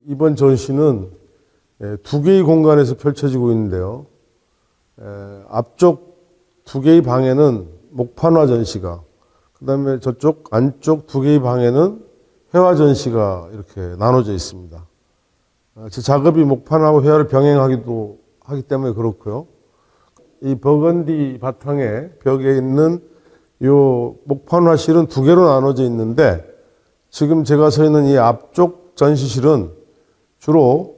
이번 전시는 두 개의 공간에서 펼쳐지고 있는데요. 앞쪽 두 개의 방에는 목판화 전시가, 그 다음에 저쪽 안쪽 두 개의 방에는 회화 전시가 이렇게 나눠져 있습니다. 제 작업이 목판하고 회화를 병행하기도 하기 때문에 그렇고요. 이 버건디 바탕에 벽에 있는 요 목판화실은 두 개로 나눠져 있는데, 지금 제가 서 있는 이 앞쪽 전시실은 주로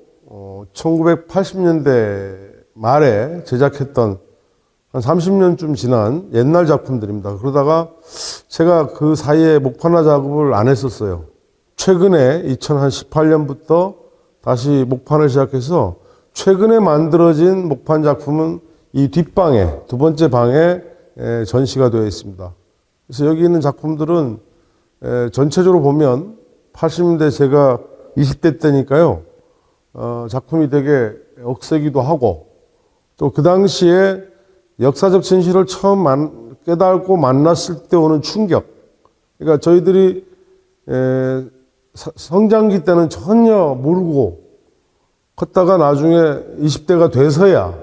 1980년대 말에 제작했던 한 30년쯤 지난 옛날 작품들입니다. 그러다가 제가 그 사이에 목판화 작업을 안 했었어요. 최근에 2018년부터 다시 목판을 시작해서 최근에 만들어진 목판 작품은 이 뒷방에, 두 번째 방에 전시가 되어 있습니다. 그래서 여기 있는 작품들은 전체적으로 보면 80년대 제가 20대 때니까요. 작품이 되게 억세기도 하고, 또 그 당시에 역사적 진실을 처음 깨닫고 만났을 때 오는 충격. 그러니까 저희들이 성장기 때는 전혀 모르고 컸다가 나중에 20대가 돼서야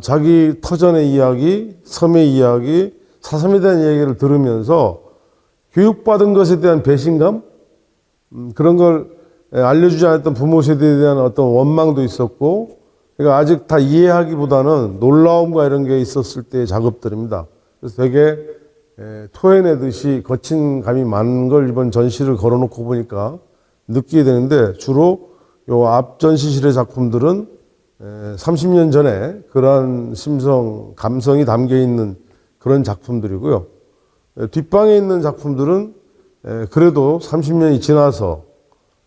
자기 터전의 이야기, 섬의 이야기, 사삼에 대한 이야기를 들으면서 교육받은 것에 대한 배신감, 그런 걸 알려주지 않았던 부모 세대에 대한 어떤 원망도 있었고, 그러니까 아직 다 이해하기보다는 놀라움과 이런 게 있었을 때의 작업들입니다. 그래서 되게 토해내듯이 거친 감이 많은 걸 이번 전시를 걸어놓고 보니까 느끼게 되는데, 주로 요 앞 전시실의 작품들은 30년 전에 그러한 심성, 감성이 담겨 있는 그런 작품들이고요. 뒷방에 있는 작품들은 그래도 30년이 지나서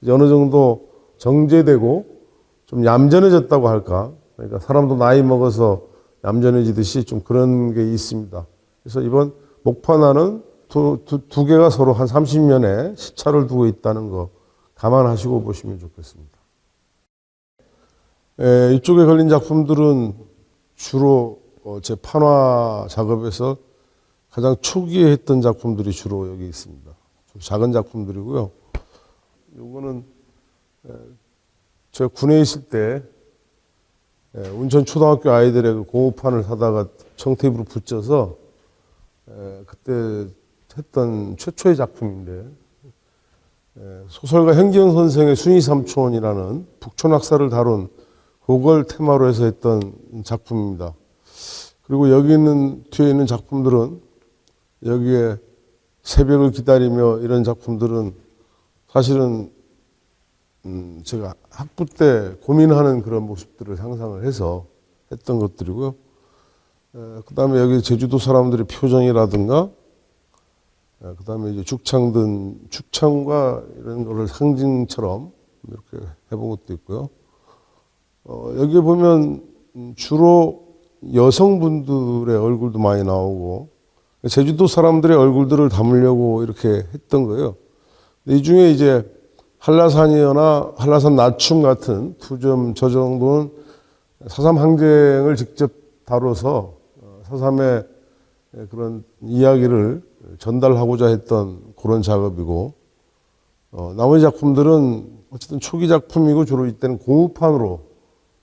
어느 정도 정제되고 좀 얌전해졌다고 할까. 그러니까 사람도 나이 먹어서 얌전해지듯이 좀 그런 게 있습니다. 그래서 이번 목판화는 두 개가 서로 한 30년의 시차를 두고 있다는 거 감안하시고 보시면 좋겠습니다. 이쪽에 걸린 작품들은 주로 제 판화 작업에서 가장 초기에 했던 작품들이 주로 여기 있습니다. 좀 작은 작품들이고요. 요거는 제가 군에 있을 때 운천 초등학교 아이들의 그 공업판을 사다가 청테이프로 붙여서 그때 했던 최초의 작품인데, 소설가 hengi영 선생의 순이삼촌이라는 북촌 학사를 다룬 그걸 테마로 해서 했던 작품입니다. 그리고 여기 있는 뒤에 있는 작품들은, 여기에 새벽을 기다리며 이런 작품들은 사실은 제가 학부 때 고민하는 그런 모습들을 상상을 해서 했던 것들이고요. 그 다음에 여기 제주도 사람들의 표정이라든가, 그 다음에 이제 죽창과 이런 거를 상징처럼 이렇게 해본 것도 있고요. 여기 보면 주로 여성분들의 얼굴도 많이 나오고, 제주도 사람들의 얼굴들을 담으려고 이렇게 했던 거예요. 이 중에 이제 한라산이나 한라산 낮춤 같은 투점, 저 정도는 사삼 항쟁을 직접 다뤄서 사삼의 그런 이야기를 전달하고자 했던 그런 작업이고, 나머지 작품들은 어쨌든 초기 작품이고 주로 이때는 공우판으로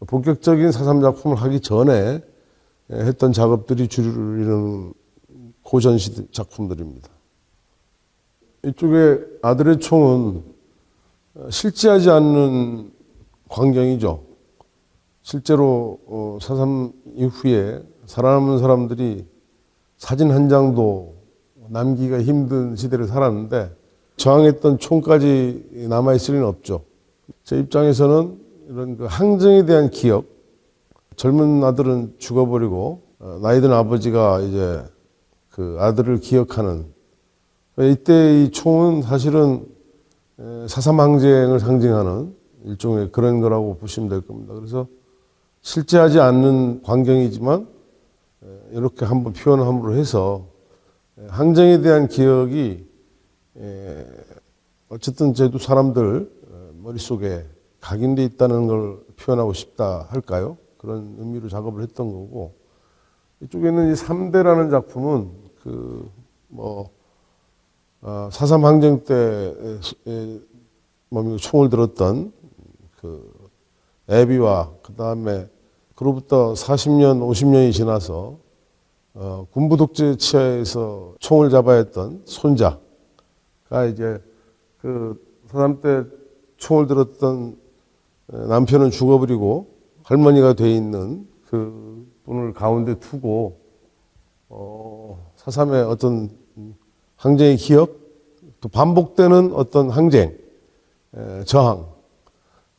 본격적인 사삼 작품을 하기 전에 했던 작업들이 주를 이루는 고전시 작품들입니다. 이쪽에 아들의 총은 실제하지 않는 광경이죠. 실제로 사삼 이후에 살아남은 사람들이 사진 한 장도 남기기가 힘든 시대를 살았는데, 저항했던 총까지 남아있을 리는 없죠. 제 입장에서는 이런 그 항쟁에 대한 기억, 젊은 아들은 죽어버리고 나이 든 아버지가 이제 그 아들을 기억하는, 이때 이 총은 사실은 사삼 항쟁을 상징하는 일종의 그런 거라고 보시면 될 겁니다. 그래서 실제하지 않는 광경이지만 이렇게 한번 표현함으로 해서 항쟁에 대한 기억이 어쨌든 제도 사람들 머릿속에 각인돼 있다는 걸 표현하고 싶다 할까요? 그런 의미로 작업을 했던 거고, 이쪽에는 이 3대라는 작품은 사삼 항쟁 때 총을 들었던 그 애비와 그 다음에 그로부터 40년, 50년이 지나서 군부 독재 치하에서 총을 잡아야 했던 손자가 이제 그 사삼 때 총을 들었던 남편은 죽어버리고 할머니가 돼 있는 그 분을 가운데 두고 사삼의 어떤 항쟁의 기억, 또 반복되는 어떤 항쟁, 저항.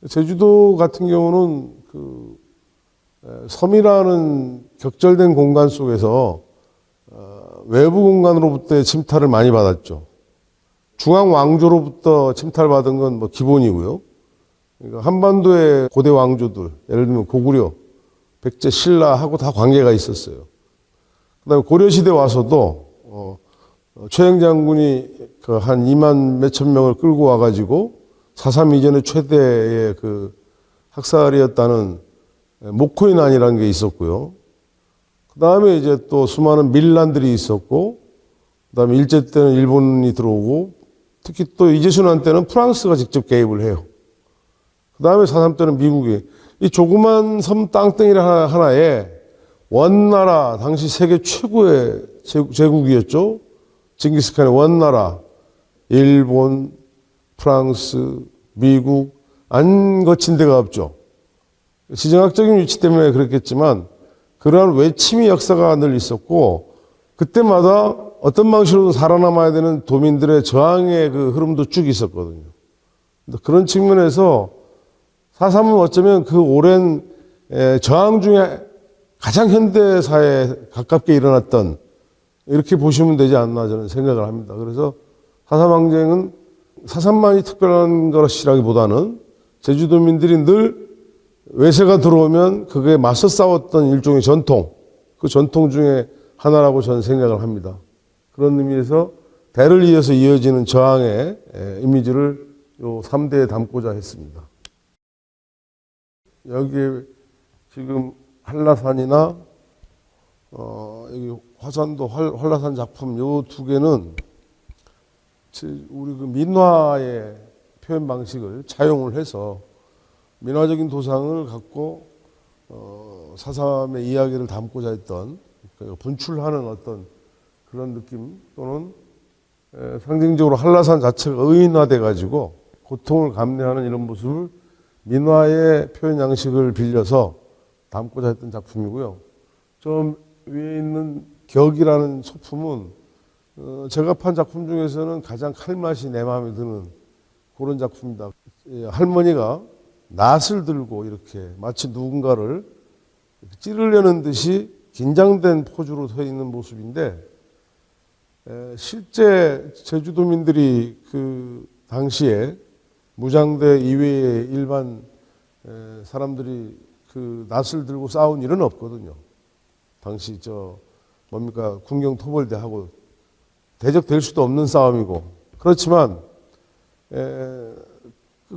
제주도 같은 경우는 그 섬이라는 격절된 공간 속에서 외부 공간으로부터의 침탈을 많이 받았죠. 중앙 왕조로부터 침탈받은 건 뭐 기본이고요. 그러니까 한반도의 고대 왕조들, 예를 들면 고구려, 백제, 신라하고 다 관계가 있었어요. 그다음에 고려시대 와서도 최영 장군이 그 한 2만 몇천 명을 끌고 와가지고 4.3 이전의 최대의 그 학살이었다는 목코인안이라는 게 있었고요. 그 다음에 이제 또 수많은 밀란들이 있었고, 그 다음에 일제 때는 일본이 들어오고, 특히 또 이재순환 때는 프랑스가 직접 개입을 해요. 그 다음에 4.3 때는 미국이. 이 조그만 섬 땅덩이리 하나에 원나라, 당시 세계 최고의 제국이었죠. 징기스칸의 원나라, 일본, 프랑스, 미국, 안 거친 데가 없죠. 지정학적인 위치 때문에 그랬겠지만 그러한 외침의 역사가 늘 있었고 그때마다 어떤 방식으로든 살아남아야 되는 도민들의 저항의 그 흐름도 쭉 있었거든요. 그런 측면에서 4.3은 어쩌면 그 오랜 저항 중에 가장 현대사에 가깝게 일어났던 이렇게 보시면 되지 않나 저는 생각을 합니다. 그래서 4.3 항쟁은 4.3만이 특별한 것이라기보다는 제주도민들이 늘 외세가 들어오면 그게 맞서 싸웠던 일종의 전통, 그 전통 중에 하나라고 저는 생각을 합니다. 그런 의미에서 대를 이어서 이어지는 저항의 이미지를 요 3대에 담고자 했습니다. 여기에 지금 한라산이나 여기 화산도 한라산 작품 요 두 개는 우리 그 민화의 표현 방식을 차용을 해서 민화적인 도상을 갖고 4.3의 이야기를 담고자 했던 분출하는 어떤 그런 느낌 또는 상징적으로 한라산 자체가 의인화돼 가지고 고통을 감내하는 이런 모습을 민화의 표현 양식을 빌려서 담고자 했던 작품이고요. 좀 위에 있는 격이라는 소품은 제가 판 작품 중에서는 가장 칼맛이 내 마음에 드는 그런 작품입니다. 할머니가 낫을 들고 이렇게 마치 누군가를 찌르려는 듯이 긴장된 포즈로 서 있는 모습인데 실제 제주도민들이 그 당시에 무장대 이외의 일반 사람들이 그 낫을 들고 싸운 일은 없거든요. 당시 뭡니까 군경 토벌대하고 대적될 수도 없는 싸움이고 그렇지만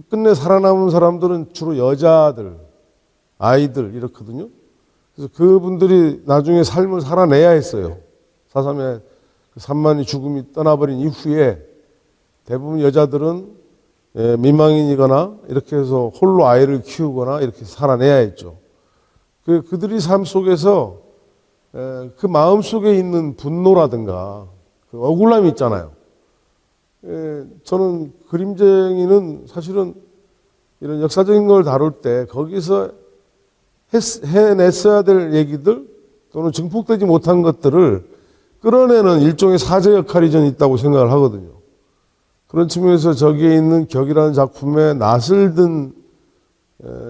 끝내 살아남은 사람들은 주로 여자들, 아이들 이렇거든요. 그래서 그분들이 나중에 삶을 살아내야 했어요. 4.3의 3만이 죽음이 떠나버린 이후에 대부분 여자들은 미망인이거나 이렇게 해서 홀로 아이를 키우거나 이렇게 살아내야 했죠. 그들이 삶 속에서 그 마음 속에 있는 분노라든가 그 억울함이 있잖아요. 저는 그림쟁이는 사실은 이런 역사적인 걸 다룰 때 거기서 해냈어야 될 얘기들 또는 증폭되지 못한 것들을 끌어내는 일종의 사제 역할이 저는 있다고 생각을 하거든요. 그런 측면에서 저기에 있는 격이라는 작품에 낯을 든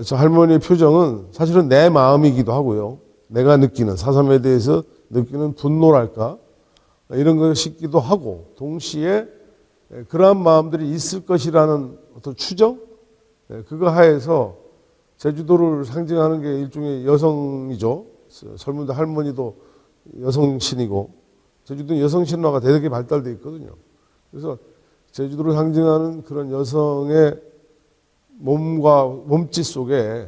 저 할머니의 표정은 사실은 내 마음이기도 하고요. 내가 느끼는 4.3에 대해서 느끼는 분노랄까 이런 것이기도 하고 동시에 그러한 마음들이 있을 것이라는 어떤 추정 그거 하에서 제주도를 상징하는 게 일종의 여성이죠. 설문대 할머니도 여성신이고 제주도는 여성신화가 대대게 발달되어 있거든요. 그래서 제주도를 상징하는 그런 여성의 몸과 몸짓 속에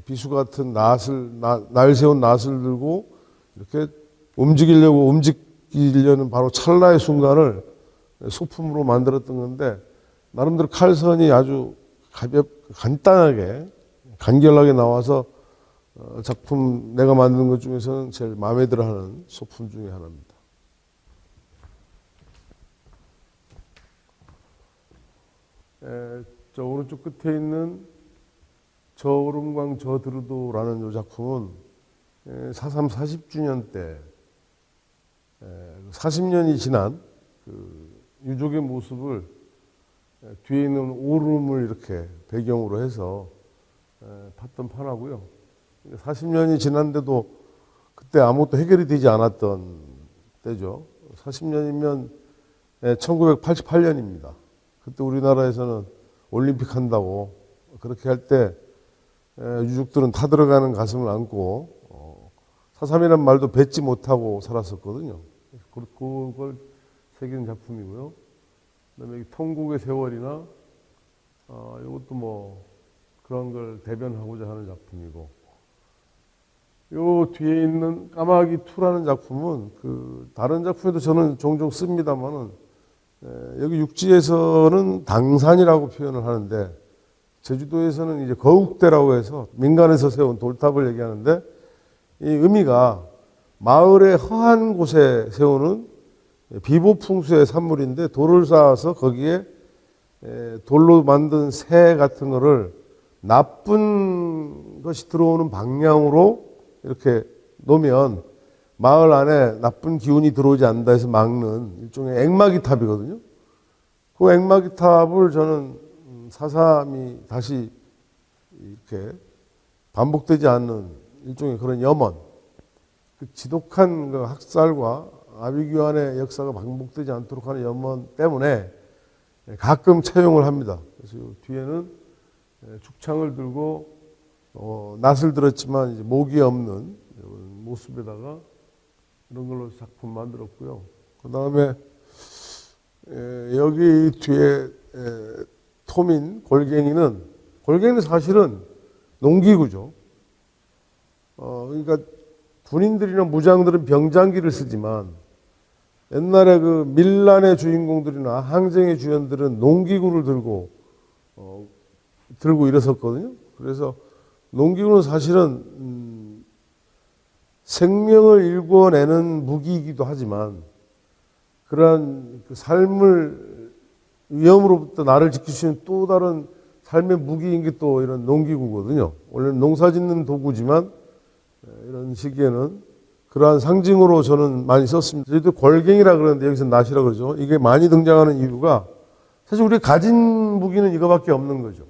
비수 같은 날 세운 낫을 들고 이렇게 움직이려는 바로 찰나의 순간을 소품으로 만들었던 건데 나름대로 칼선이 아주 간단하게, 간결하게 나와서 작품 내가 만든 것 중에서는 제일 마음에 들어 하는 소품 중에 하나입니다. 저 오른쪽 끝에 있는 저 오름광 저 드루도라는 이 작품은 4.3 40주년 때 40년이 지난 그 유족의 모습을 뒤에 있는 오름을 이렇게 배경으로 해서 팠던 판하고요. 40년이 지난데도 그때 아무것도 해결이 되지 않았던 때죠. 40년이면 1988년입니다. 그때 우리나라에서는 올림픽 한다고 그렇게 할 때 유족들은 타들어가는 가슴을 안고 4.3이라는 말도 뱉지 못하고 살았었거든요. 그걸 새긴 작품이고요. 그다음에 통곡의 세월이나 이것도 뭐 그런 걸 대변하고자 하는 작품이고, 요 뒤에 있는 까마귀 2라는 작품은 그 다른 작품에도 저는 종종 씁니다만은 여기 육지에서는 당산이라고 표현을 하는데 제주도에서는 이제 거욱대라고 해서 민간에서 세운 돌탑을 얘기하는데, 이 의미가 마을의 허한 곳에 세우는 비보풍수의 산물인데 돌을 쌓아서 거기에 돌로 만든 새 같은 거를 나쁜 것이 들어오는 방향으로 이렇게 놓으면 마을 안에 나쁜 기운이 들어오지 않는다 해서 막는 일종의 앵마기 탑이거든요. 그 앵마기 탑을 저는 4.3이 다시 이렇게 반복되지 않는 일종의 그런 염원, 그 지독한 그 학살과 아비규환의 역사가 반복되지 않도록 하는 염원 때문에 가끔 차용을 합니다. 그래서 뒤에는 죽창을 들고 낯을 들었지만 이제 목이 없는 모습에다가 이런 걸로 작품 만들었고요. 그 다음에 여기 뒤에 토민 골갱이는 사실은 농기구죠. 그러니까 군인들이나 무장들은 병장기를 쓰지만 옛날에 그 밀란의 주인공들이나 항쟁의 주연들은 농기구를 들고 일었었거든요. 그래서 농기구는 사실은 생명을 일궈내는 무기이기도 하지만 그러한 그 삶을 위험으로부터 나를 지킬 수 있는 또 다른 삶의 무기인 게 또 이런 농기구거든요. 원래는 농사 짓는 도구지만 이런 시기에는 그러한 상징으로 저는 많이 썼습니다. 저희도 골갱이라 그러는데 여기서 낫이라 그러죠. 이게 많이 등장하는 이유가 사실 우리가 가진 무기는 이거밖에 없는 거죠.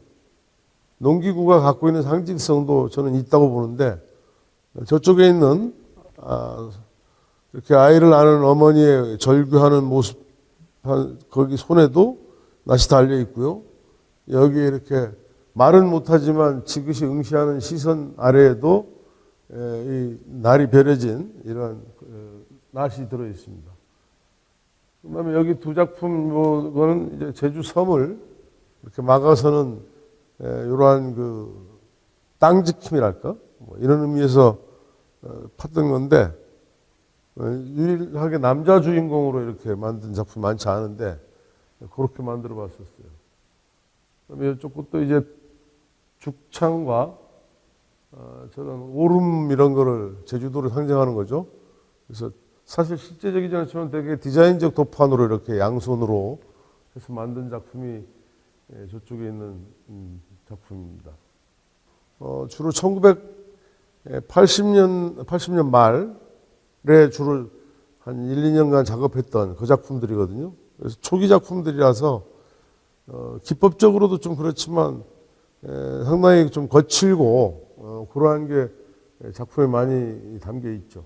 농기구가 갖고 있는 상징성도 저는 있다고 보는데, 저쪽에 있는 이렇게 아이를 안은 어머니의 절규하는 모습, 거기 손에도 낫이 달려 있고요. 여기에 이렇게 말은 못하지만 지그시 응시하는 시선 아래에도 이 날이 베려진 이런 낫이 들어 있습니다. 그다음에 여기 두 작품 이거는 이제 제주 섬을 이렇게 막아서는 이러한 그 땅지킴이랄까 뭐 이런 의미에서 팠던 건데, 유일하게 남자 주인공으로 이렇게 만든 작품 많지 않은데 그렇게 만들어 봤었어요. 그다음에 이쪽 것도 이제 죽창과 저런 오름 이런 거를 제주도를 상징하는 거죠. 그래서 사실 실제적이지 않지만 되게 디자인적 도판으로 이렇게 양손으로 해서 만든 작품이 저쪽에 있는 작품입니다. 주로 1980년 말에 주로 한 1, 2년간 작업했던 그 작품들이거든요. 그래서 초기 작품들이라서 기법적으로도 좀 그렇지만 상당히 좀 거칠고 그러한 게 작품에 많이 담겨 있죠.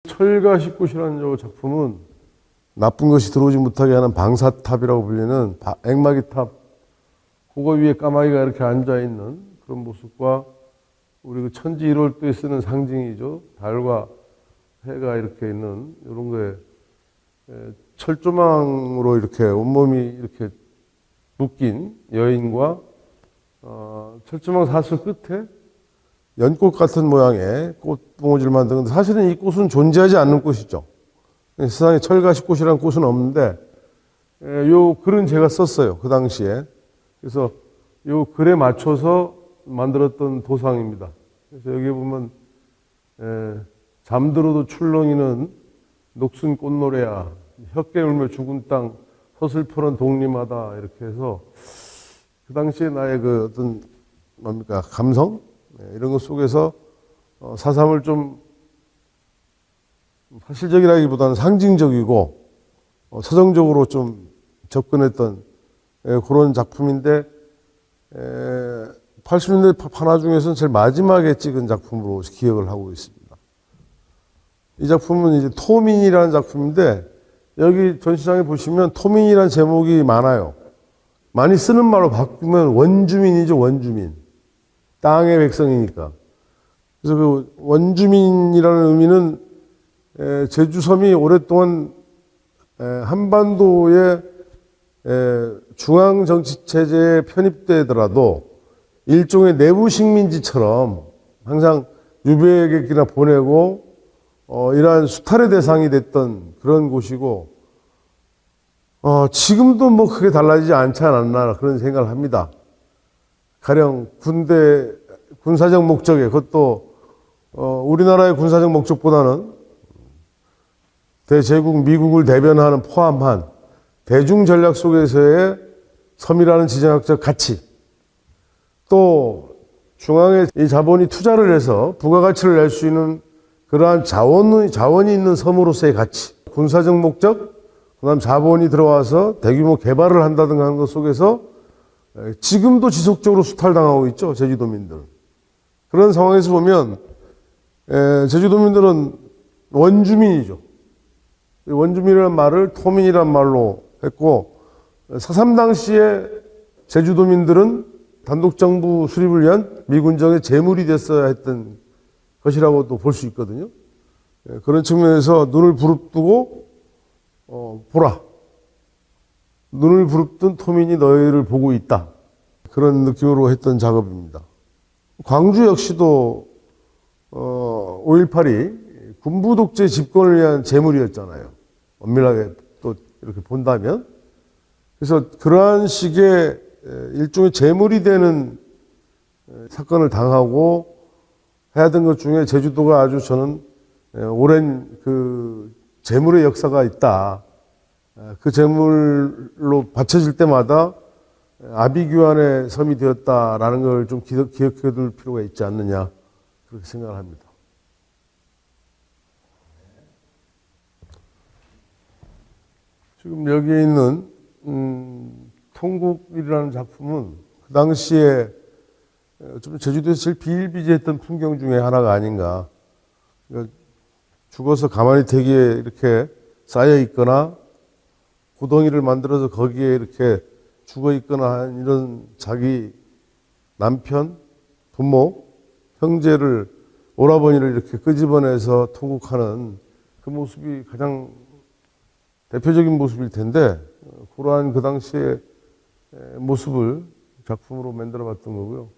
철가 19시라는 작품은 나쁜 것이 들어오지 못하게 하는 방사탑이라고 불리는 앵마기탑, 그거 위에 까마귀가 이렇게 앉아있는 그런 모습과 우리 그 천지 1월도에 쓰는 상징이죠. 달과 해가 이렇게 있는 이런 거에 철조망으로 이렇게 온몸이 이렇게 묶인 여인과 철조망 사슬 끝에 연꽃 같은 모양의 꽃봉오지를 만드는데 사실은 이 꽃은 존재하지 않는 꽃이죠. 세상에 철가시꽃이라는 꽃은 없는데 요 글은 제가 썼어요. 그 당시에. 그래서 요 글에 맞춰서 만들었던 도상입니다. 그래서 여기 보면 잠들어도 출렁이는 녹슨 꽃노래야, 헛개 울며 죽은 땅, 서슬퍼런 독림하다, 이렇게 해서 그 당시에 나의 그 어떤 뭡니까 감성 이런 것 속에서 4.3을 좀 사실적이라기보다는 상징적이고 서정적으로 좀 접근했던 그런 작품인데 80년대 판화 중에서는 제일 마지막에 찍은 작품으로 기억을 하고 있습니다. 이 작품은 이제 토민이라는 작품인데 여기 전시장에 보시면 토민이라는 제목이 많아요. 많이 쓰는 말로 바꾸면 원주민이죠, 원주민. 땅의 백성이니까. 그래서 그 원주민이라는 의미는 제주섬이 오랫동안 한반도의 중앙정치체제에 편입되더라도 일종의 내부 식민지처럼 항상 유배객이나 보내고 이러한 수탈의 대상이 됐던 그런 곳이고 지금도 뭐 크게 달라지지 않지 않았나 그런 생각을 합니다. 가령 군사적 목적에 그것도 우리나라의 군사적 목적보다는 대제국 미국을 대변하는 포함한 대중 전략 속에서의 섬이라는 지정학적 가치, 또 중앙에 이 자본이 투자를 해서 부가가치를 낼 수 있는 그러한 자원이 있는 섬으로서의 가치, 군사적 목적, 그다음 자본이 들어와서 대규모 개발을 한다든가 하는 것 속에서 지금도 지속적으로 수탈당하고 있죠, 제주도민들. 그런 상황에서 보면 제주도민들은 원주민이죠. 원주민이라는 말을 토민이라는 말로 했고 4.3 당시에 제주도민들은 단독정부 수립을 위한 미군정의 재물이 됐어야 했던 것이라고도 볼 수 있거든요. 그런 측면에서 눈을 부릅뜨고 보라. 눈을 부릅뜬 토민이 너희를 보고 있다. 그런 느낌으로 했던 작업입니다. 광주 역시도 5.18이 군부 독재 집권을 위한 재물이었잖아요. 엄밀하게 또 이렇게 본다면. 그래서 그러한 식의 일종의 재물이 되는 사건을 당하고 해야 된 것 중에 제주도가 아주 저는 오랜 그 재물의 역사가 있다. 그 재물로 바쳐질 때마다 아비규환의 섬이 되었다라는 걸 좀 기억해 둘 필요가 있지 않느냐 그렇게 생각을 합니다. 지금 여기에 있는 통곡이라는 작품은 그 당시에 좀 제주도에서 제일 비일비재했던 풍경 중에 하나가 아닌가. 그러니까 죽어서 가만히 대기에 이렇게 쌓여 있거나 구덩이를 만들어서 거기에 이렇게 죽어 있거나 한 이런 자기 남편, 부모, 형제를 오라버니를 이렇게 끄집어내서 통곡하는 그 모습이 가장 대표적인 모습일 텐데 그러한 그 당시의 모습을 작품으로 만들어 봤던 거고요.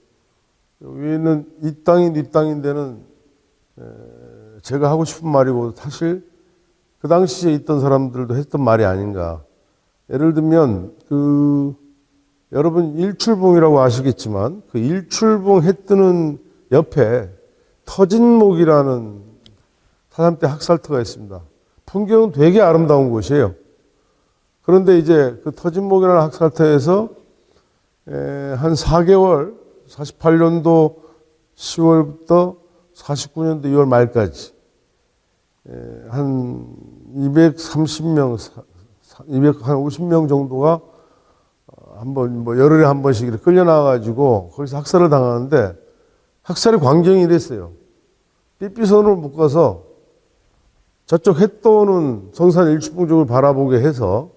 위에는 이 땅이 네 땅인데는 제가 하고 싶은 말이고 사실 그 당시에 있던 사람들도 했던 말이 아닌가. 예를 들면 여러분 일출봉이라고 아시겠지만 그 일출봉 해 뜨는 옆에 터진목이라는 4.3 때 학살터가 있습니다. 풍경은 되게 아름다운 곳이에요. 그런데 이제 그 터진목이라는 학살터에서 한 4개월 48년도 10월부터 49년도 2월 말까지 한 230명, 250명 정도가 한번 뭐 열흘에 한 번씩 이렇게 끌려 나와가지고 거기서 학살을 당하는데 학살의 광경이 이랬어요. 삐삐선으로 묶어서 저쪽 해 떠오는 성산 일출봉 쪽을 바라보게 해서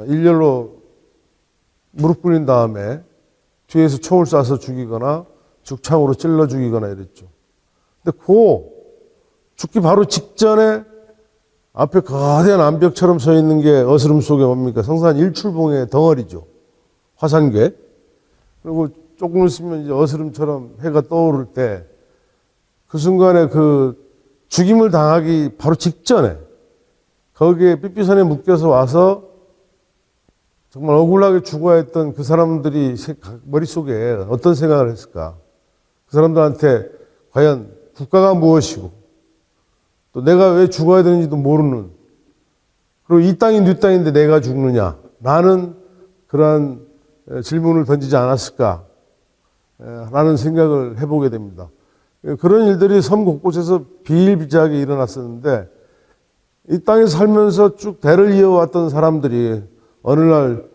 일렬로 무릎 꿇린 다음에 뒤에서 총을 쏴서 죽이거나 죽창으로 찔러 죽이거나 이랬죠. 근데 죽기 바로 직전에 앞에 거대한 암벽처럼 서 있는 게 어스름 속에 뭡니까? 성산 일출봉의 덩어리죠. 화산괴. 그리고 조금 있으면 이제 어스름처럼 해가 떠오를 때 그 순간에 그 죽임을 당하기 바로 직전에 거기에 삐삐선에 묶여서 와서 정말 억울하게 죽어야 했던 그 사람들이 머릿속에 어떤 생각을 했을까? 그 사람들한테 과연 국가가 무엇이고 또 내가 왜 죽어야 되는지도 모르는, 그리고 이 땅이 네 땅인데 내가 죽느냐 라는 그러한 질문을 던지지 않았을까 라는 생각을 해보게 됩니다. 그런 일들이 섬 곳곳에서 비일비재하게 일어났었는데 이 땅에 살면서 쭉 대를 이어왔던 사람들이 어느 날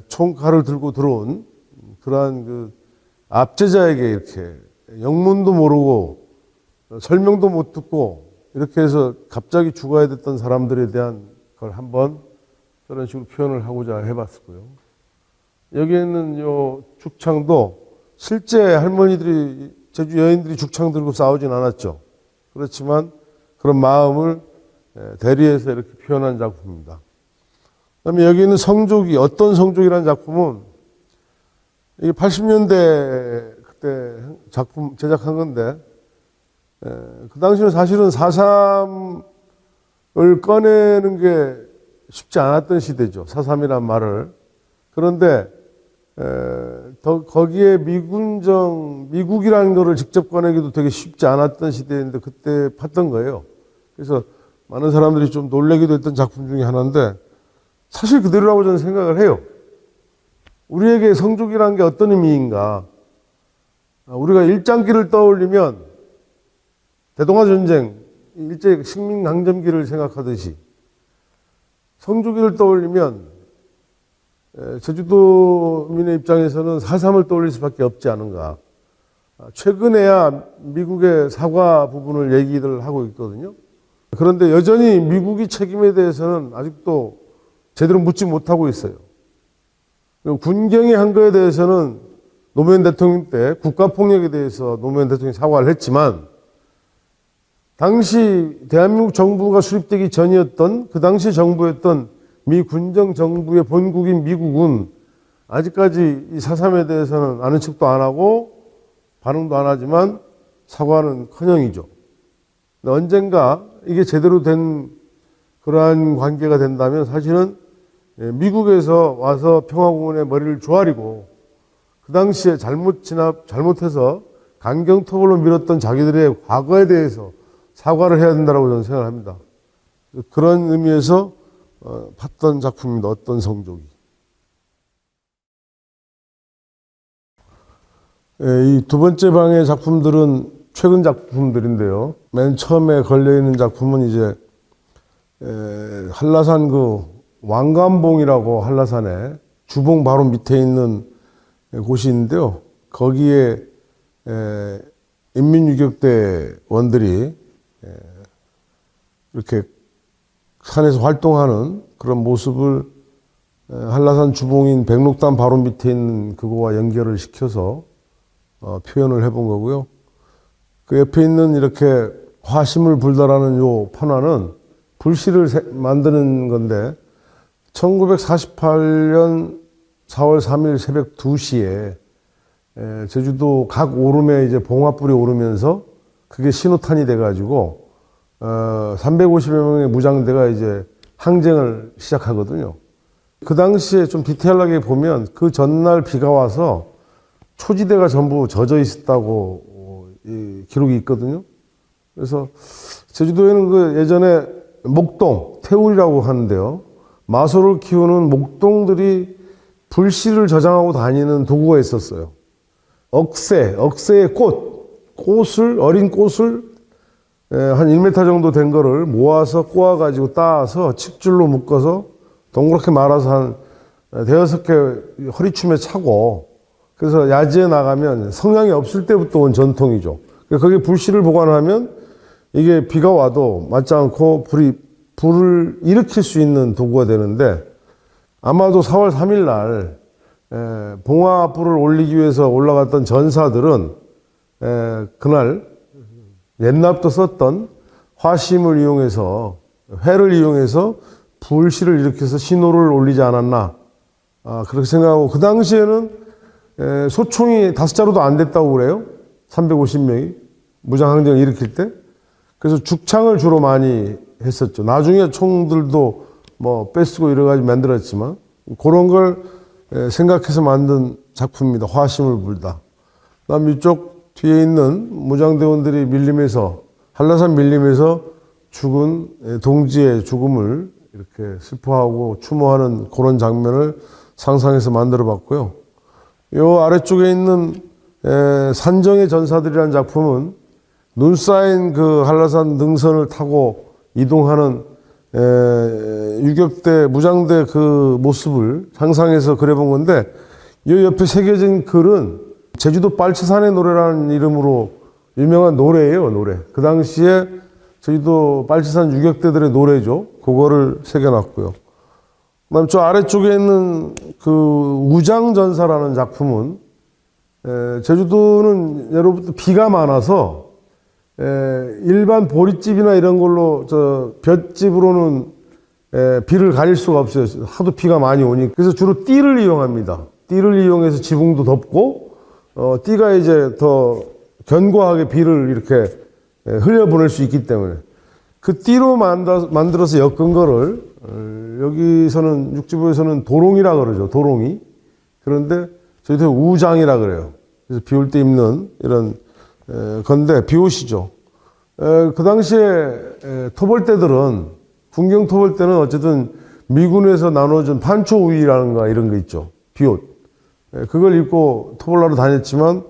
총칼을 들고 들어온 그러한 그 압제자에게 이렇게 영문도 모르고 설명도 못 듣고 이렇게 해서 갑자기 죽어야 됐던 사람들에 대한 걸 한번 그런 식으로 표현을 하고자 해봤고요. 여기에 있는 요 죽창도 실제 할머니들이, 제주 여인들이 죽창 들고 싸우진 않았죠. 그렇지만 그런 마음을 대리해서 이렇게 표현한 작품입니다. 그다음에 여기 있는 성조기, 어떤 성조기라는 작품은 이게 80년대 그때 작품 제작한 건데, 그 당시는 사실은 4.3을 꺼내는 게 쉽지 않았던 시대죠. 4.3이란 말을. 그런데 거기에 미국이라는 거를 직접 꺼내기도 되게 쉽지 않았던 시대인데 그때 팠던 거예요. 그래서 많은 사람들이 좀 놀래기도 했던 작품 중에 하나인데 사실 그대로라고 저는 생각을 해요. 우리에게 성족이라는 게 어떤 의미인가? 우리가 일장기를 떠올리면 대동아전쟁, 일제 식민강점기를 생각하듯이 성조기를 떠올리면 제주도민의 입장에서는 4.3을 떠올릴 수밖에 없지 않은가. 최근에야 미국의 사과 부분을 얘기를 하고 있거든요. 그런데 여전히 미국이 책임에 대해서는 아직도 제대로 묻지 못하고 있어요. 군경이 한 거에 대해서는 노무현 대통령 때 국가폭력에 대해서 노무현 대통령이 사과를 했지만 당시 대한민국 정부가 수립되기 전이었던 그 당시 정부였던 미 군정 정부의 본국인 미국은 아직까지 이 4.3에 대해서는 아는 척도 안 하고 반응도 안 하지만 사과는 커녕이죠. 언젠가 이게 제대로 된 그러한 관계가 된다면 사실은 미국에서 와서 평화공원에 머리를 조아리고 그 당시에 잘못해서 강경토벌로 밀었던 자기들의 과거에 대해서 사과를 해야 된다고 저는 생각합니다. 그런 의미에서 봤던 작품입니다. 어떤 성족이. 이 두 번째 방의 작품들은 최근 작품들인데요. 맨 처음에 걸려있는 작품은 이제 한라산 그 왕감봉이라고 한라산에 주봉 바로 밑에 있는 곳이 있는데요. 거기에 인민유격대원들이 이렇게 산에서 활동하는 그런 모습을 한라산 주봉인 백록담 바로 밑에 있는 그거와 연결을 시켜서 표현을 해본 거고요. 그 옆에 있는 이렇게 화심을 불다라는 요 판화는 불씨를 만드는 건데 1948년 4월 3일 새벽 2시에 제주도 각 오름에 이제 봉화불이 오르면서 그게 신호탄이 돼가지고 350여 명의 무장대가 이제 항쟁을 시작하거든요. 그 당시에 좀 디테일하게 보면 그 전날 비가 와서 초지대가 전부 젖어 있었다고 기록이 있거든요. 그래서 제주도에는 그 예전에 목동, 태울이라고 하는데요. 마소를 키우는 목동들이 불씨를 저장하고 다니는 도구가 있었어요. 억새의 어린 꽃을 한 1m 정도 된 거를 모아서 꼬아가지고 따서 칡줄로 묶어서 동그랗게 말아서 한 대여섯 개 허리춤에 차고 그래서 야지에 나가면 성냥이 없을 때부터 온 전통이죠. 거기에 불씨를 보관하면 이게 비가 와도 맞지 않고 불을 일으킬 수 있는 도구가 되는데 아마도 4월 3일 날 봉화불을 올리기 위해서 올라갔던 전사들은 그날 옛날부터 썼던 화심을 이용해서 회를 이용해서 불씨를 일으켜서 신호를 올리지 않았나 그렇게 생각하고 그 당시에는 소총이 5자루도 안 됐다고 그래요. 350명이 무장항쟁을 일으킬 때. 그래서 죽창을 주로 많이 했었죠. 나중에 총들도 뭐 빼쓰고 여러 가지 만들었지만 그런 걸 생각해서 만든 작품입니다. 화심을 불다. 그다음 이쪽 뒤에 있는 무장대원들이 밀림에서 한라산 밀림에서 죽은 동지의 죽음을 이렇게 슬퍼하고 추모하는 그런 장면을 상상해서 만들어 봤고요. 요 아래쪽에 있는 산정의 전사들이라는 작품은 눈 쌓인 그 한라산 능선을 타고 이동하는 유격대, 무장대 그 모습을 상상해서 그려본 건데, 이 옆에 새겨진 글은 제주도 빨치산의 노래라는 이름으로 유명한 노래예요, 노래. 그 당시에 제주도 빨치산 유격대들의 노래죠. 그거를 새겨놨고요. 그다음 저 아래쪽에 있는 그 우장전사라는 작품은 제주도는 예로부터 비가 많아서 일반 보릿집이나 이런 걸로 저 볏집으로는 비를 가릴 수가 없어요. 하도 비가 많이 오니. 그래서 주로 띠를 이용합니다. 띠를 이용해서 지붕도 덮고 띠가 이제 더 견고하게 비를 이렇게 흘려보낼 수 있기 때문에 그 띠로 만들어서 엮은 거를 여기서는 육지부에서는 도롱이라 그러죠. 도롱이. 그런데 저희도 우장이라 그래요. 그래서 비 올 때 입는 이런 건데 비옷이죠. 그 당시에 토벌대들은 군경 토벌대는 어쨌든 미군에서 나눠준 판초 우위라는가 이런 거 있죠. 비옷. 그걸 입고 토벌하러 다녔지만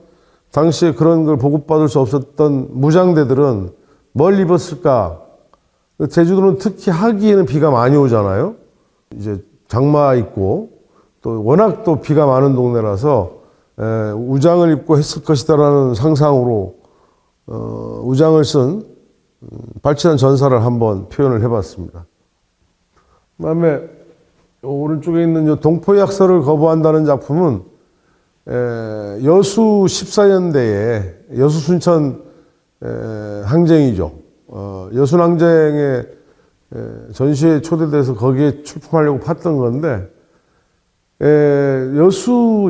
당시에 그런 걸 보급받을 수 없었던 무장대들은 뭘 입었을까? 제주도는 특히 하기에는 비가 많이 오잖아요. 이제 장마 있고 또 워낙 또 비가 많은 동네라서 우장을 입고 했을 것이다라는 상상으로 우장을 쓴 발치산 전사를 한번 표현을 해봤습니다. 그다음에 오른쪽에 있는 동포약설을 거부한다는 작품은 여수 14연대의 여수 순천 항쟁이죠. 여순 항쟁에 전시회에 초대돼서 거기에 출품하려고 팠던 건데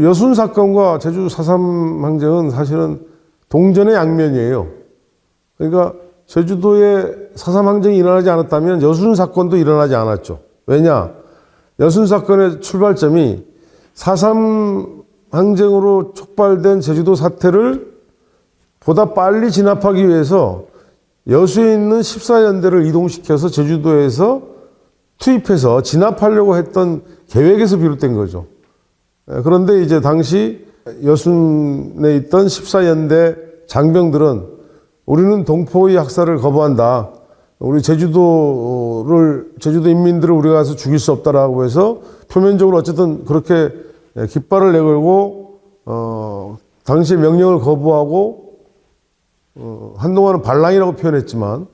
여순 사건과 제주 4.3 항쟁은 사실은 동전의 양면이에요. 그러니까 제주도에 4.3 항쟁이 일어나지 않았다면 여순 사건도 일어나지 않았죠. 왜냐? 여순 사건의 출발점이 4.3 항쟁으로 촉발된 제주도 사태를 보다 빨리 진압하기 위해서 여수에 있는 14연대를 이동시켜서 제주도에서 투입해서 진압하려고 했던 계획에서 비롯된 거죠. 그런데 이제 당시 여순에 있던 14연대 장병들은 우리는 동포의 학살을 거부한다. 우리 제주도 인민들을 우리가 가서 죽일 수 없다라고 해서 표면적으로 어쨌든 그렇게 깃발을 내걸고 당시의 명령을 거부하고 한동안은 반란이라고 표현했지만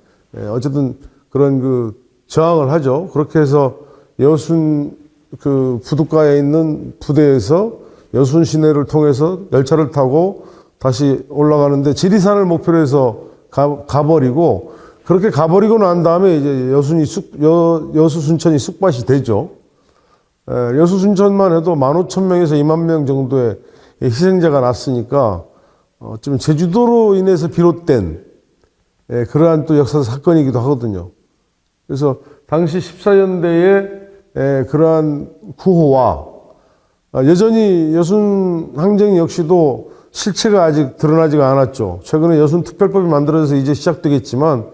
어쨌든 그런 그 저항을 하죠. 그렇게 해서 여순 그 부둣가에 있는 부대에서 여순 시내를 통해서 열차를 타고 다시 올라가는데 지리산을 목표로 해서 가버리고 그렇게 가버리고 난 다음에 이제 여수 순천이 쑥밭이 되죠. 여수 순천만 해도 15,000명에서 20,000명 정도의 희생자가 났으니까 좀 제주도로 인해서 비롯된 그러한 또 역사 사건이기도 하거든요. 그래서 당시 14연대의 그러한 구호와 여전히 여순 항쟁 역시도 실체가 아직 드러나지가 않았죠. 최근에 여순 특별법이 만들어져서 이제 시작되겠지만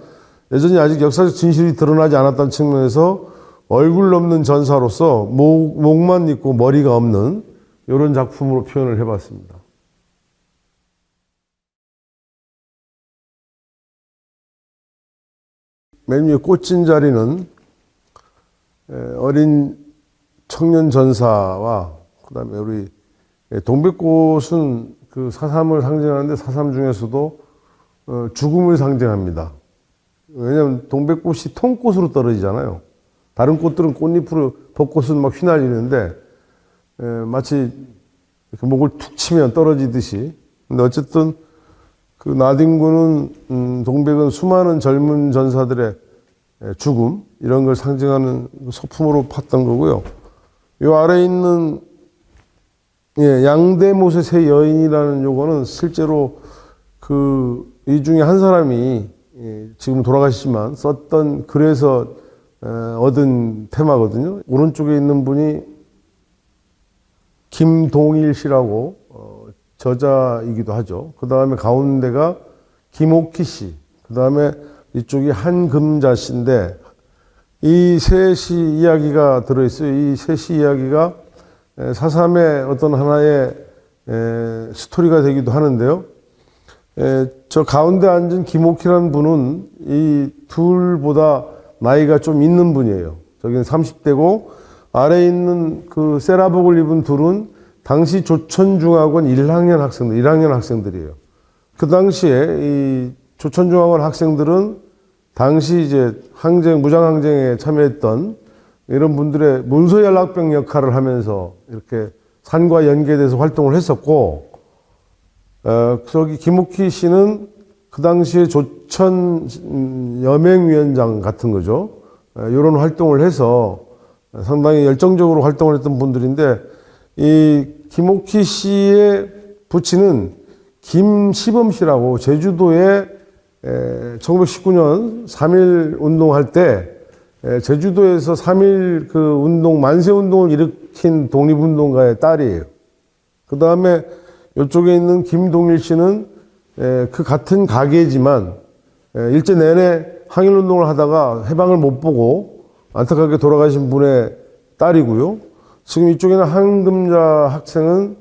여전히 아직 역사적 진실이 드러나지 않았다는 측면에서 얼굴 없는 전사로서 목만 있고 머리가 없는 이런 작품으로 표현을 해봤습니다. 맨 위에 꽂힌 자리는 어린 청년 전사와 그다음에 우리 동백꽃은 그 4.3을 상징하는데 4.3 중에서도 죽음을 상징합니다. 왜냐하면 동백꽃이 통꽃으로 떨어지잖아요. 다른 꽃들은 꽃잎으로 벚꽃은 막 휘날리는데 마치 이렇게 목을 툭 치면 떨어지듯이. 근데 어쨌든 그 나딘군은 동백은 수많은 젊은 전사들의 죽음 이런 걸 상징하는 소품으로 팠던 거고요. 이 아래 있는 양대못의 세 여인이라는 요거는 실제로 이 중에 한 사람이 지금 돌아가시지만 썼던 글에서 얻은 테마거든요. 오른쪽에 있는 분이 김동일 씨라고 저자이기도 하죠. 그 다음에 가운데가 김옥희 씨, 그 다음에 이쪽이 한금자 씨인데 이 셋이 이야기가 들어있어요. 이 셋이 이야기가 4.3의 어떤 하나의 스토리가 되기도 하는데요. 저 가운데 앉은 김옥희라는 분은 이 둘보다 나이가 좀 있는 분이에요. 저기는 30대고 아래에 있는 그 세라복을 입은 둘은 당시 조천중학원 1학년 학생들이에요. 그 당시에 이 조천중학원 학생들은 당시 이제 무장항쟁에 참여했던 이런 분들의 문서연락병 역할을 하면서 이렇게 산과 연계돼서 활동을 했었고, 저기 김옥희 씨는 그 당시에 조천 여맹위원장 같은 거죠. 이런 활동을 해서 상당히 열정적으로 활동을 했던 분들인데, 이 김옥희 씨의 부친은 김시범 씨라고 제주도에 1919년 3.1 운동할 때 제주도에서 3.1 그 운동, 만세 운동을 일으킨 독립운동가의 딸이에요. 그 다음에 이쪽에 있는 김동일 씨는 그 같은 가계지만 일제 내내 항일 운동을 하다가 해방을 못 보고 안타깝게 돌아가신 분의 딸이고요. 지금 이쪽에는 한금자 학생은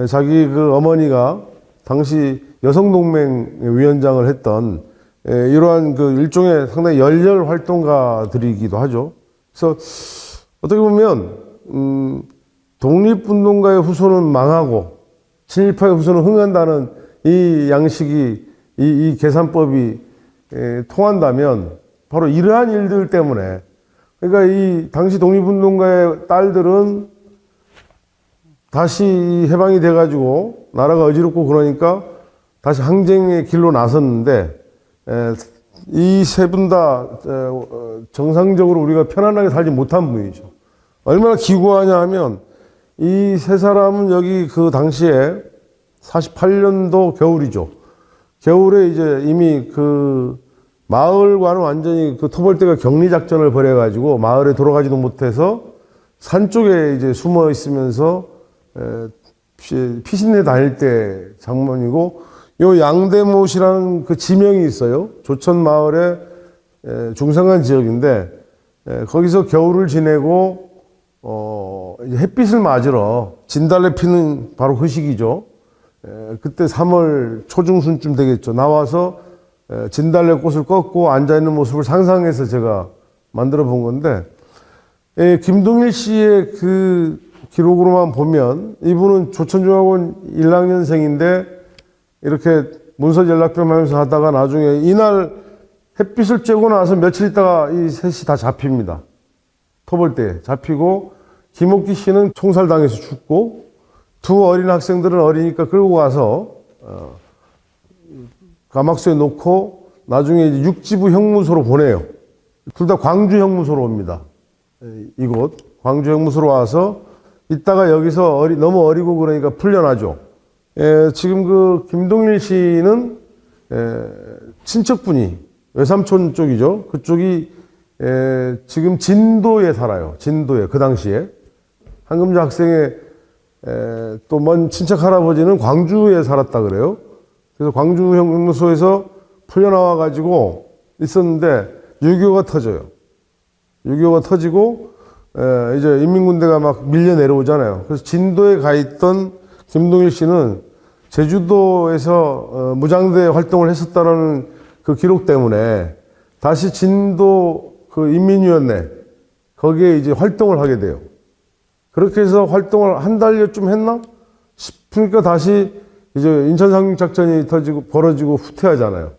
자기 그 어머니가 당시 여성동맹 위원장을 했던 이러한 그 일종의 상당히 열렬 활동가들이기도 하죠. 그래서 어떻게 보면 독립운동가의 후손은 망하고 친일파의 후손은 흥한다는 이 양식이 이 계산법이 통한다면 바로 이러한 일들 때문에, 그러니까 이 당시 독립운동가의 딸들은 다시 해방이 돼가지고 나라가 어지럽고 그러니까 다시 항쟁의 길로 나섰는데, 이 세 분 다 정상적으로 우리가 편안하게 살지 못한 분이죠. 얼마나 기구하냐 하면 이 세 사람은 여기 그 당시에 48년도 겨울이죠. 겨울에 이제 이미 그 마을과는 완전히 그 토벌대가 격리작전을 벌여가지고 마을에 돌아가지도 못해서 산 쪽에 이제 숨어 있으면서 피신해 다닐 때 장면이고, 요 양대못이라는 그 지명이 있어요. 조천 마을의 중산간 지역인데, 거기서 겨울을 지내고 이제 햇빛을 맞으러 진달래 피는 바로 그 시기죠. 그때 3월 초중순쯤 되겠죠. 나와서 진달래 꽃을 꺾고 앉아있는 모습을 상상해서 제가 만들어 본 건데, 김동일 씨의 그 기록으로만 보면 이분은 조천중학원 1학년생인데 이렇게 문서 연락병 하면서 하다가 나중에 이날 햇빛을 쬐고 나서 며칠 있다가 이 셋이 다 잡힙니다. 토벌대에 잡히고, 김옥희 씨는 총살당해서 죽고, 두 어린 학생들은 어리니까 끌고 가서 가막소에 놓고 나중에 이제 육지부 형무소로 보내요. 둘 다 광주 형무소로 옵니다. 이곳 광주 형무소로 와서 있다가 여기서 너무 어리고 그러니까 풀려나죠. 지금 그 김동일 씨는 친척분이 외삼촌 쪽이죠. 그쪽이 지금 진도에 살아요. 진도에, 그 당시에 한금자 학생의 또 먼 친척 할아버지는 광주에 살았다 그래요. 그래서 광주 형무소에서 풀려나와 가지고 있었는데 6.25가 터져요. 6.25가 터지고 이제 인민군대가 막 밀려 내려오잖아요. 그래서 진도에 가 있던 김동일 씨는 제주도에서 무장대 활동을 했었다는 그 기록 때문에 다시 진도 그 인민위원회 거기에 이제 활동을 하게 돼요. 그렇게 해서 활동을 한 달여쯤 했나 싶으니까 다시 이제 인천 상륙작전이 벌어지고 후퇴하잖아요.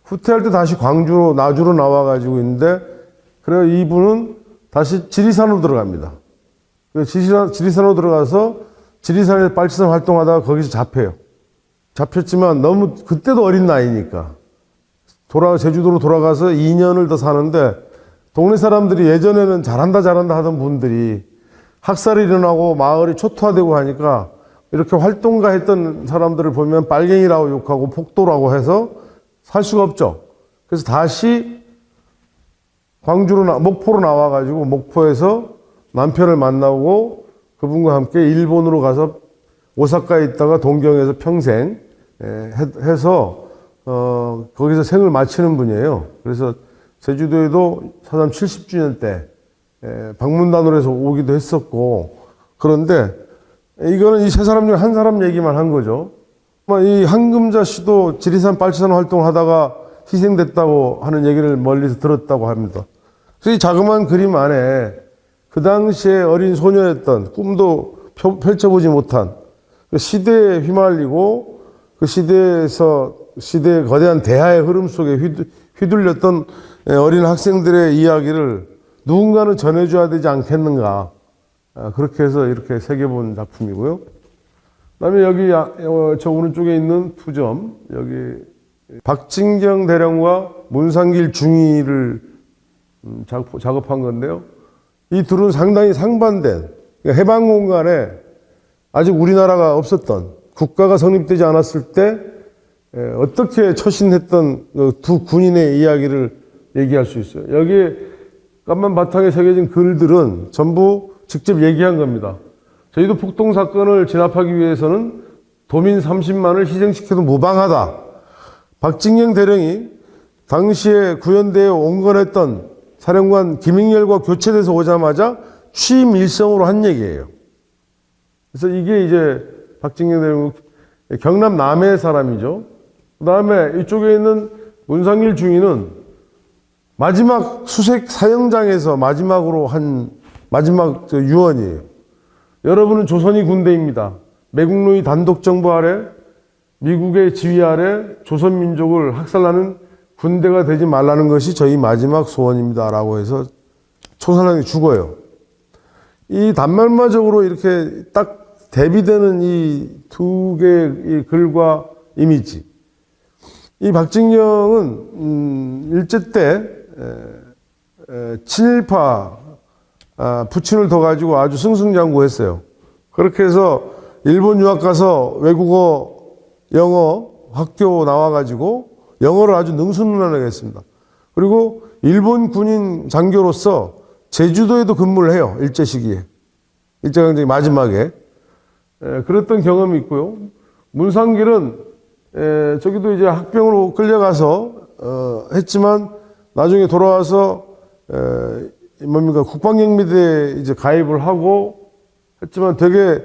후퇴할 때 다시 광주로 나주로 나와가지고 있는데, 그래서 이분은 다시 지리산으로 들어갑니다. 지리산으로 들어가서 지리산에서 빨치산 활동하다가 거기서 잡혀요. 잡혔지만 너무 그때도 어린 나이니까 제주도로 돌아가서 2년을 더 사는데, 동네 사람들이 예전에는 잘한다 하던 분들이 학살이 일어나고 마을이 초토화되고 하니까 이렇게 활동가 했던 사람들을 보면 빨갱이라고 욕하고 폭도라고 해서 살 수가 없죠. 그래서 다시 목포로 나와가지고 목포에서 남편을 만나고 그분과 함께 일본으로 가서 오사카에 있다가 동경에서 평생 해서 거기서 생을 마치는 분이에요. 그래서 제주도에도 사상 70주년 때 방문단으로 해서 오기도 했었고, 그런데 이거는 이 세 사람 중에 한 사람 얘기만 한 거죠. 이 한금자 씨도 지리산 빨치산 활동을 하다가 희생됐다고 하는 얘기를 멀리서 들었다고 합니다. 그래서 이 자그마한 그림 안에 그 당시에 어린 소녀였던, 꿈도 펼쳐보지 못한 그 시대에 휘말리고 그 시대의 거대한 대하의 흐름 속에 휘둘렸던 어린 학생들의 이야기를 누군가는 전해줘야 되지 않겠는가. 그렇게 해서 이렇게 새겨본 작품이고요. 그다음에 여기 저 오른쪽에 있는 투점, 여기 박진경 대령과 문상길 중위를 작업한 건데요. 이 둘은 상당히 상반된, 그러니까 해방 공간에 아직 우리나라가 없었던, 국가가 성립되지 않았을 때 어떻게 처신했던 두 군인의 이야기를 얘기할 수 있어요. 여기에 까만 바탕에 새겨진 글들은 전부 직접 얘기한 겁니다. 저희도 폭동 사건을 진압하기 위해서는 도민 30만을 희생시켜도 무방하다. 박진경 대령이 당시에 구현대에 온건했던 사령관 김익렬과 교체돼서 오자마자 취임 일성으로 한 얘기예요. 그래서 이게 이제 박진경 대령 경남 남해 사람이죠. 그 다음에 이쪽에 있는 문상길 중위는 마지막 수색 사형장에서 마지막으로 한 마지막 유언이에요. 여러분은 조선이 군대입니다. 매국노의 단독 정부 아래, 미국의 지휘 아래 조선 민족을 학살하는 군대가 되지 말라는 것이 저희 마지막 소원입니다. 라고 해서 초선하게 죽어요. 이 단말마적으로 이렇게 딱 대비되는 이 두 개의 글과 이미지. 이 박진경은 일제 때 친일파 부친을 둬 가지고 아주 승승장구했어요. 그렇게 해서 일본 유학 가서 외국어, 영어 학교 나와 가지고 영어를 아주 능수능란하게 했습니다. 그리고 일본 군인 장교로서 제주도에도 근무를 해요. 일제 시기에. 일제강점기 마지막에. 그랬던 경험이 있고요. 문상길은 저기도 이제 학병으로 끌려가서 했지만 나중에 돌아와서 국방경비대에 이제 가입을 하고 했지만 되게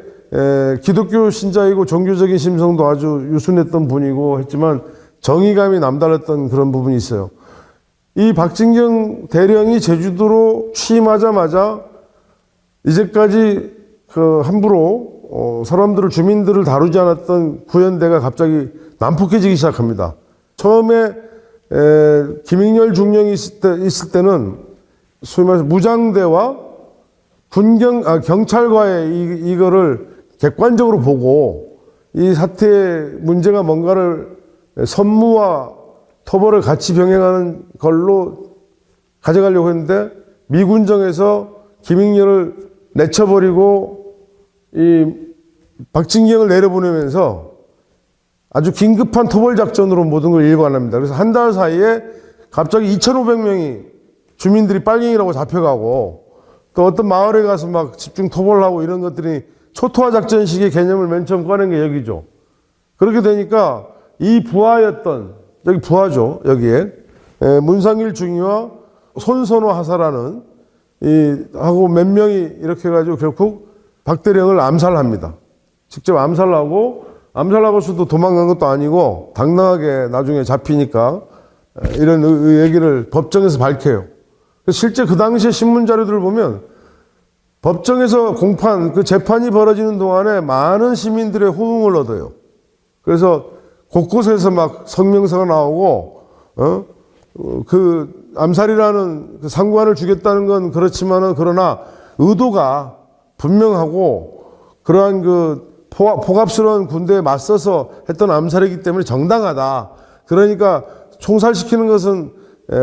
기독교 신자이고 종교적인 심성도 아주 유순했던 분이고 했지만 정의감이 남달랐던 그런 부분이 있어요. 이 박진경 대령이 제주도로 취임하자마자 이제까지 함부로 사람들을, 주민들을 다루지 않았던 구현대가 갑자기 난폭해지기 시작합니다. 처음에 김익렬 중령이 있을 때는 소위 말해서 무장대와 경찰과의 이거를 객관적으로 보고 이 사태의 문제가 뭔가를 선무와 토벌을 같이 병행하는 걸로 가져가려고 했는데 미군정에서 김익렬을 내쳐버리고 이 박진경을 내려보내면서 아주 긴급한 토벌 작전으로 모든 걸 일관합니다. 그래서 한 달 사이에 갑자기 2,500명이 주민들이 빨갱이라고 잡혀가고 또 어떤 마을에 가서 막 집중 토벌하고 이런 것들이 초토화 작전식의 개념을 맨 처음 꺼낸 게 여기죠. 그렇게 되니까 이 부하였던, 여기 부하죠, 여기에 문상길 중위와 손선호 하사라는 하고 몇 명이 이렇게 해가지고 결국 박대령을 암살합니다. 직접 암살하고서도 도망간 것도 아니고 당당하게 나중에 잡히니까 이런 얘기를 법정에서 밝혀요. 실제 그 당시에 신문 자료들을 보면 법정에서 그 재판이 벌어지는 동안에 많은 시민들의 호응을 얻어요. 그래서 곳곳에서 막 성명서가 나오고, 그 암살이라는 그 상관을 죽였다는 건 그렇지만은 그러나 의도가 분명하고 그러한 그 폭압스러운 군대에 맞서서 했던 암살이기 때문에 정당하다. 그러니까 총살시키는 것은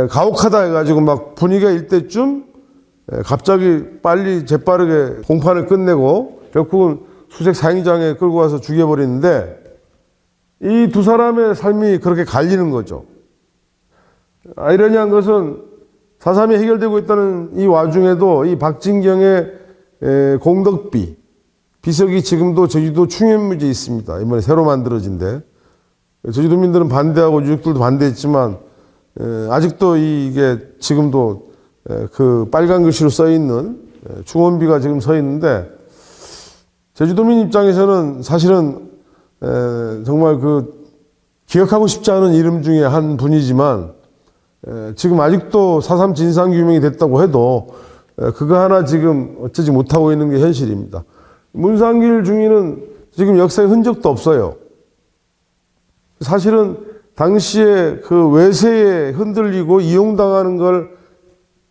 가혹하다 해가지고 막 분위기가 일 때쯤 갑자기 빨리 재빠르게 공판을 끝내고 결국은 수색 사형장에 끌고 와서 죽여버리는데 이 두 사람의 삶이 그렇게 갈리는 거죠. 아이러니한 것은 4.3이 해결되고 있다는 이 와중에도 이 박진경의 공덕비, 비석이 지금도 제주도 충현묘지에 있습니다. 이번에 새로 만들어진데 제주도민들은 반대하고 유족들도 반대했지만 아직도 이게 지금도 그 빨간 글씨로 써 있는 충원비가 지금 서 있는데 제주도민 입장에서는 사실은 정말 그 기억하고 싶지 않은 이름 중에 한 분이지만 지금 아직도 4.3 진상규명이 됐다고 해도 그거 하나 지금 어쩌지 못하고 있는 게 현실입니다. 문상길 중위는 지금 역사에 흔적도 없어요. 사실은 당시에 그 외세에 흔들리고 이용당하는 걸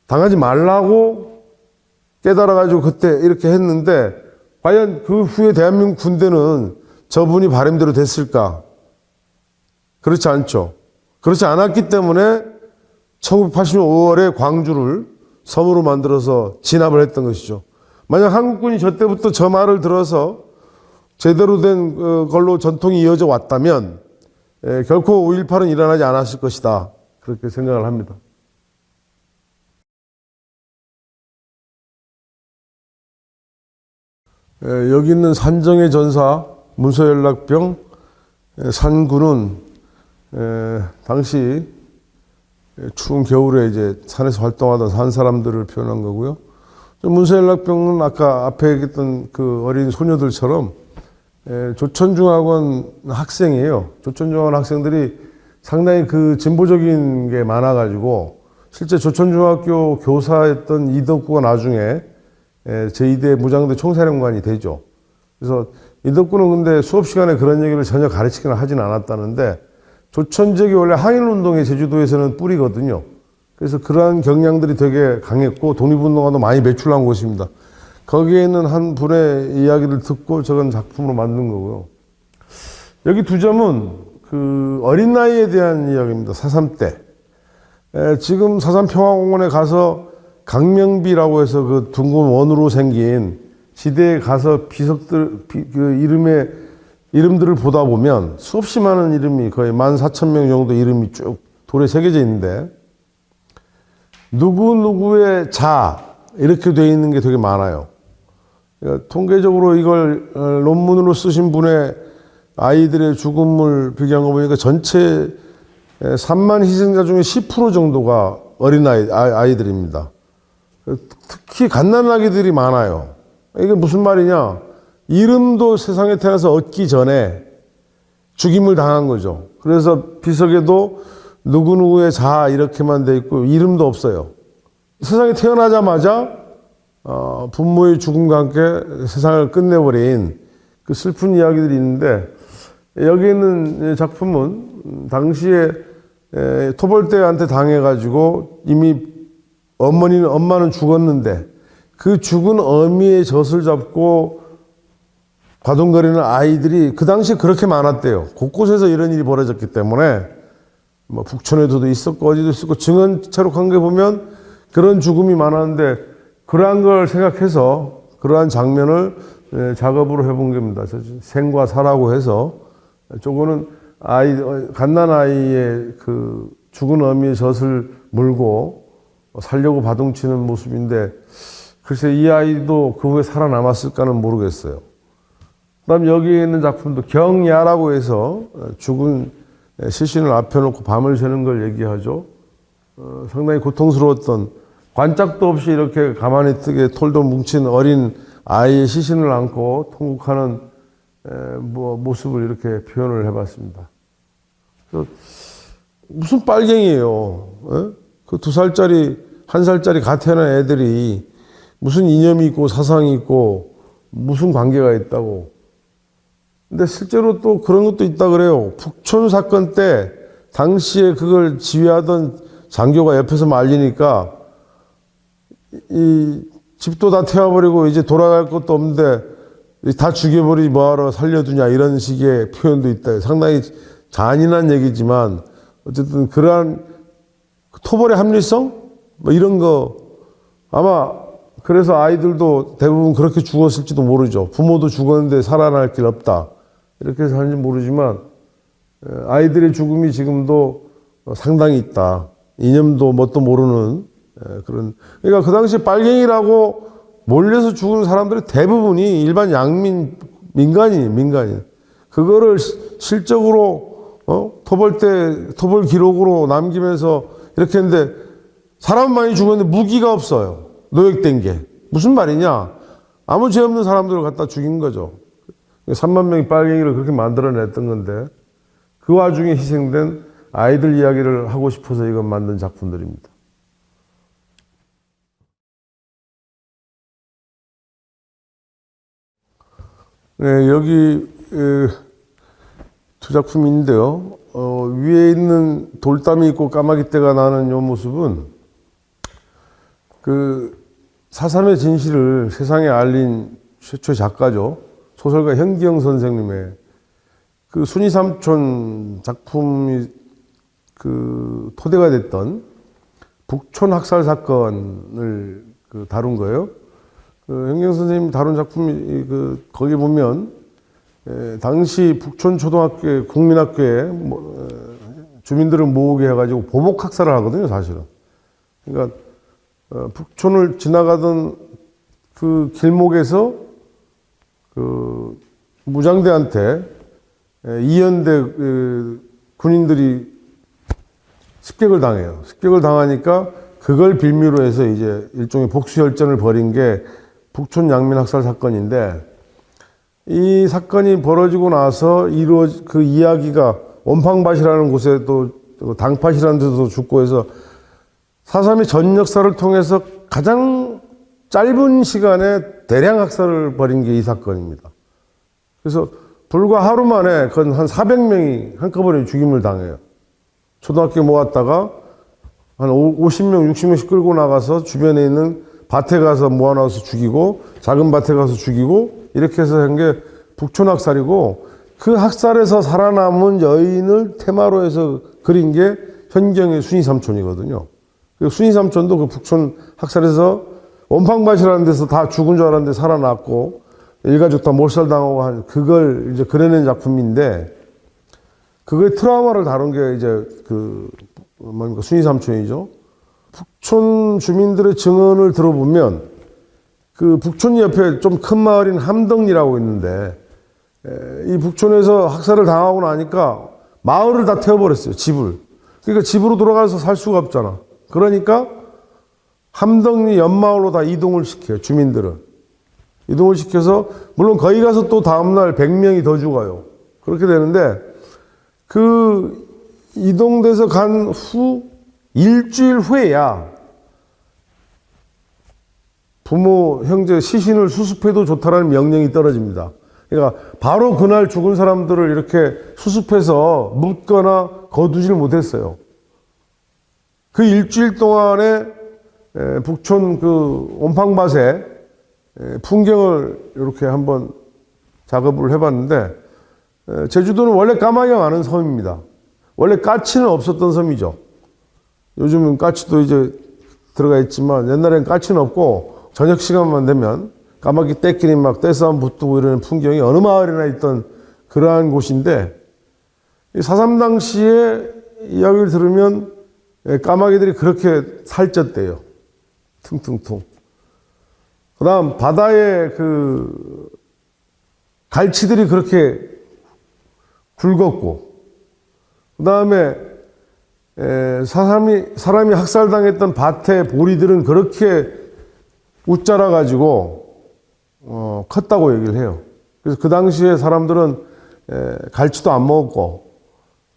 당하지 말라고 깨달아가지고 그때 이렇게 했는데 과연 그 후에 대한민국 군대는 저분이 바람대로 됐을까? 그렇지 않죠. 그렇지 않았기 때문에 1980년 5월에 광주를 섬으로 만들어서 진압을 했던 것이죠. 만약 한국군이 저 때부터 저 말을 들어서 제대로 된 걸로 전통이 이어져 왔다면 결코 5.18은 일어나지 않았을 것이다. 그렇게 생각을 합니다. 여기 있는 산정의 전사 문서연락병 산군은 당시 추운 겨울에 이제 산에서 활동하던 산 사람들을 표현한 거고요. 문서연락병은 아까 앞에 얘기했던 그 어린 소녀들처럼 조천중학원 학생이에요. 조천중학원 학생들이 상당히 그 진보적인 게 많아가지고 실제 조천중학교 교사였던 이덕구가 나중에 제2대 무장대 총사령관이 되죠. 그래서 이덕구는 근데 수업 시간에 그런 얘기를 전혀 가르치거나 하진 않았다는데 조천 지역이 원래 항일운동의 제주도에서는 뿌리거든요. 그래서 그러한 경향들이 되게 강했고 독립운동가도 많이 배출한 곳입니다. 거기에 있는 한 분의 이야기를 듣고 저건 작품으로 만든 거고요. 여기 두 점은 그 어린 나이에 대한 이야기입니다. 4.3 때. 지금 4.3 평화공원에 가서 강명비라고 해서 그 둥근 원으로 생긴 지대에 가서 비석들, 그 이름들을 보다 보면 수없이 많은 이름이 거의 14,000명 정도 이름이 쭉 돌에 새겨져 있는데 누구누구의 자 이렇게 되어 있는 게 되게 많아요. 그러니까 통계적으로 이걸 논문으로 쓰신 분의 아이들의 죽음을 비교한 거 보니까 전체 3만 희생자 중에 10% 정도가 어린 아이들입니다. 특히 갓난아기들이 많아요. 이게 무슨 말이냐? 이름도 세상에 태어나서 얻기 전에 죽임을 당한 거죠. 그래서 비석에도 누구누구의 자 이렇게만 돼 있고 이름도 없어요. 세상에 태어나자마자 부모의 죽음과 함께 세상을 끝내버린 그 슬픈 이야기들이 있는데 여기 있는 작품은 당시에 토벌대한테 당해가지고 이미 엄마는 죽었는데 그 죽은 어미의 젖을 잡고 과동거리는 아이들이 그 당시에 그렇게 많았대요. 곳곳에서 이런 일이 벌어졌기 때문에 뭐 북촌에도 있었고 어디도 있었고 증언체록 한 게 보면 그런 죽음이 많았는데 그러한 걸 생각해서 그러한 장면을 작업으로 해본 겁니다. 생과 사라고 해서 저거는 갓난아이의 그 죽은 어미의 젖을 물고 살려고 바둥치는 모습인데 글쎄 이 아이도 그 후에 살아남았을까는 모르겠어요. 그다음 여기 있는 작품도 경야라고 해서 죽은 시신을 앞에 놓고 밤을 새는 걸 얘기하죠. 상당히 고통스러웠던 관짝도 없이 이렇게 가만히 뜨게 털도 뭉친 어린 아이의 시신을 안고 통곡하는 모습을 이렇게 표현을 해봤습니다. 무슨 빨갱이에요. 그 2살짜리, 1살짜리 갓 태어난 애들이 무슨 이념이 있고 사상이 있고 무슨 관계가 있다고. 근데 실제로 또 그런 것도 있다 그래요. 북촌 사건 때 당시에 그걸 지휘하던 장교가 옆에서 말리니까 이 집도 다 태워버리고 이제 돌아갈 것도 없는데 다 죽여버리지 뭐하러 살려두냐 이런 식의 표현도 있다. 상당히 잔인한 얘기지만 어쨌든 그러한 토벌의 합리성? 뭐 이런 거 아마 그래서 아이들도 대부분 그렇게 죽었을지도 모르죠. 부모도 죽었는데 살아날 길 없다. 이렇게 해서 하는지 모르지만 아이들의 죽음이 지금도 상당히 있다. 이념도 뭣도 모르는 그런. 그러니까 그 당시 빨갱이라고 몰려서 죽은 사람들의 대부분이 일반 양민, 민간인. 그거를 실적으로, 토벌 기록으로 남기면서 이렇게 했는데, 사람 많이 죽었는데 무기가 없어요. 노획된 게. 무슨 말이냐? 아무 죄 없는 사람들을 갖다 죽인 거죠. 3만 명이 빨갱이를 그렇게 만들어냈던 건데, 그 와중에 희생된 아이들 이야기를 하고 싶어서 이건 만든 작품들입니다. 네, 여기 두 작품인데요. 위에 있는 돌담이 있고 까마귀 떼가 나는 이 모습은 그 4.3의 진실을 세상에 알린 최초의 작가죠. 소설가 현기영 선생님의 그 순이삼촌 작품이 그 토대가 됐던 북촌 학살 사건을 다룬 거예요. 현기영 선생님이 다룬 작품이 거기 보면 당시 북촌 초등학교 국민학교에 주민들을 모으게 해가지고 보복 학살을 하거든요, 사실은. 그러니까 북촌을 지나가던 그 길목에서 그 무장대한테 이연대 군인들이 습격을 당해요. 습격을 당하니까 그걸 빌미로 해서 이제 일종의 복수혈전을 벌인 게 북촌 양민 학살 사건인데, 이 사건이 벌어지고 나서 그 이야기가 원팡밭이라는 곳에 또 당팟이라는 데도 죽고 해서 4.3의 전 역사를 통해서 가장 짧은 시간에 대량 학살을 벌인 게 이 사건입니다. 그래서 불과 하루 만에 한 400명이 한꺼번에 죽임을 당해요. 초등학교 모았다가 한 50명, 60명씩 끌고 나가서 주변에 있는 밭에 가서 모아놔서 죽이고, 작은 밭에 가서 죽이고, 이렇게 해서 한 게 북촌 학살이고, 그 학살에서 살아남은 여인을 테마로 해서 그린 게 현경의 순이삼촌이거든요. 순이삼촌도 그 북촌 학살에서 원팡밭이라는 데서 다 죽은 줄 알았는데 살아났고, 일가족 다 몰살당하고 한 그걸 이제 그려낸 작품인데, 그거의 트라우마를 다룬 게 이제 순이삼촌이죠. 북촌 주민들의 증언을 들어보면 그 북촌 옆에 좀 큰 마을인 함덕리라고 있는데, 이 북촌에서 학살을 당하고 나니까 마을을 다 태워버렸어요, 집을. 그러니까 집으로 돌아가서 살 수가 없잖아. 그러니까 함덕리 옆마을로 다 이동을 시켜요, 주민들은. 이동을 시켜서, 물론 거기 가서 또 다음날 100명이 더 죽어요. 그렇게 되는데, 그 이동돼서 간 후 일주일 후에야 부모, 형제, 시신을 수습해도 좋다라는 명령이 떨어집니다. 그러니까 바로 그날 죽은 사람들을 이렇게 수습해서 묻거나 거두질 못했어요. 그 일주일 동안에 북촌 그 원팡밭에 풍경을 이렇게 한번 작업을 해봤는데, 제주도는 원래 까마귀가 많은 섬입니다. 원래 까치는 없었던 섬이죠. 요즘은 까치도 이제 들어가 있지만 옛날엔 까치는 없고 저녁 시간만 되면 까마귀 떼끼리 막 떼싸움 붙고 이러는 풍경이 어느 마을이나 있던 그러한 곳인데, 4.3 당시에 이야기를 들으면 까마귀들이 그렇게 살쪘대요. 퉁퉁퉁. 그 다음 바다에 그 갈치들이 그렇게 굵었고, 그 다음에 사람이 학살당했던 밭의 보리들은 그렇게 웃자라가지고 컸다고 얘기를 해요. 그래서 그 당시에 사람들은 갈치도 안 먹었고,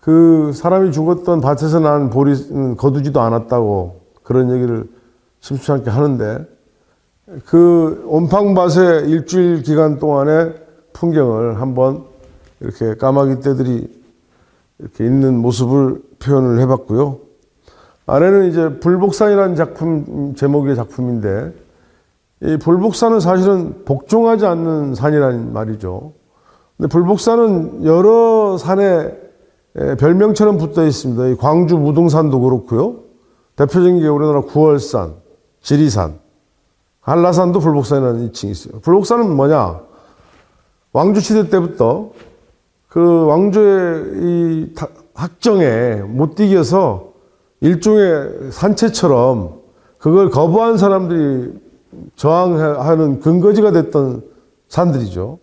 그 사람이 죽었던 밭에서 난 보리는 거두지도 않았다고 그런 얘기를 심심치 않게 하는데, 그 원팡밭의 일주일 기간 동안의 풍경을 한번 이렇게 까마귀 떼들이 이렇게 있는 모습을 표현을 해봤고요. 아래는 이제 불복산이라는 작품, 제목의 작품인데, 이 불복산은 사실은 복종하지 않는 산이라는 말이죠. 근데 불복산은 여러 산에 별명처럼 붙어 있습니다. 이 광주 무등산도 그렇고요. 대표적인 게 우리나라 구월산, 지리산, 한라산도 불복산이라는 이칭이 있어요. 불복산은 뭐냐? 왕주시대 때부터 그 왕조의 이 학정에 못 이겨서 일종의 산채처럼 그걸 거부한 사람들이 저항하는 근거지가 됐던 산들이죠.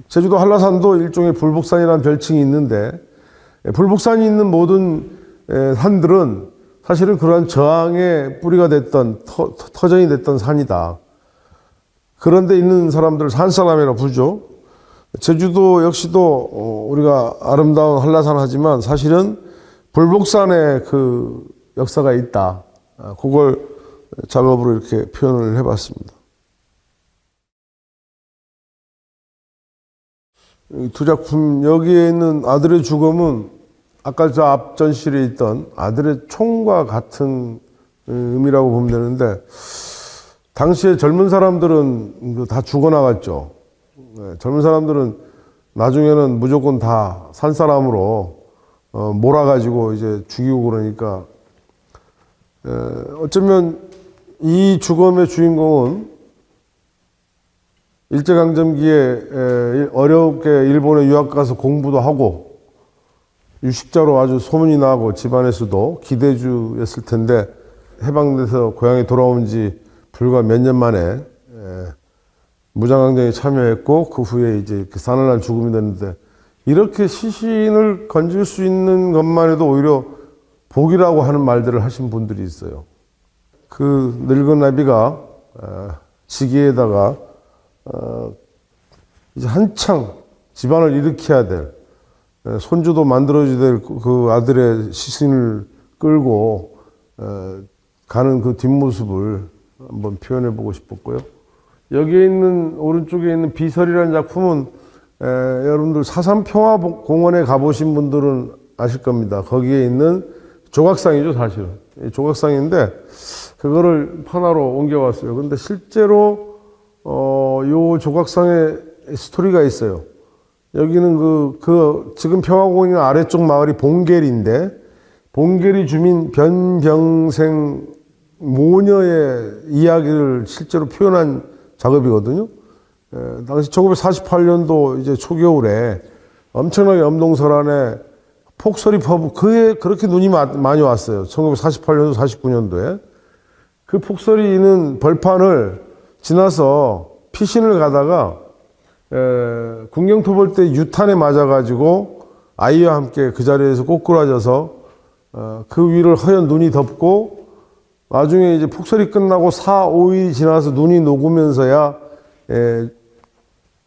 제주도 한라산도 일종의 불복산이라는 별칭이 있는데, 불복산이 있는 모든 산들은 사실은 그러한 저항의 뿌리가 됐던, 터전이 됐던 산이다. 그런데 있는 사람들을 산사람이라 부르죠. 제주도 역시도 우리가 아름다운 한라산 하지만 사실은 불복산의 그 역사가 있다. 그걸 작업으로 이렇게 표현을 해봤습니다. 이 두 작품, 여기에 있는 아들의 죽음은 아까 저 앞 전실에 있던 아들의 총과 같은 의미라고 보면 되는데, 당시에 젊은 사람들은 다 죽어나갔죠. 젊은 사람들은 나중에는 무조건 다 산 사람으로 몰아가지고 이제 죽이고 그러니까, 어쩌면 이 죽음의 주인공은 일제강점기에 어렵게 일본에 유학 가서 공부도 하고 유식자로 아주 소문이 나고 집안에서도 기대주였을 텐데, 해방돼서 고향에 돌아온 지 불과 몇 년 만에 무장항쟁에 참여했고 그 후에 이제 사늘난 죽음이 됐는데, 이렇게 시신을 건질 수 있는 것만 해도 오히려 복이라고 하는 말들을 하신 분들이 있어요. 그 늙은 나비가 지기에다가 이제 한창 집안을 일으켜야 될, 손주도 만들어줘야 될 그 아들의 시신을 끌고 가는 그 뒷모습을 한번 표현해 보고 싶었고요. 여기에 있는 오른쪽에 있는 비설이라는 작품은 여러분들 사삼평화공원에 가보신 분들은 아실 겁니다. 거기에 있는 조각상이죠, 사실은. 조각상인데 그거를 판화로 옮겨왔어요. 근데 실제로 요 조각상에 스토리가 있어요. 여기는 지금 평화공원 아래쪽 마을이 봉계리인데, 봉계리 주민 변병생 모녀의 이야기를 실제로 표현한 작업이거든요. 당시 1948년도 이제 초겨울에 엄청나게 엄동설안에 폭설이 퍼부, 그렇게 눈이 많이 왔어요. 1948년도, 49년도에. 그 폭설이 있는 벌판을 지나서 피신을 가다가 군경토벌 때 유탄에 맞아가지고 아이와 함께 그 자리에서 꼬꾸라져서 그 위를 허연 눈이 덮고, 나중에 이제 폭설이 끝나고 4, 5일이 지나서 눈이 녹으면서야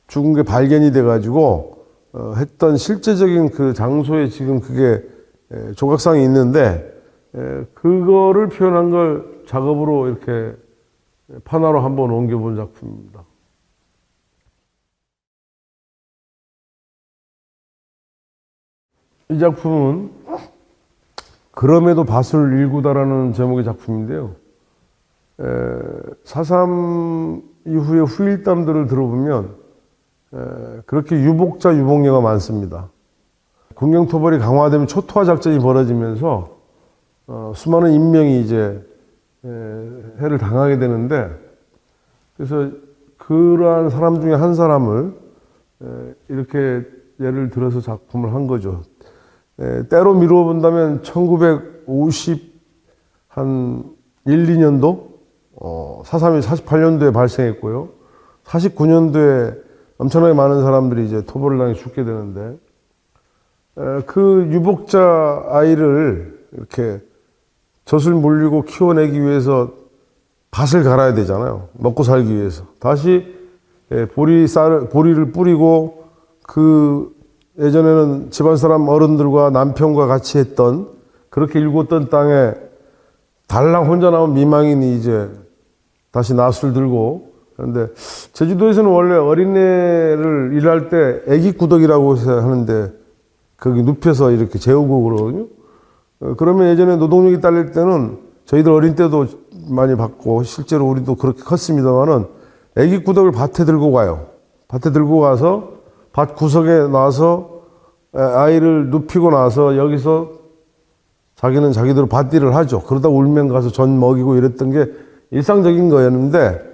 죽은 게 발견이 돼가지고 했던 실제적인 그 장소에 지금 그게 조각상이 있는데, 그거를 표현한 걸 작업으로 이렇게 판화로 한번 옮겨본 작품입니다. 이 작품은 그럼에도 밭을 일구다라는 제목의 작품인데요. 4.3 이후의 후일담들을 들어보면 그렇게 유복자, 유복녀가 많습니다. 군경토벌이 강화되면 초토화 작전이 벌어지면서 수많은 인명이 이제 해를 당하게 되는데, 그래서 그러한 사람 중에 한 사람을 이렇게 예를 들어서 작품을 한 거죠. 때로 미루어 본다면 1950 한 1, 2년도 4.3이 48년도에 발생했고요. 49년도에 엄청나게 많은 사람들이 이제 토벌을 당해 죽게 되는데, 그 유복자 아이를 이렇게 젖을 물리고 키워내기 위해서 밭을 갈아야 되잖아요. 먹고 살기 위해서. 다시 보리를 뿌리고, 그 예전에는 집안 사람 어른들과 남편과 같이 했던, 그렇게 일궜던 땅에 달랑 혼자 나온 미망인이 이제 다시 낫을 들고, 그런데 제주도에서는 원래 어린애를 일할 때 애기구덕이라고 하는데, 거기 눕혀서 이렇게 재우고 그러거든요. 그러면 예전에 노동력이 딸릴 때는 저희들 어린 때도 많이 봤고 실제로 우리도 그렇게 컸습니다만은, 애기구덕을 밭에 들고 가요. 밭에 들고 가서 밭 구석에 놔서 아이를 눕히고 나서 여기서 자기는 자기대로 밭일을 하죠. 그러다 울면 가서 전 먹이고 이랬던 게 일상적인 거였는데,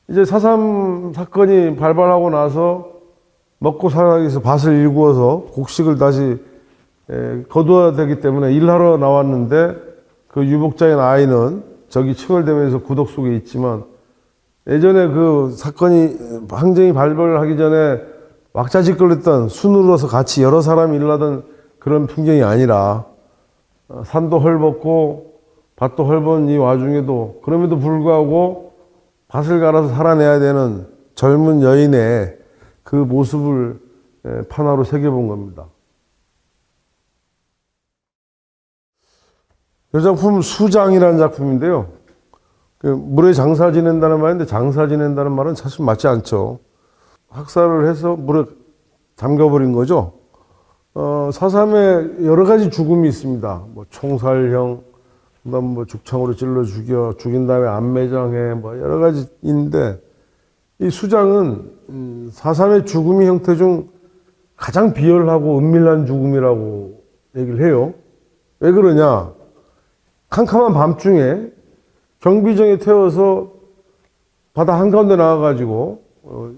이제 4.3 사건이 발발하고 나서 먹고 살기 위해서 밭을 일구어서 곡식을 다시 거두어야 되기 때문에 일하러 나왔는데, 그 유복자인 아이는 적이 칭얼대면서 구독 속에 있지만 예전에 그 사건이 항쟁이 발발하기 전에 왁자지껄했던 수누로서 같이 여러 사람이 일하던 그런 풍경이 아니라 산도 헐벗고 밭도 헐벗은 이 와중에도 그럼에도 불구하고 밭을 갈아서 살아내야 되는 젊은 여인의 그 모습을 판화로 새겨본 겁니다. 이 작품은 수장이라는 작품인데요. 물에 장사 지낸다는 말인데 장사 지낸다는 말은 사실 맞지 않죠. 학살을 해서 물에 잠겨버린 거죠. 4.3에 여러 가지 죽음이 있습니다. 뭐 총살형, 그다음 뭐 죽창으로 찔러 죽인 다음에 안매장해, 뭐 여러 가지 있는데 이 수장은 4.3의 죽음의 형태 중 가장 비열하고 은밀한 죽음이라고 얘기를 해요. 왜 그러냐? 캄캄한 밤중에 경비정에 태워서 바다 한가운데 나와가지고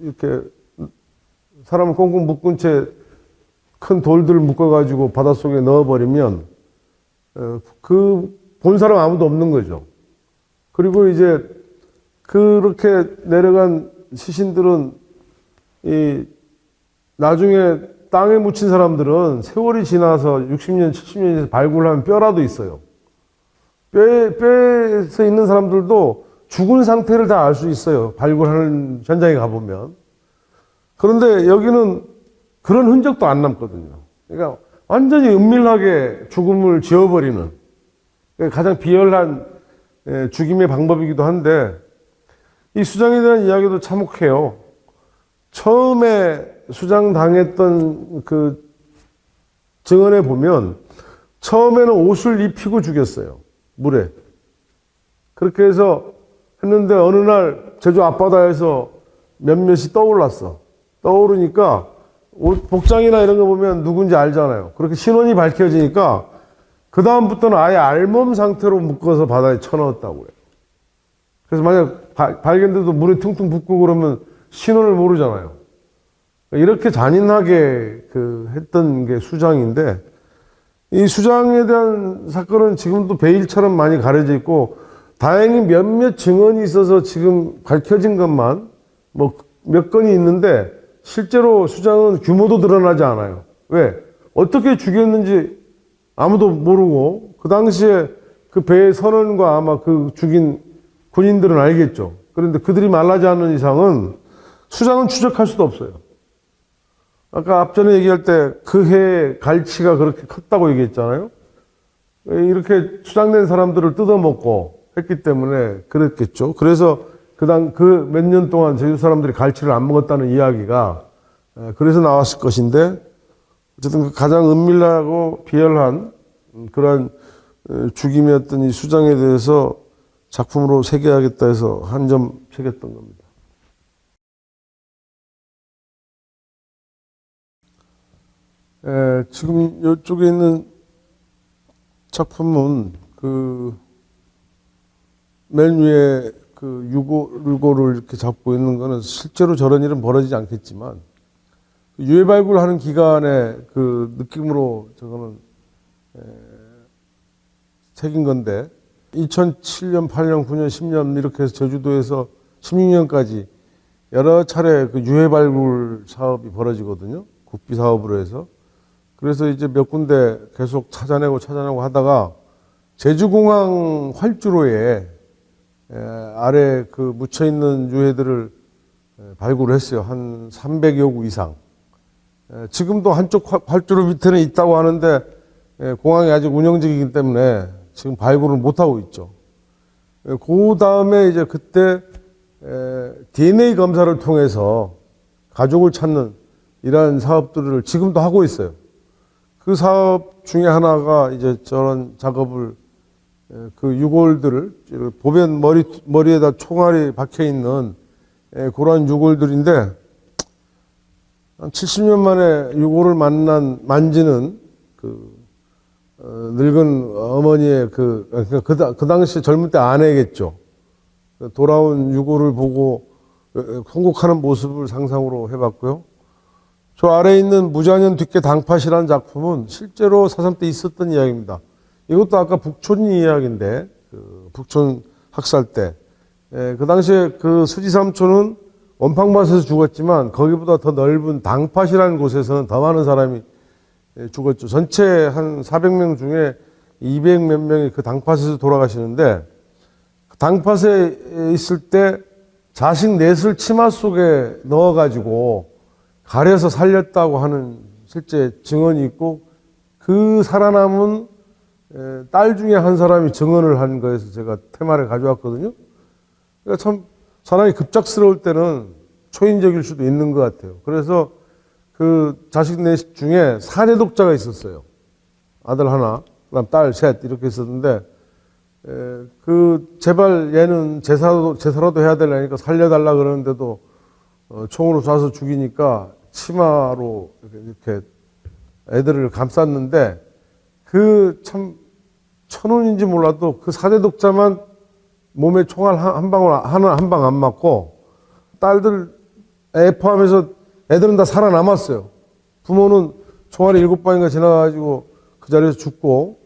이렇게 사람을 꽁꽁 묶은 채 큰 돌들을 묶어가지고 바닷속에 넣어버리면 그 본 사람 아무도 없는 거죠. 그리고 이제 그렇게 내려간 시신들은 이 나중에 땅에 묻힌 사람들은 세월이 지나서 60년, 70년에서 발굴하면 뼈라도 있어요. 뼈에서 있는 사람들도 죽은 상태를 다 알 수 있어요. 발굴하는 현장에 가보면. 그런데 여기는 그런 흔적도 안 남거든요. 그러니까 완전히 은밀하게 죽음을 지워버리는 가장 비열한 죽임의 방법이기도 한데 이 수장에 대한 이야기도 참혹해요. 처음에 수장당했던 그 증언에 보면 처음에는 옷을 입히고 죽였어요. 물에. 그렇게 해서 했는데 어느 날 제주 앞바다에서 몇몇이 떠올랐어. 떠오르니까 옷 복장이나 이런 거 보면 누군지 알잖아요. 그렇게 신원이 밝혀지니까 그 다음부터는 아예 알몸 상태로 묶어서 바다에 쳐넣었다고요. 그래서 만약 발견돼도 물에 퉁퉁 붓고 그러면 신원을 모르잖아요. 이렇게 잔인하게 했던 게 수장인데 이 수장에 대한 사건은 지금도 베일처럼 많이 가려져 있고 다행히 몇몇 증언이 있어서 지금 밝혀진 것만 뭐 몇 건이 있는데 실제로 수장은 규모도 드러나지 않아요. 왜? 어떻게 죽였는지 아무도 모르고 그 당시에 그 배의 선원과 아마 그 죽인 군인들은 알겠죠. 그런데 그들이 말하지 않는 이상은 수장은 추적할 수도 없어요. 아까 앞전에 얘기할 때 그 해의 갈치가 그렇게 컸다고 얘기했잖아요. 이렇게 수장된 사람들을 뜯어먹고 했기 때문에 그랬겠죠. 그래서 그 몇 년 동안 제주 사람들이 갈치를 안 먹었다는 이야기가 그래서 나왔을 것인데 어쨌든 가장 은밀하고 비열한 그러한 죽임이었던 이 수장에 대해서 작품으로 새겨야겠다 해서 한 점 새겼던 겁니다. 지금 이쪽에 있는 작품은 맨 위에 유골을 이렇게 잡고 있는 거는 실제로 저런 일은 벌어지지 않겠지만 유해 발굴하는 기간의 그 느낌으로 저거는 새긴 건데 2007년, 8년, 9년, 10년 이렇게 해서 제주도에서 16년까지 여러 차례 그 유해 발굴 사업이 벌어지거든요. 국비 사업으로 해서. 그래서 이제 몇 군데 계속 찾아내고 하다가 제주공항 활주로에 아래 묻혀있는 유해들을 발굴했어요. 한 300여 구 이상. 지금도 한쪽 활주로 밑에는 있다고 하는데 공항이 아직 운영 중이기 때문에 지금 발굴을 못하고 있죠. 그 다음에 이제 그때 DNA 검사를 통해서 가족을 찾는 이러한 사업들을 지금도 하고 있어요. 그 사업 중에 하나가 이제 저런 작업을 그 유골들을 보면 머리에다 총알이 박혀 있는 그러한 유골들인데 한 70년 만에 유골을 만지는 늙은 어머니의 그 당시 젊을 때 아내겠죠. 돌아온 유골을 보고 통곡하는 모습을 상상으로 해봤고요. 저 아래에 있는 무자년 뒷계 당팥이라는 작품은 실제로 4.3 때 있었던 이야기입니다. 이것도 아까 북촌 이야기인데 북촌 학살 때. 그 당시에 그 수지삼촌은 원팡밭에서 죽었지만 거기보다 더 넓은 당팟이라는 곳에서는 더 많은 사람이 죽었죠. 전체 한 400명 중에 200 몇 명이 그 당팟에서 돌아가시는데, 당팟에 있을 때 자식 넷을 치마 속에 넣어가지고 가려서 살렸다고 하는 실제 증언이 있고, 그 살아남은 딸 중에 한 사람이 증언을 한 거에서 제가 테마를 가져왔거든요. 그러니까 참 사람이 급작스러울 때는 초인적일 수도 있는 것 같아요. 그래서 그 자식 넷 중에 사내 독자가 있었어요. 아들 하나, 그다음 딸 셋 이렇게 있었는데, 그 제발 얘는 제사라도 해야 되려니까 살려달라 그러는데도 총으로 쏴서 죽이니까 치마로 이렇게 애들을 감쌌는데, 그 참 천운인지 몰라도 그 사내 독자만 몸에 총알 한 방울 한 방 안 맞고, 딸들 애 포함해서 애들은 다 살아남았어요. 부모는 총알이 7방인가 지나가지고 그 자리에서 죽고,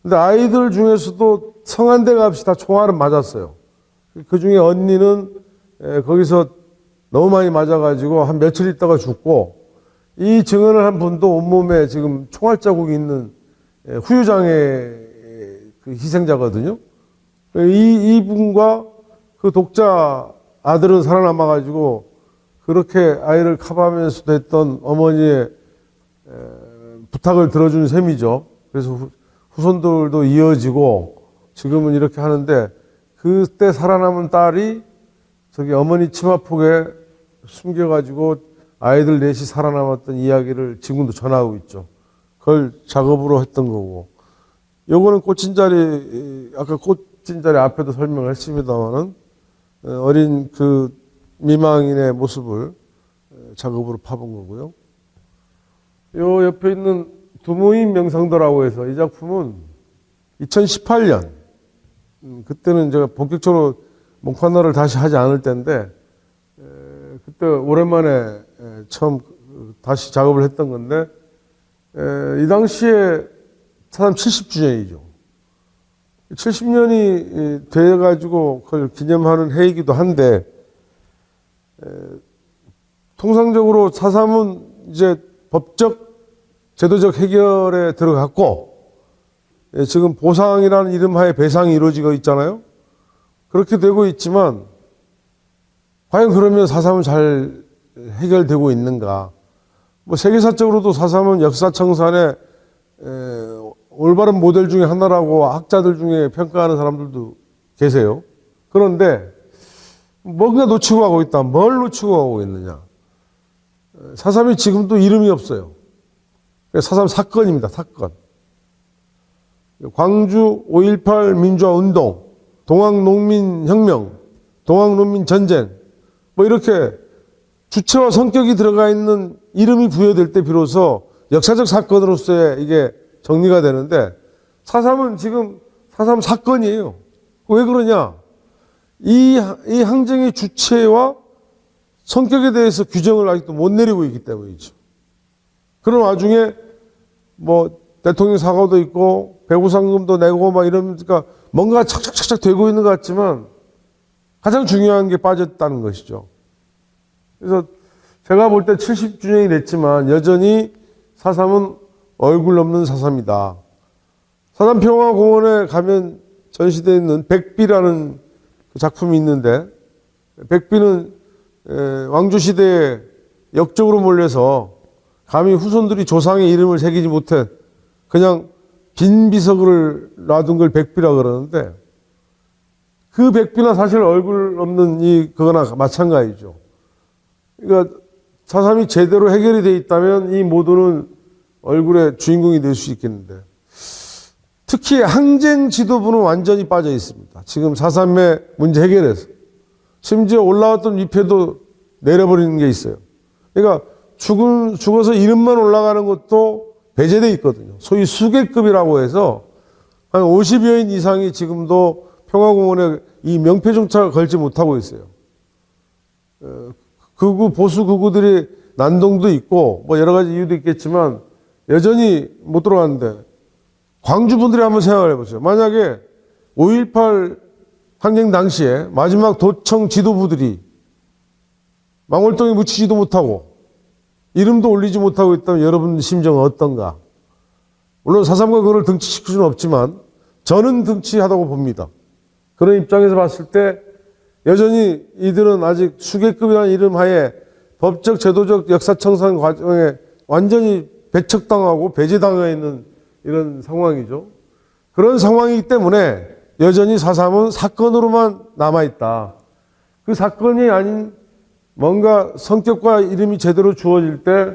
근데 아이들 중에서도 성한대 값이 다 총알은 맞았어요. 그 중에 언니는 거기서 너무 많이 맞아가지고 한 며칠 있다가 죽고, 이 증언을 한 분도 온몸에 지금 총알 자국이 있는 후유장애 그 희생자거든요. 이분과 그 독자 아들은 살아남아가지고 그렇게 아이를 커버하면서도 했던 어머니의 부탁을 들어준 셈이죠. 그래서 후손들도 이어지고 지금은 이렇게 하는데, 그때 살아남은 딸이 저기 어머니 치마폭에 숨겨가지고 아이들 넷이 살아남았던 이야기를 지금도 전하고 있죠. 그걸 작업으로 했던 거고, 요거는 꽃진자리, 아까 꽃진자리 앞에도 설명을 했습니다만은 어린 그 미망인의 모습을 작업으로 파본 거고요. 요 옆에 있는 두무인 명상도라고 해서 이 작품은 2018년, 그때는 제가 본격적으로 목판화를 다시 하지 않을 때인데, 그때 오랜만에 처음 다시 작업을 했던 건데, 이 당시에 사람 70주년이죠. 70년이 돼가지고 그걸 기념하는 해이기도 한데, 통상적으로 4.3은 이제 법적, 제도적 해결에 들어갔고, 지금 보상이라는 이름하에 배상이 이루어지고 있잖아요. 그렇게 되고 있지만, 과연 그러면 4.3은 잘 해결되고 있는가? 뭐 세계사적으로도 4.3은 역사청산의 올바른 모델 중에 하나라고 학자들 중에 평가하는 사람들도 계세요. 그런데 뭔가 놓치고 가고 있다. 뭘 놓치고 가고 있느냐? 4.3이 지금도 이름이 없어요. 4.3 사건입니다. 사건. 광주 5.18 민주화운동, 동학농민혁명, 동학농민전쟁, 뭐 이렇게 주체와 성격이 들어가 있는 이름이 부여될 때 비로소 역사적 사건으로서의 이게 정리가 되는데, 4.3은 지금 4.3 사건이에요. 왜 그러냐? 이 항쟁의 주체와 성격에 대해서 규정을 아직도 못 내리고 있기 때문이죠. 그런 와중에 뭐 대통령 사과도 있고 배구상금도 내고 막 이러니까 뭔가 착착착착 되고 있는 것 같지만 가장 중요한 게 빠졌다는 것이죠. 그래서 제가 볼 때 70주년이 됐지만 여전히 4.3은 얼굴 없는 4.3이다. 4.3 평화공원에 가면 전시되어 있는 백비라는 그 작품이 있는데, 백비는 왕조시대에 역적으로 몰려서 감히 후손들이 조상의 이름을 새기지 못해 그냥 빈 비석을 놔둔 걸 백비라 그러는데, 그 백비나 사실 얼굴 없는 그거나 마찬가지죠. 그러니까 4.3이 제대로 해결이 되어 있다면 이 모두는 얼굴의 주인공이 될 수 있겠는데, 특히 항쟁 지도부는 완전히 빠져 있습니다. 지금 4.3의 문제 해결해서. 심지어 올라왔던 위패도 내려버리는 게 있어요. 그러니까 죽어서 이름만 올라가는 것도 배제되어 있거든요. 소위 수계급이라고 해서 한 50여인 이상이 지금도 평화공원에 이 명패종차 걸지 못하고 있어요. 보수 극우들이 난동도 있고 뭐 여러 가지 이유도 있겠지만 여전히 못 들어가는데, 광주 분들이 한번 생각을 해보세요. 만약에 5.18 항쟁 당시에 마지막 도청 지도부들이 망월동에 묻히지도 못하고 이름도 올리지 못하고 있다면 여러분 심정은 어떤가? 물론 4.3과 그걸 등치시킬 수는 없지만 저는 등치하다고 봅니다. 그런 입장에서 봤을 때 여전히 이들은 아직 수계급이라는 이름 하에 법적, 제도적, 역사청산 과정에 완전히 배척당하고 배제당해 있는 이런 상황이죠. 그런 상황이기 때문에 여전히 4.3은 사건으로만 남아있다. 그 사건이 아닌 뭔가 성격과 이름이 제대로 주어질 때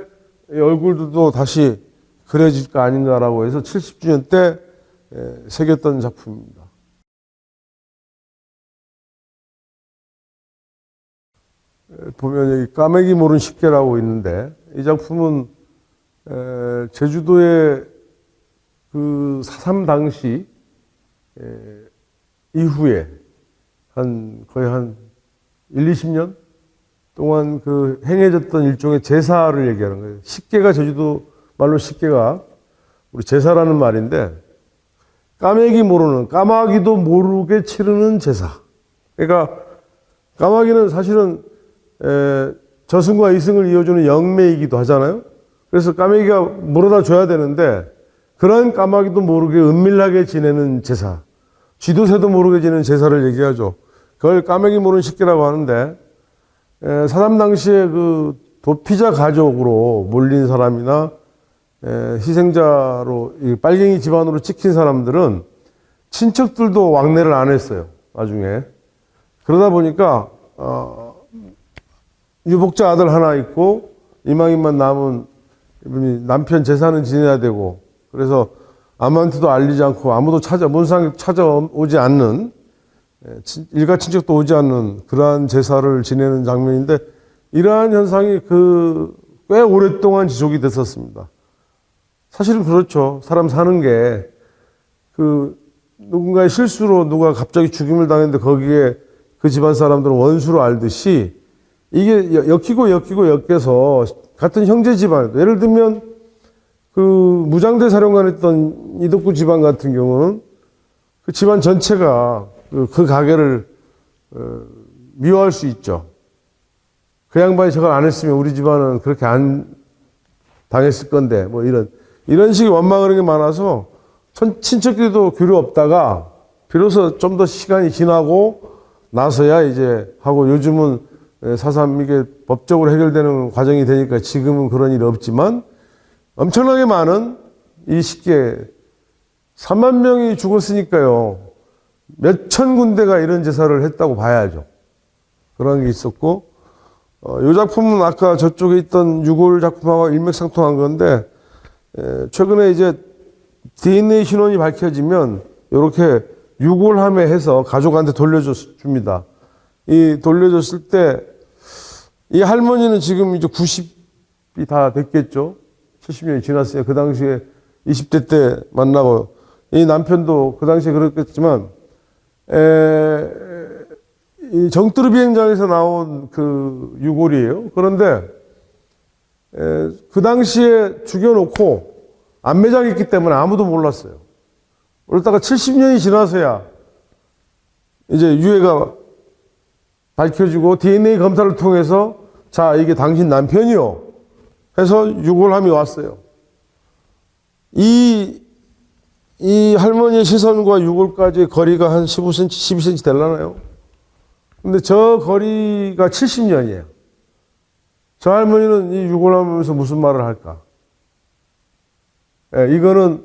얼굴들도 다시 그려질 거 아닌가라고 해서 70주년 때 새겼던 작품입니다. 보면 여기 까매기 모른 십계라고 있는데 이 작품은 제주도의 그 4.3 당시 이후에 거의 한 1, 20년 동안 그 행해졌던 일종의 제사를 얘기하는 거예요. 십계가 제주도 말로 십계가 우리 제사라는 말인데 까매기 모르는, 까마귀도 모르게 치르는 제사. 그러니까 까마귀는 사실은 저승과 이승을 이어주는 영매이기도 하잖아요. 그래서 까마귀가 물어다 줘야 되는데 그런 까마귀도 모르게 은밀하게 지내는 제사, 쥐도새도 모르게 지내는 제사를 얘기하죠. 그걸 까마귀 모르는 십계라고 하는데 4.3 당시에 그 도피자 가족으로 몰린 사람이나 희생자로 빨갱이 집안으로 찍힌 사람들은 친척들도 왕래를 안 했어요. 나중에 그러다 보니까 유복자 아들 하나 있고 이망인만 남은 남편 재산은 지내야 되고 그래서 아무한테도 알리지 않고 아무도 문상 찾아오지 않는 일가 친척도 오지 않는 그러한 제사를 지내는 장면인데 이러한 현상이 꽤 오랫동안 지속이 됐었습니다. 사실은 그렇죠. 사람 사는 게 누군가의 실수로 누가 갑자기 죽임을 당했는데 거기에 그 집안 사람들은 원수로 알듯이 이게 엮여서 같은 형제 집안에도 예를 들면 그 무장대 사령관 했던 이덕구 집안 같은 경우는 그 집안 전체가 그 가게를 미워할 수 있죠. 그 양반이 저걸 안 했으면 우리 집안은 그렇게 안 당했을 건데 뭐 이런 식의 원망하는 게 많아서 친척끼리도 교류 없다가 비로소 좀 더 시간이 지나고 나서야 이제 하고 요즘은 4.3 이게 법적으로 해결되는 과정이 되니까 지금은 그런 일이 없지만 엄청나게 많은 이 십계 3만 명이 죽었으니까요. 몇천 군데가 이런 제사를 했다고 봐야죠. 그런 게 있었고 이 작품은 아까 저쪽에 있던 유골 작품하고 일맥상통한 건데 최근에 이제 DNA 신원이 밝혀지면 이렇게 유골함에 해서 가족한테 돌려줍니다. 이 돌려줬을 때 이 할머니는 지금 이제 90이 다 됐겠죠. 70년이 지났어요. 그 당시에 20대 때 만나고 이 남편도 그 당시에 그랬겠지만 이 정뚜르 비행장에서 나온 그 유골이에요. 그런데 그 당시에 죽여놓고 안매장했기 때문에 아무도 몰랐어요. 그러다가 70년이 지나서야 이제 유해가 밝혀지고 DNA 검사를 통해서 자 이게 당신 남편이요 해서 유골함이 왔어요. 이 할머니의 시선과 유골까지의 거리가 한 15cm, 12cm 되려나요? 근데 저 거리가 70년이에요. 저 할머니는 이 유골함에서 무슨 말을 할까? 이거는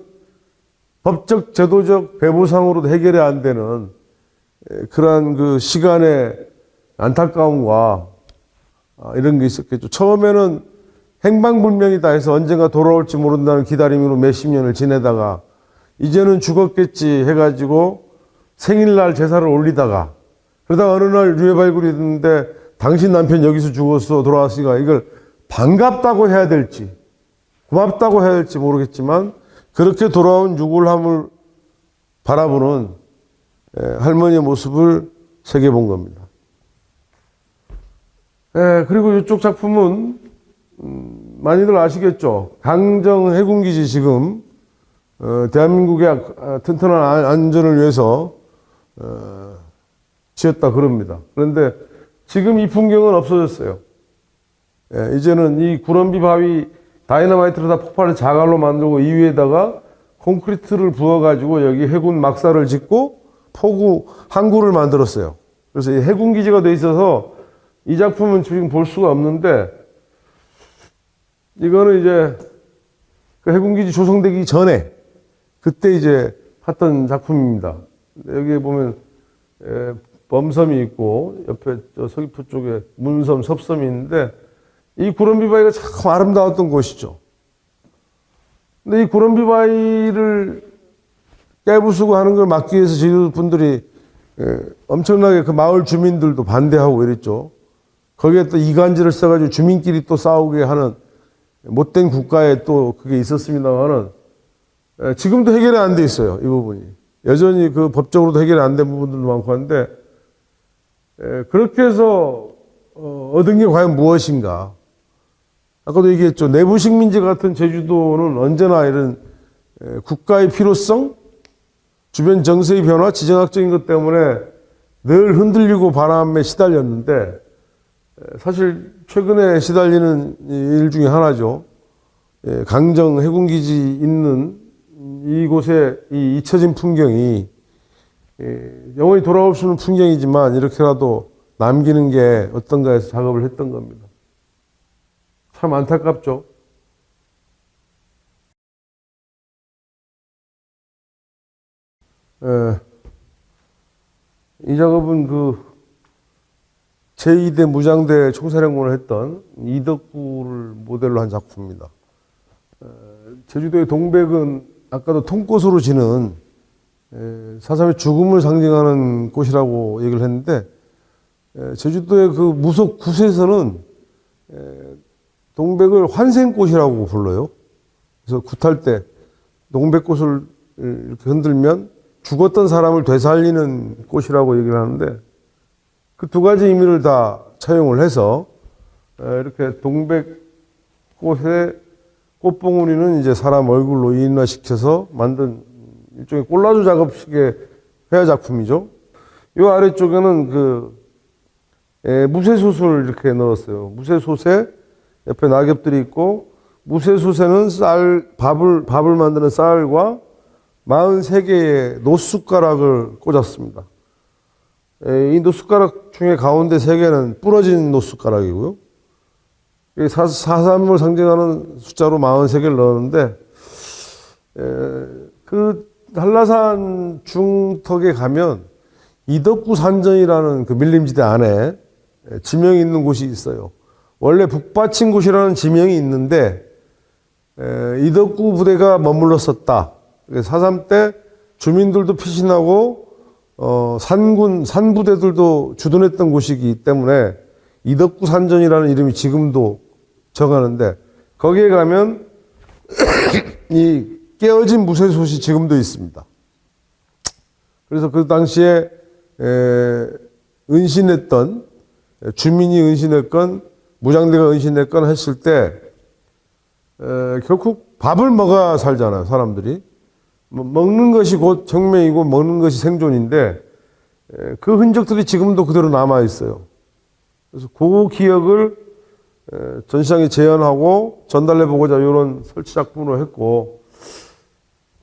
법적, 제도적 배부상으로도 해결이 안 되는 그러한 그 시간의 안타까움과 이런 게 있었겠죠. 처음에는 행방불명이다 해서 언젠가 돌아올지 모른다는 기다림으로 몇십 년을 지내다가 이제는 죽었겠지 해가지고 생일날 제사를 올리다가 그러다가 어느 날 유해 발굴이 됐는데 당신 남편 여기서 죽었어 돌아왔으니까 이걸 반갑다고 해야 될지 고맙다고 해야 될지 모르겠지만 그렇게 돌아온 유골함을 바라보는 할머니의 모습을 새겨본 겁니다. 그리고 이쪽 작품은 많이들 아시겠죠. 강정 해군기지 지금 대한민국의 튼튼한 안전을 위해서 지었다 그럽니다. 그런데 지금 이 풍경은 없어졌어요. 예, 이제는 이 구럼비 바위 다이너마이트로 다 폭발을 자갈로 만들고 이 위에다가 콘크리트를 부어가지고 여기 해군 막사를 짓고 포구 항구를 만들었어요. 그래서 이 해군 기지가 돼 있어서 이 작품은 지금 볼 수가 없는데, 이거는 이제 그 해군 기지 조성되기 전에 그때 이제 봤던 작품입니다. 여기에 보면 범섬이 있고 옆에 저 서귀포 쪽에 문섬, 섭섬이 있는데 이 구럼비 바위가 참 아름다웠던 곳이죠. 근데 이 구럼비 바위를 깨부수고 하는 걸 막기 위해서 제주도 분들이 엄청나게 그 마을 주민들도 반대하고 이랬죠. 거기에 또 이간질을 써가지고 주민끼리 또 싸우게 하는 못된 국가에 또 그게 있었습니다만은 지금도 해결이 안 돼 있어요. 이 부분이. 여전히 그 법적으로도 해결이 안 된 부분들도 많고 한데, 그렇게 해서 얻은 게 과연 무엇인가. 아까도 얘기했죠. 내부 식민지 같은 제주도는 언제나 이런 국가의 필요성, 주변 정세의 변화, 지정학적인 것 때문에 늘 흔들리고 바람에 시달렸는데, 사실 최근에 시달리는 일 중에 하나죠. 강정 해군기지 있는 이곳에 이 잊혀진 풍경이 영원히 돌아올 수 없는 풍경이지만 이렇게라도 남기는 게 어떤가 해서 작업을 했던 겁니다. 참 안타깝죠. 이 작업은 그 제2대 무장대 총사령관을 했던 이덕구를 모델로 한 작품입니다. 제주도의 동백은 아까도 통꽃으로 지는 4.3의 죽음을 상징하는 꽃이라고 얘기를 했는데, 제주도의 그 무속 굿에서는 동백을 환생꽃이라고 불러요. 그래서 굿할 때 동백꽃을 이렇게 흔들면 죽었던 사람을 되살리는 꽃이라고 얘기를 하는데, 그 두 가지 의미를 다 차용을 해서 이렇게 동백꽃의 꽃봉오리는 이제 사람 얼굴로 인화시켜서 만든 일종의 콜라주 작업식의 회화 작품이죠. 이 아래쪽에는 그 무쇠솥을 이렇게 넣었어요. 무쇠솥에 옆에 낙엽들이 있고, 무쇠솥에는 밥을 만드는 쌀과 43개의 노숟가락을 꽂았습니다. 이 노숟가락 중에 가운데 3개는 부러진 노숟가락이고요. 4.3을 상징하는 숫자로 43개를 넣었는데, 그 한라산 중턱에 가면 이덕구 산전이라는 그 밀림지대 안에 지명이 있는 곳이 있어요. 원래 북받침곳이라는 지명이 있는데 이덕구 부대가 머물렀었다. 4.3 때 주민들도 피신하고 산부대들도 주둔했던 곳이기 때문에 이덕구 산전이라는 이름이 지금도 정하는데, 거기에 가면 이 깨어진 무쇠솥이 지금도 있습니다. 그래서 그 당시에 은신했던 주민이 은신했건 무장대가 은신했건 했을 때 결국 밥을 먹어야 살잖아요, 사람들이. 먹는 것이 곧 혁명이고 먹는 것이 생존인데 그 흔적들이 지금도 그대로 남아 있어요. 그래서 그 기억을 전시장에 재현하고 전달해보고자 이런 설치 작품으로 했고,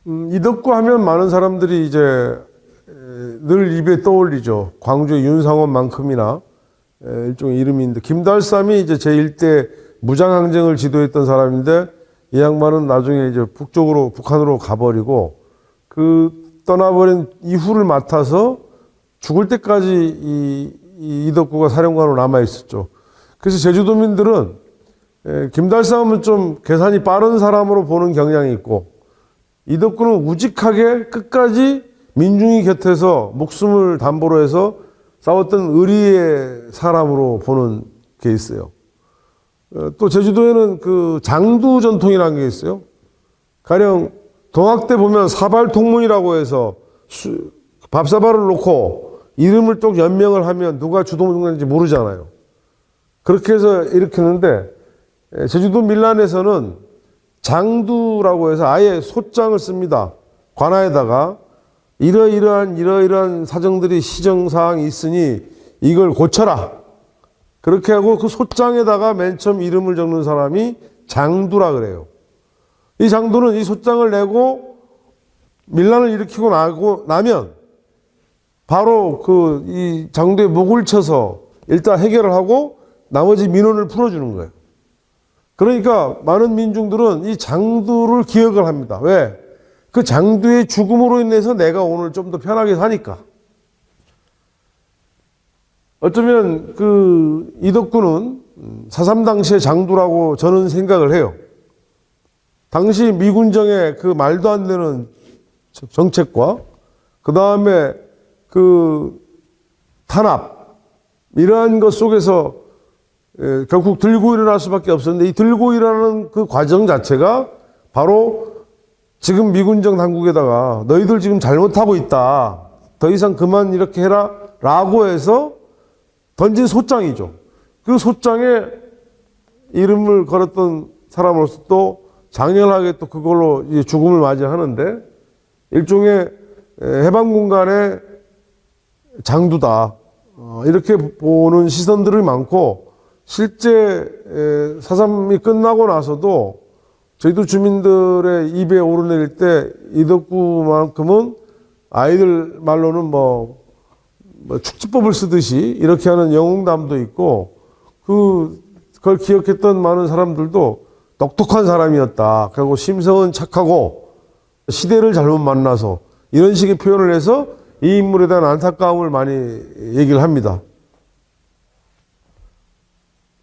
이덕구 하면 많은 사람들이 이제 늘 입에 떠올리죠. 광주의 윤상원만큼이나 일종의 이름인데, 김달삼이 이제 제1대 무장항쟁을 지도했던 사람인데, 이 양반은 나중에 이제 북쪽으로, 북한으로 가버리고, 그 떠나버린 이후를 맡아서 죽을 때까지 이덕구가 사령관으로 남아있었죠. 그래서 제주도민들은 김달삼은 좀 계산이 빠른 사람으로 보는 경향이 있고, 이덕구는 우직하게 끝까지 민중이 곁에서 목숨을 담보로 해서 싸웠던 의리의 사람으로 보는 게 있어요. 또 제주도에는 그 장두 전통이라는 게 있어요. 가령 동학 때 보면 사발통문이라고 해서 밥사발을 놓고 이름을 또 연명을 하면 누가 주동인지 모르잖아요. 그렇게 해서 일으키는데, 제주도 밀란에서는 장두라고 해서 아예 솥장을 씁니다. 관아에다가 이러이러한 사정들이 시정사항이 있으니 이걸 고쳐라. 그렇게 하고 그 솥장에다가 맨 처음 이름을 적는 사람이 장두라 그래요. 이 장두는 이 솥장을 내고 밀란을 일으키고 나면 바로 이 장두의 목을 쳐서 일단 해결을 하고 나머지 민원을 풀어주는 거예요. 그러니까 많은 민중들은 이 장두를 기억을 합니다. 왜? 그 장두의 죽음으로 인해서 내가 오늘 좀 더 편하게 사니까. 어쩌면 이덕구는 4.3 당시의 장두라고 저는 생각을 해요. 당시 미군정의 그 말도 안 되는 정책과 그 다음에 탄압 이러한 것 속에서 결국 들고 일어날 수밖에 없었는데 이 들고 일어나는 그 과정 자체가 바로 지금 미군정 당국에다가 너희들 지금 잘못하고 있다. 더 이상 그만 이렇게 해라 라고 해서 던진 솥장이죠. 그 솥장에 이름을 걸었던 사람으로서 또 장렬하게 또 그걸로 이제 죽음을 맞이하는데 일종의 해방군간의 장두다. 이렇게 보는 시선들이 많고 실제 4.3이 끝나고 나서도 저희도 주민들의 입에 오르내릴 때 이덕구만큼은 아이들 말로는 뭐 축지법을 쓰듯이 이렇게 하는 영웅담도 있고 그걸 기억했던 많은 사람들도 똑똑한 사람이었다. 그리고 심성은 착하고 시대를 잘못 만나서 이런 식의 표현을 해서 이 인물에 대한 안타까움을 많이 얘기를 합니다.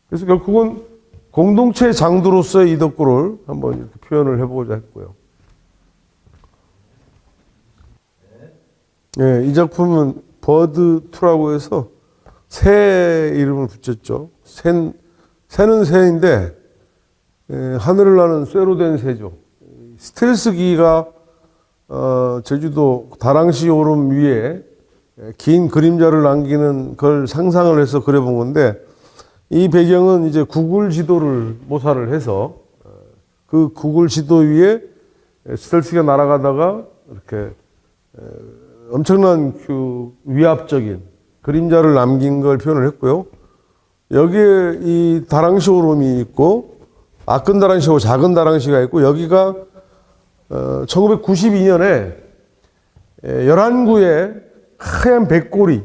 그래서 결국은 공동체 장두로서의 이덕구를 한번 이렇게 표현을 해보고자 했고요. 네, 이 작품은 버드2라고 해서 새 이름을 붙였죠. 새는 새인데 하늘을 나는 쇠로 된 새죠. 스텔스기가 제주도 다랑시 오름 위에 긴 그림자를 남기는 걸 상상을 해서 그려본 건데 이 배경은 이제 구글 지도를 모사를 해서 그 구글 지도 위에 스텔스기가 날아가다가 이렇게 엄청난 위압적인 그림자를 남긴 걸 표현을 했고요. 여기에 이 다랑시 오름이 있고 아큰 다랑시하고 작은 다랑시가 있고 여기가 1992년에 11구의 하얀 백골이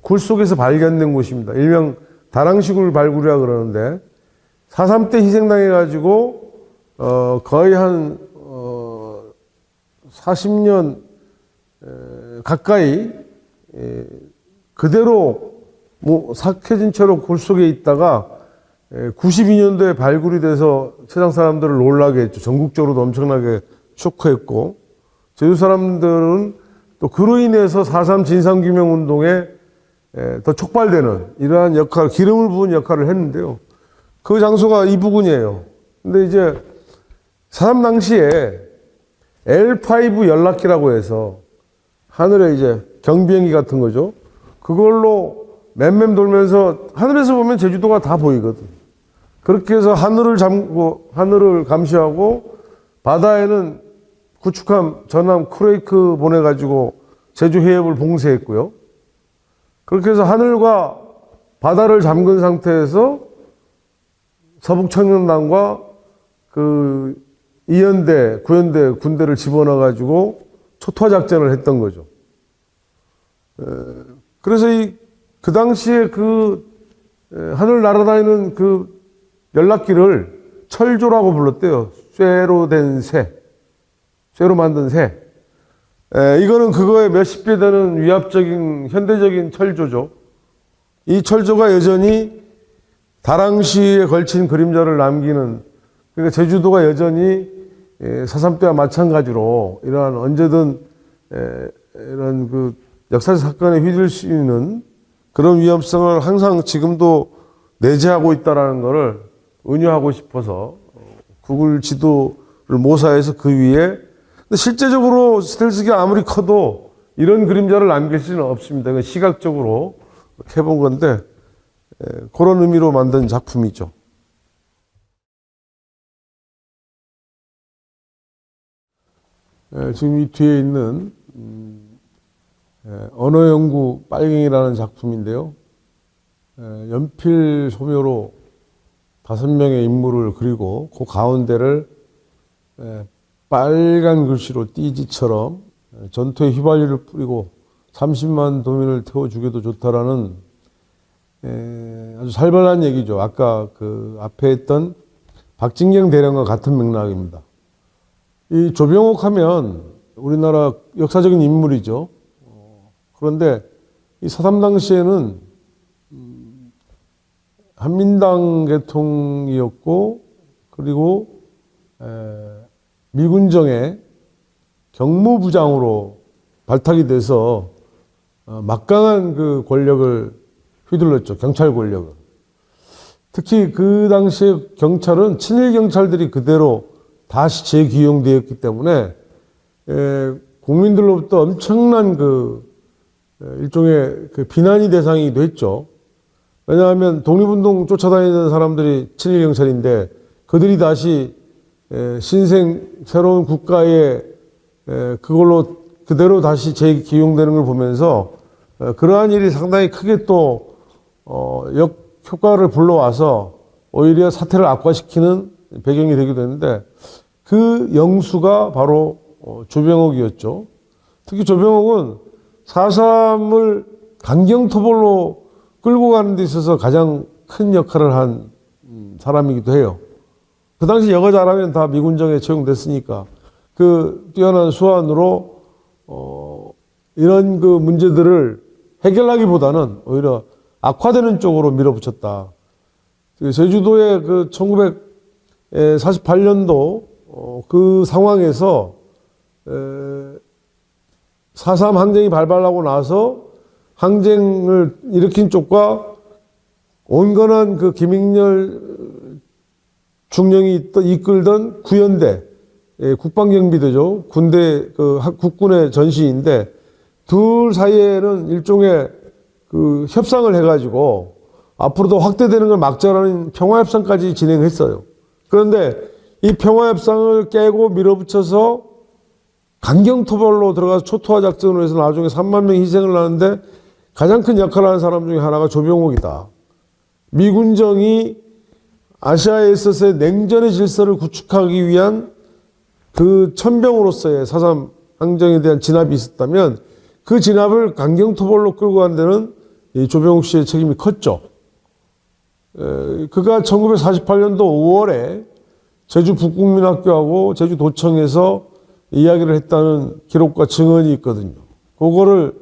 굴 속에서 발견된 곳입니다. 일명 다랑시굴 발굴이라 그러는데 4.3 때 희생당해가지고 거의 한 40년 가까이 그대로 삭혀진 채로 굴 속에 있다가 92년도에 발굴이 돼서 세상 사람들을 놀라게 했죠. 전국적으로도 엄청나게 쇼크했고 제주 사람들은 또 그로 인해서 4.3 진상규명운동에 더 촉발되는 이러한 역할, 기름을 부은 역할을 했는데요. 그 장소가 이 부근이에요. 근데 이제 4.3 당시에 L5 연락기라고 해서 하늘에 이제 경비행기 같은 거죠. 그걸로 맴맴 돌면서 하늘에서 보면 제주도가 다 보이거든. 그렇게 해서 하늘을 감시하고 바다에는 구축함 전함 크레이크 보내가지고 제주 해협을 봉쇄했고요. 그렇게 해서 하늘과 바다를 잠근 상태에서 서북청년단과 이연대, 구연대 군대를 집어넣어가지고 초토화작전을 했던 거죠. 그래서 그 당시에 하늘 날아다니는 그 연락기를 철조라고 불렀대요. 쇠로 된 새. 쇠로 만든 새. 이거는 그거에 몇십 배 되는 위압적인 현대적인 철조죠. 이 철조가 여전히 다랑시에 걸친 그림자를 남기는, 그러니까 제주도가 여전히 4.3 때와 마찬가지로 이러한 언제든 이런 그 역사적 사건에 휘둘릴 수 있는 그런 위험성을 항상 지금도 내재하고 있다는 것을 은유하고 싶어서 구글 지도를 모사해서 그 위에, 근데 실제적으로 스텔스기가 아무리 커도 이런 그림자를 남길 수는 없습니다. 그러니까 시각적으로 해본 건데 그런 의미로 만든 작품이죠. 지금 이 뒤에 있는 언어연구 빨갱이라는 작품인데요. 연필 소묘로 5명의 인물을 그리고 그 가운데를 빨간 글씨로 띠지처럼 전투의 휘발유를 뿌리고 30만 도민을 태워 죽여도 좋다라는 아주 살벌한 얘기죠. 아까 그 앞에 했던 박진경 대령과 같은 맥락입니다. 이 조병옥 하면 우리나라 역사적인 인물이죠. 그런데 이 사삼 당시에는 한민당 계통이었고, 그리고 미군정의 경무부장으로 발탁이 돼서 막강한 그 권력을 휘둘렀죠. 경찰 권력을. 특히 그 당시에 경찰은 친일 경찰들이 그대로 다시 재기용되었기 때문에 국민들로부터 엄청난 일종의 비난이 대상이 됐죠. 왜냐하면 독립운동 쫓아다니는 사람들이 친일 경찰인데 그들이 다시 신생 새로운 국가에 그걸로 그대로 다시 재기용되는 걸 보면서 그러한 일이 상당히 크게 또 역효과를 불러와서 오히려 사태를 악화시키는 배경이 되기도 했는데 그 영수가 바로 조병옥이었죠. 특히 조병옥은 4.3을 강경토벌로 끌고 가는 데 있어서 가장 큰 역할을 한 사람이기도 해요. 그 당시 여거 잘하면 다 미군정에 채용됐으니까 그 뛰어난 수완으로 이런 그 문제들을 해결하기보다는 오히려 악화되는 쪽으로 밀어붙였다. 제주도의 그 1948년도 그 상황에서 4.3 항쟁이 발발하고 나서 항쟁을 일으킨 쪽과 온건한 그 김익렬 중령이 이끌던 구연대, 국방경비대죠. 군대, 국군의 전시인데, 둘 사이에는 일종의 그 협상을 해가지고, 앞으로도 확대되는 걸 막자라는 평화협상까지 진행했어요. 그런데 이 평화협상을 깨고 밀어붙여서 강경토벌로 들어가서 초토화 작전으로 해서 나중에 3만 명 희생을 하는데 가장 큰 역할을 하는 사람 중에 하나가 조병옥이다. 미군정이 아시아에 있어서의 냉전의 질서를 구축하기 위한 그 천병으로서의 4.3 항쟁에 대한 진압이 있었다면 그 진압을 강경토벌로 끌고 간 데는 이 조병옥 씨의 책임이 컸죠. 그가 1948년도 5월에 제주 북국민학교하고 제주도청에서 이야기를 했다는 기록과 증언이 있거든요. 그거를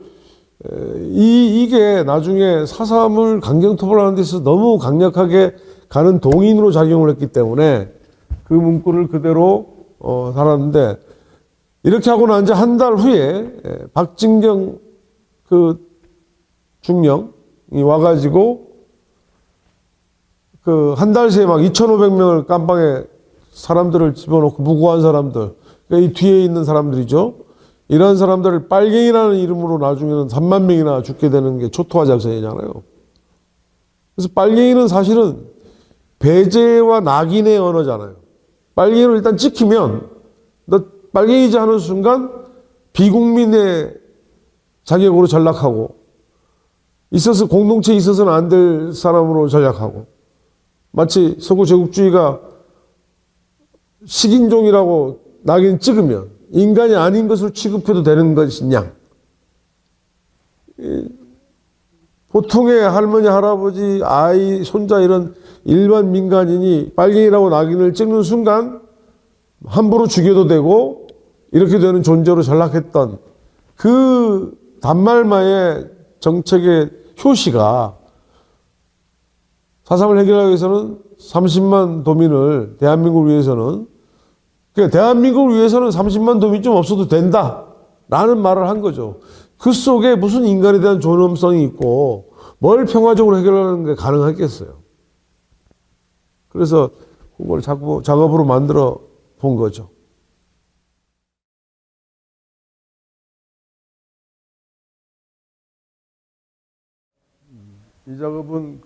이게 나중에 4.3을 강경토벌하는 데 있어서 너무 강력하게 가는 동인으로 작용을 했기 때문에 그 문구를 그대로 달았는데 이렇게 하고 난 지 한 달 후에 박진경 그 중령이 와가지고 그 한 달 새에 막 2,500명을 깜방에 사람들을 집어넣고 무고한 사람들, 그러니까 이 뒤에 있는 사람들이죠. 이런 사람들을 빨갱이라는 이름으로 나중에는 3만 명이나 죽게 되는 게 초토화 작전이잖아요. 그래서 빨갱이는 사실은 배제와 낙인의 언어잖아요. 빨갱이를 일단 찍히면 너 빨갱이지 하는 순간 비국민의 자격으로 전락하고 있어서 공동체에 있어서는 안 될 사람으로 전락하고 마치 서구 제국주의가 식인종이라고 낙인 찍으면 인간이 아닌 것으로 취급해도 되는 것이냐. 보통의 할머니, 할아버지, 아이, 손자 이런 일반 민간인이 빨갱이라고 낙인을 찍는 순간 함부로 죽여도 되고 이렇게 되는 존재로 전락했던 그 단말마의 정책의 효시가 4.3을 해결하기 위해서는 30만 도민을 대한민국을 위해서는 그러니까 대한민국을 위해서는 30만 도민 좀 없어도 된다라는 말을 한 거죠. 그 속에 무슨 인간에 대한 존엄성이 있고 뭘 평화적으로 해결하는 게 가능하겠어요. 그래서 그걸 작업으로 만들어 본 거죠. 이 작업은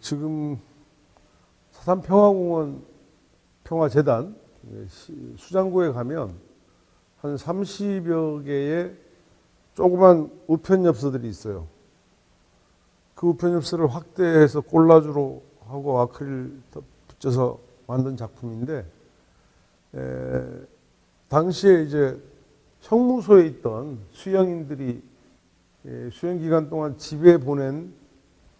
지금 사산 평화공원 평화재단 수장고에 가면 한 30여 개의 조그만 우편엽서들이 있어요. 그 우편엽서를 확대해서 콜라주로 하고 아크릴 붙여서 만든 작품인데, 당시에 이제 형무소에 있던 수용인들이 수용 기간 동안 집에 보낸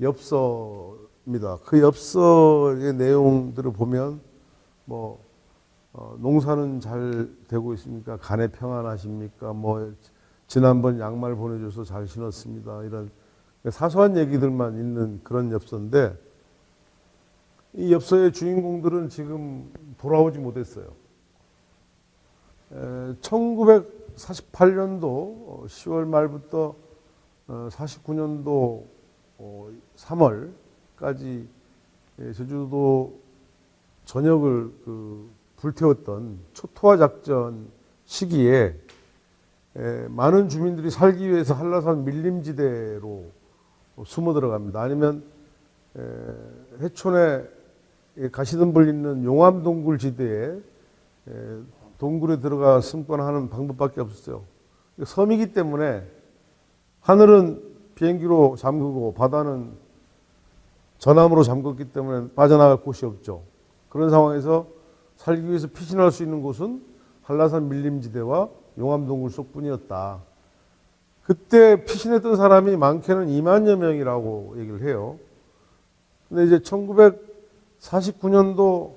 엽서입니다. 그 엽서의 내용들을 보면 뭐 농사는 잘 되고 있습니까? 간에 평안하십니까? 뭐 지난번 양말 보내줘서 잘 신었습니다. 이런 사소한 얘기들만 있는 그런 엽서인데, 이 엽서의 주인공들은 지금 돌아오지 못했어요. 1948년도 10월 말부터 49년도 3월까지 제주도 전역을 불태웠던 초토화 작전 시기에 많은 주민들이 살기 위해서 한라산 밀림지대로 숨어 들어갑니다. 아니면 해촌에 가시덤불 있는 용암동굴 지대에 동굴에 들어가 숨거나 하는 방법밖에 없었어요. 섬이기 때문에 하늘은 비행기로 잠그고 바다는 전함으로 잠겼기 때문에 빠져나갈 곳이 없죠. 그런 상황에서 살기 위해서 피신할 수 있는 곳은 한라산 밀림지대와 용암동굴 속뿐이었다. 그때 피신했던 사람이 많게는 2만여 명이라고 얘기를 해요. 근데 이제 1949년도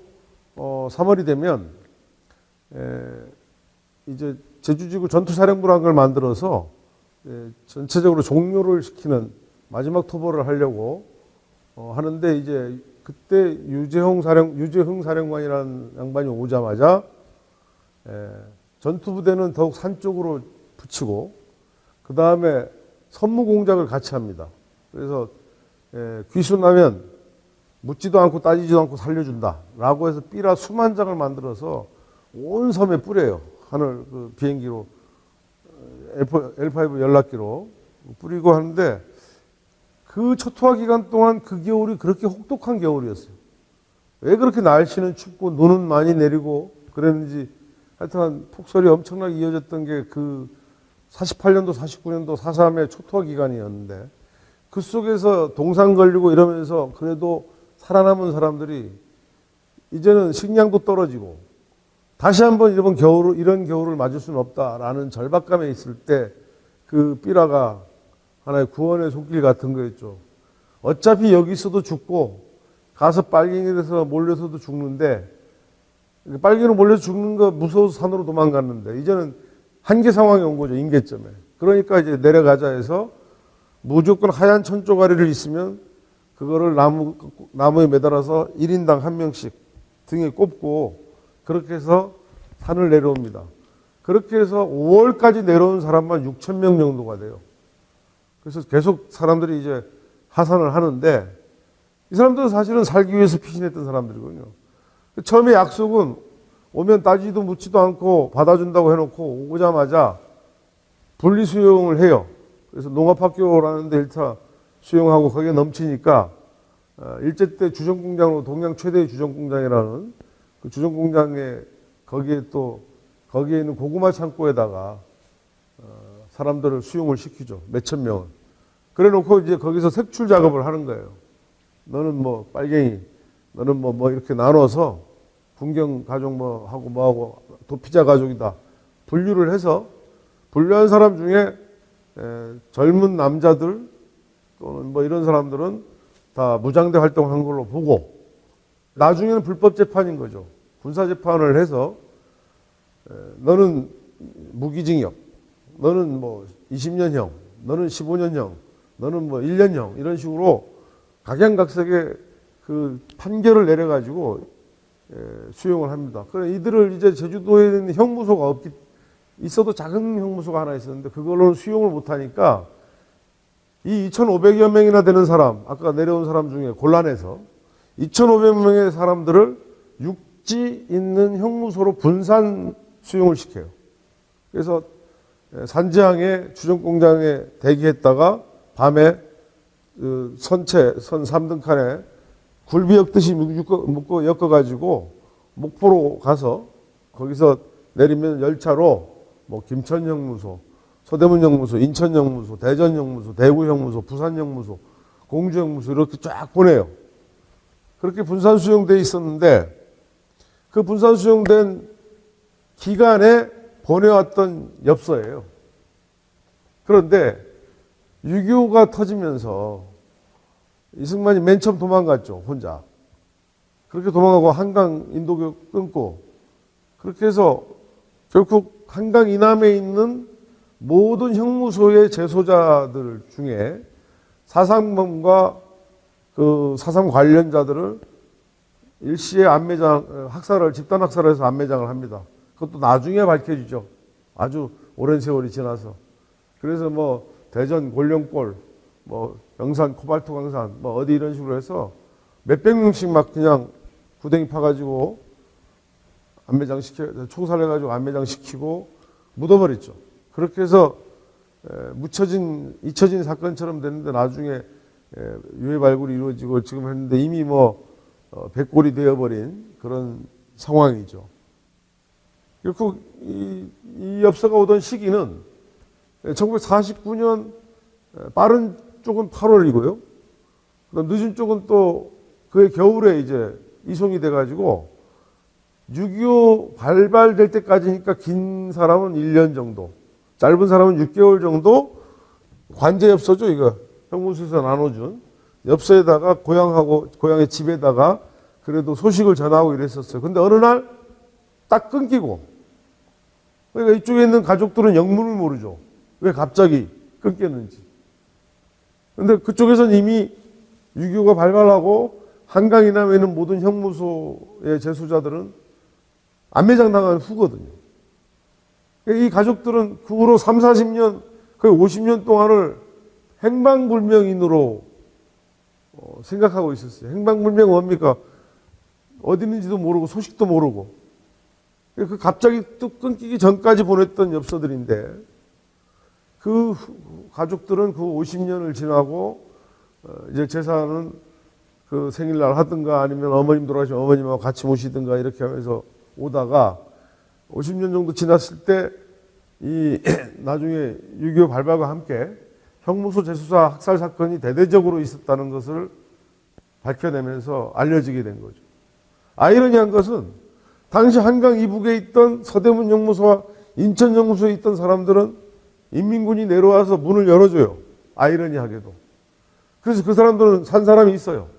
3월이 되면 이제 제주지구 전투사령부라는 걸 만들어서 전체적으로 종료를 시키는 마지막 투보를 하려고 하는데, 이제 그때 유재흥 사령관이라는 양반이 오자마자 전투부대는 더욱 산 쪽으로 붙이고 그 다음에 선무 공작을 같이 합니다. 그래서 귀순하면 묻지도 않고 따지지도 않고 살려준다라고 해서 삐라 수만 장을 만들어서 온 섬에 뿌려요. 하늘 비행기로 L5 연락기로 뿌리고 하는데, 그 초토화 기간 동안 그 겨울이 그렇게 혹독한 겨울이었어요. 왜 그렇게 날씨는 춥고 눈은 많이 내리고 그랬는지, 하여튼 폭설이 엄청나게 이어졌던 게 그 48년도 49년도 4.3의 초토화 기간이었는데, 그 속에서 동상 걸리고 이러면서 그래도 살아남은 사람들이 이제는 식량도 떨어지고 다시 한번 이런 겨울을 맞을 수는 없다라는 절박감에 있을 때 그 삐라가 하나의 구원의 손길 같은 거였죠. 어차피 여기서도 죽고 가서 빨갱이에서 몰려서도 죽는데, 빨갱이로 몰려서 죽는 거 무서워서 산으로 도망갔는데 이제는 한계 상황이 온 거죠. 임계점에. 그러니까 이제 내려가자 해서 무조건 하얀 천조가리를 있으면 그거를 나무에 매달아서 1인당 한 명씩 등에 꼽고 그렇게 해서 산을 내려옵니다. 그렇게 해서 5월까지 내려온 사람만 6천 명 정도가 돼요. 그래서 계속 사람들이 이제 하산을 하는데, 이 사람들은 사실은 살기 위해서 피신했던 사람들이거든요. 처음에 약속은 오면 따지도 묻지도 않고 받아준다고 해놓고 오자마자 분리수용을 해요. 그래서 농업학교라는 데 1차 수용하고 거기에 넘치니까 일제 때 주전공장으로 동양 최대의 주전공장이라는 그 주전공장에 거기에 있는 고구마 창고에다가 사람들을 수용을 시키죠. 몇천 명을. 그래 놓고 이제 거기서 색출 작업을 하는 거예요. 너는 뭐 빨갱이, 너는 뭐 이렇게 나눠서 군경 가족 뭐하고 도피자 가족이다. 분류를 해서 분류한 사람 중에 젊은 남자들 또는 뭐 이런 사람들은 다 무장대 활동한 걸로 보고, 나중에는 불법 재판인 거죠. 군사 재판을 해서 너는 무기징역, 너는 뭐 20년형, 너는 15년형, 너는 뭐 1년형 이런 식으로 각양각색의 그 판결을 내려가지고 수용을 합니다. 그래 이들을 이제 제주도에 있는 형무소가 있어도 작은 형무소가 하나 있었는데 그걸로는 수용을 못하니까 이 2,500여 명이나 되는 사람, 아까 내려온 사람 중에 곤란해서 2,500명의 사람들을 육지 있는 형무소로 분산 수용을 시켜요. 그래서 산지항에 주전공장에 대기했다가 밤에 선 3등칸에 굴비 엮듯이 묶어 엮어가지고 목포로 가서 거기서 내리면 열차로 뭐 김천형무소, 서대문형무소, 인천형무소, 대전형무소, 대구형무소, 부산형무소, 공주형무소 이렇게 쫙 보내요. 그렇게 분산 수용돼 있었는데 그 분산 수용된 기간에 보내왔던 엽서예요. 그런데 6.25가 터지면서 이승만이 맨 처음 도망갔죠, 혼자. 그렇게 도망가고 한강 인도교육 끊고 그렇게 해서 결국 한강 이남에 있는 모든 형무소의 재소자들 중에 4.3범과 그 4.3 관련자들을 일시에 안매장, 학살을, 집단 학살을 해서 안매장을 합니다. 그것도 나중에 밝혀지죠. 아주 오랜 세월이 지나서. 그래서 뭐 대전 골룡골, 뭐 영산 코발트 광산, 뭐 어디 이런 식으로 해서 몇백 명씩 막 그냥 구덩이 파가지고 총살해가지고 안매장 시키고 묻어버렸죠. 그렇게 해서 잊혀진 사건처럼 됐는데 나중에 유해 발굴이 이루어지고 지금 했는데 이미 뭐 백골이 되어버린 그런 상황이죠. 결국 이 엽서가 오던 시기는 1949년 빠른 쪽은 8월이고요. 늦은 쪽은 또 그해 겨울에 이제 이송이 돼가지고 6.25 발발될 때까지니까 긴 사람은 1년 정도, 짧은 사람은 6개월 정도 관제 엽서죠, 이거. 형무소에서 나눠준 엽서에다가 고향의 집에다가 그래도 소식을 전하고 이랬었어요. 근데 어느 날 딱 끊기고, 그러니까 이쪽에 있는 가족들은 영문을 모르죠. 왜 갑자기 끊겼는지. 근데 그쪽에서는 이미 6.25가 발발하고 한강 이남에 있는 모든 형무소의 재소자들은 안매장 당한 후거든요. 이 가족들은 그 후로 3, 40년, 거의 50년 동안을 행방불명인으로 생각하고 있었어요. 행방불명 뭡니까? 어디 있는지도 모르고 소식도 모르고. 그 갑자기 뚝 끊기기 전까지 보냈던 엽서들인데 그 가족들은 그 50년을 지나고 이제 제사는 그 생일날 하든가 아니면 어머님 돌아가시면 어머님하고 같이 모시든가 이렇게 하면서 오다가 50년 정도 지났을 때 이 나중에 6.25 발발과 함께 형무소 재수사 학살 사건이 대대적으로 있었다는 것을 밝혀내면서 알려지게 된 거죠. 아이러니한 것은 당시 한강 이북에 있던 서대문 형무소와 인천 형무소에 있던 사람들은 인민군이 내려와서 문을 열어줘요. 아이러니하게도. 그래서 그 사람들은 산 사람이 있어요.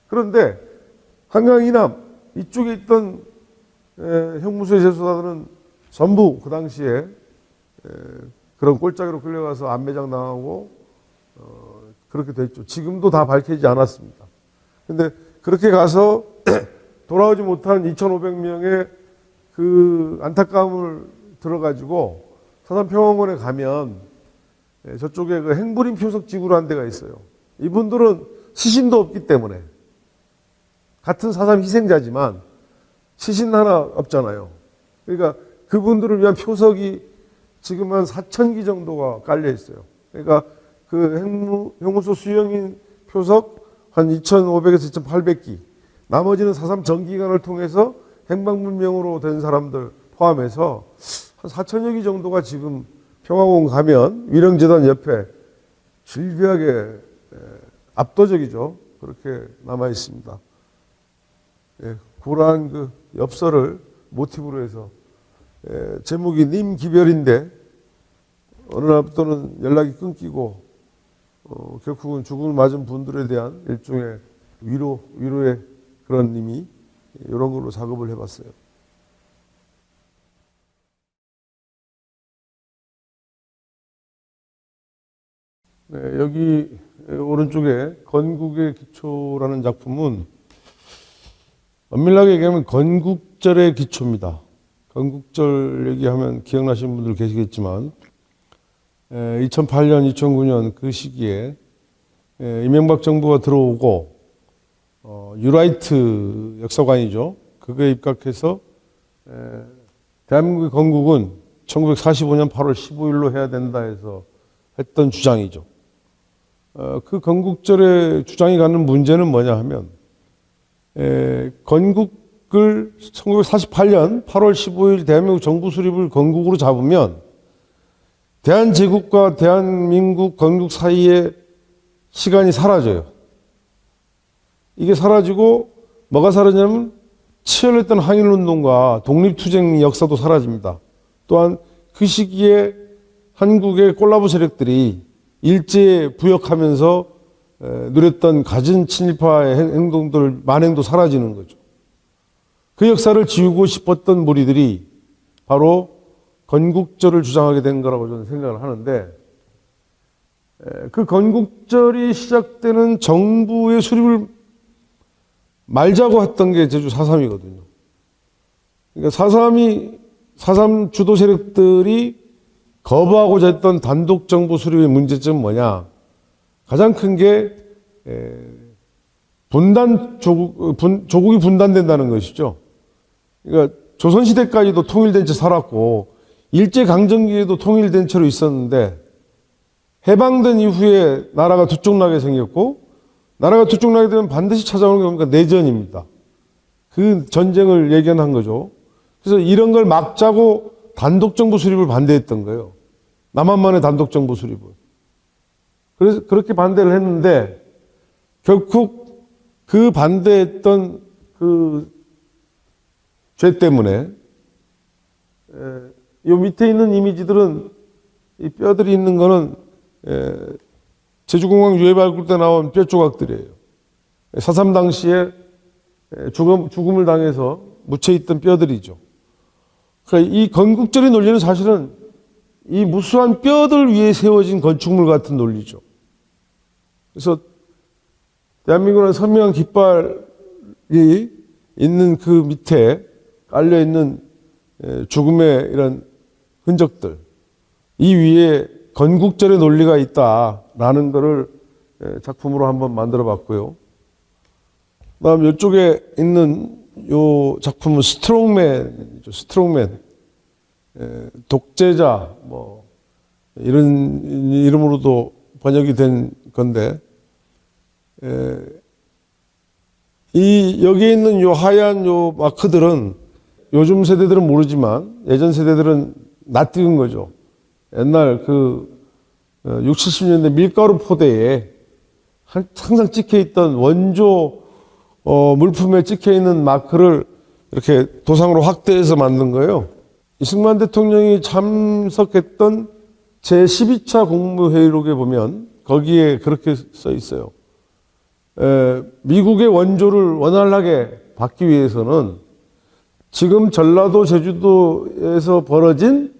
그런데 한강 이남 이쪽에 있던 형무소의 재수사들은 전부 그 당시에 그런 꼴짜기로 끌려가서 안매장 당하고 그렇게 됐죠. 지금도 다 밝혀지지 않았습니다. 근데 그렇게 가서 돌아오지 못한 2,500명의 그 안타까움을 들어가지고 서산평화원에 가면 저쪽에 그 행부림 표석 지구라는 데가 있어요. 이분들은 시신도 없기 때문에 같은 4.3 희생자지만 시신 하나 없잖아요. 그러니까 그분들을 위한 표석이 지금 한 4,000기 정도가 깔려 있어요. 그러니까 그 형무소 수용인 표석 한 2,500에서 2,800기. 나머지는 4.3 전기관을 통해서 행방불명으로 된 사람들 포함해서 한 4,000여 기 정도가 지금 평화공원 가면 위령재단 옆에 질비하게 압도적이죠. 그렇게 남아 있습니다. 고란 그 엽서를 모티브로 해서 제목이 님 기별인데 어느 날부터는 연락이 끊기고 결국은 죽음을 맞은 분들에 대한 일종의 위로의 그런 의미 이런 걸로 작업을 해봤어요. 네, 여기 오른쪽에 건국의 기초라는 작품은 엄밀하게 얘기하면 건국절의 기초입니다. 건국절 얘기하면 기억나시는 분들 계시겠지만 2008년, 2009년 그 시기에 이명박 정부가 들어오고 유라이트 역사관이죠. 그거에 입각해서 대한민국의 건국은 1945년 8월 15일로 해야 된다 해서 했던 주장이죠. 그 건국절의 주장이 갖는 문제는 뭐냐 하면 건국을 이끌 1948년 8월 15일 대한민국 정부 수립을 건국으로 잡으면 대한제국과 대한민국 건국 사이에 시간이 사라져요. 이게 사라지고 뭐가 사라지냐면 치열했던 항일운동과 독립투쟁 역사도 사라집니다. 또한 그 시기에 한국의 콜라보 세력들이 일제에 부역하면서 누렸던 가진 친일파의 행동들 만행도 사라지는 거죠. 그 역사를 지우고 싶었던 무리들이 바로 건국절을 주장하게 된 거라고 저는 생각을 하는데, 그 건국절이 시작되는 정부의 수립을 말자고 했던 게 제주 4.3이거든요. 그러니까 4.3 주도 세력들이 거부하고자 했던 단독 정부 수립의 문제점은 뭐냐? 가장 큰 게 조국이 분단된다는 것이죠. 그러니까 조선시대까지도 통일된 채 살았고 일제강점기에도 통일된 채로 있었는데 해방된 이후에 나라가 두 쪽 나게 생겼고, 나라가 두 쪽 나게 되면 반드시 찾아오는 게 뭡니까? 내전입니다. 그 전쟁을 예견한 거죠. 그래서 이런 걸 막자고 단독정부 수립을 반대했던 거예요. 남한만의 단독정부 수립을. 그래서 그렇게 반대를 했는데 결국 그 반대했던 그 죄 때문에 요 밑에 있는 이미지들은, 이 뼈들이 있는 거는 제주공항 유해 발굴 때 나온 뼈 조각들이에요. 4.3 당시에 죽음을 당해서 묻혀있던 뼈들이죠. 그러니까 이 건국절의 논리는 사실은 이 무수한 뼈들 위에 세워진 건축물 같은 논리죠. 그래서 대한민국은 선명한 깃발이 있는 그 밑에 깔려있는 죽음의 이런 흔적들, 이 위에 건국절의 논리가 있다라는 것을 작품으로 한번 만들어 봤고요. 그다음 이쪽에 있는 요 작품은 스트롱맨이죠. 스트롱맨. 독재자, 뭐, 이런 이름으로도 번역이 된 건데, 여기에 있는 요 하얀 요 마크들은 요즘 세대들은 모르지만 예전 세대들은 낯익은 거죠. 옛날 그 60, 70년대 밀가루 포대에 항상 찍혀 있던 원조 물품에 찍혀 있는 마크를 이렇게 도상으로 확대해서 만든 거예요. 이승만 대통령이 참석했던 제12차 국무회의록에 보면 거기에 그렇게 써 있어요. 미국의 원조를 원활하게 받기 위해서는 지금 전라도, 제주도에서 벌어진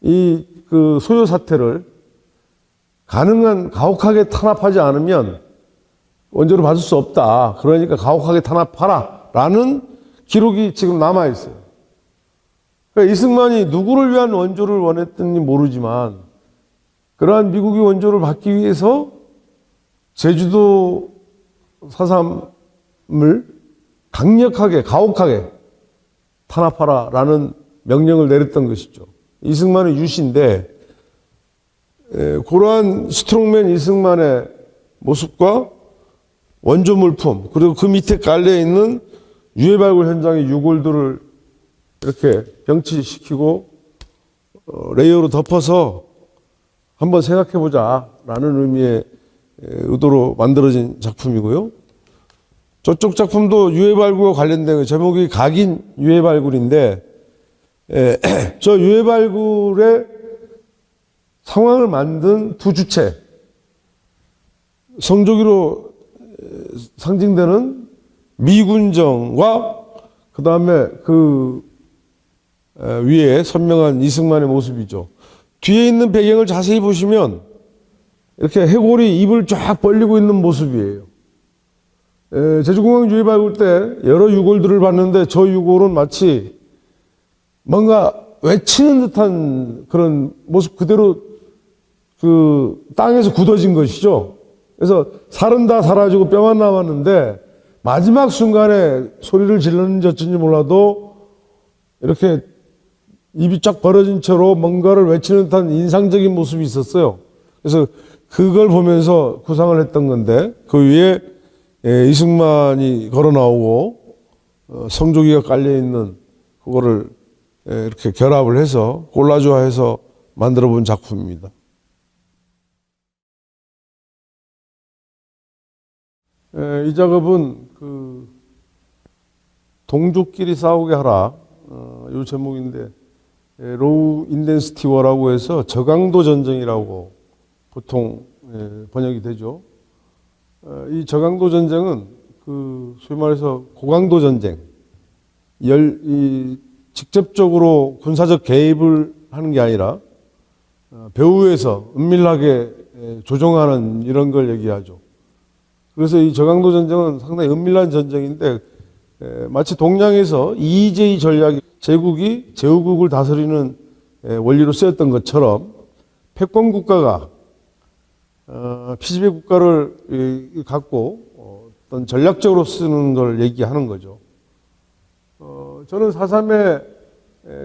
이 그 소요 사태를 가능한 가혹하게 탄압하지 않으면 원조를 받을 수 없다. 그러니까 가혹하게 탄압하라. 라는 기록이 지금 남아 있어요. 그러니까 이승만이 누구를 위한 원조를 원했는지 모르지만 그러한 미국의 원조를 받기 위해서 제주도 4.3을 강력하게, 가혹하게 탄압하라라는 명령을 내렸던 것이죠. 이승만의 유시인데, 그러한 스트롱맨 이승만의 모습과 원조 물품, 그리고 그 밑에 깔려있는 유해 발굴 현장의 유골들을 이렇게 병치시키고 레이어로 덮어서 한번 생각해보자 라는 의미의 의도로 만들어진 작품이고요. 저쪽 작품도 유해 발굴과 관련된 거, 제목이 각인 유해 발굴인데, 저 유해 발굴의 상황을 만든 두 주체, 성조기로 상징되는 미군정과 그 다음에 그 위에 선명한 이승만의 모습이죠. 뒤에 있는 배경을 자세히 보시면 이렇게 해골이 입을 쫙 벌리고 있는 모습이에요. 제주공항 유해 발굴 때 여러 유골들을 봤는데 저 유골은 마치 뭔가 외치는 듯한 그런 모습 그대로 그 땅에서 굳어진 것이죠. 그래서 살은 다 사라지고 뼈만 남았는데 마지막 순간에 소리를 질렀는지 어쩐지 몰라도 이렇게 입이 쫙 벌어진 채로 뭔가를 외치는 듯한 인상적인 모습이 있었어요. 그래서 그걸 보면서 구상을 했던 건데 그 위에 이승만이 걸어 나오고 성조기가 깔려 있는 그거를 이렇게 결합을 해서 콜라주화해서 만들어 본 작품입니다. 이 작업은 그 동족끼리 싸우게 하라 이 제목인데 로우 인덴시티 워라고 해서 저강도 전쟁이라고 보통 번역이 되죠. 이 저강도 전쟁은 그 소위 말해서 고강도 전쟁, 직접적으로 군사적 개입을 하는 게 아니라 배후에서 은밀하게 조종하는 이런 걸 얘기하죠. 그래서 이 저강도 전쟁은 상당히 은밀한 전쟁인데 마치 동양에서 이의제의 전략이 제국이 제후국을 다스리는 원리로 쓰였던 것처럼 패권 국가가 피지배 국가를 갖고 어떤 전략적으로 쓰는 걸 얘기하는 거죠. 저는 4.3의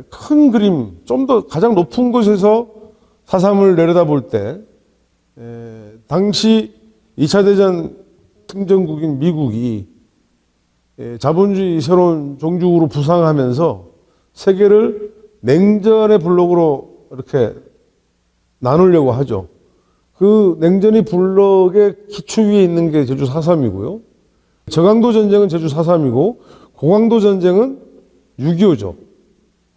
큰 그림, 좀 더 가장 높은 곳에서 4.3을 내려다볼 때 당시 2차 대전 승전국인 미국이 자본주의 새로운 종주국으로 부상하면서 세계를 냉전의 블록으로 이렇게 나누려고 하죠. 그 냉전의 블록의 기초 위에 있는 게 제주 4.3이고요. 저강도 전쟁은 제주 4.3이고 고강도 전쟁은 6.25죠.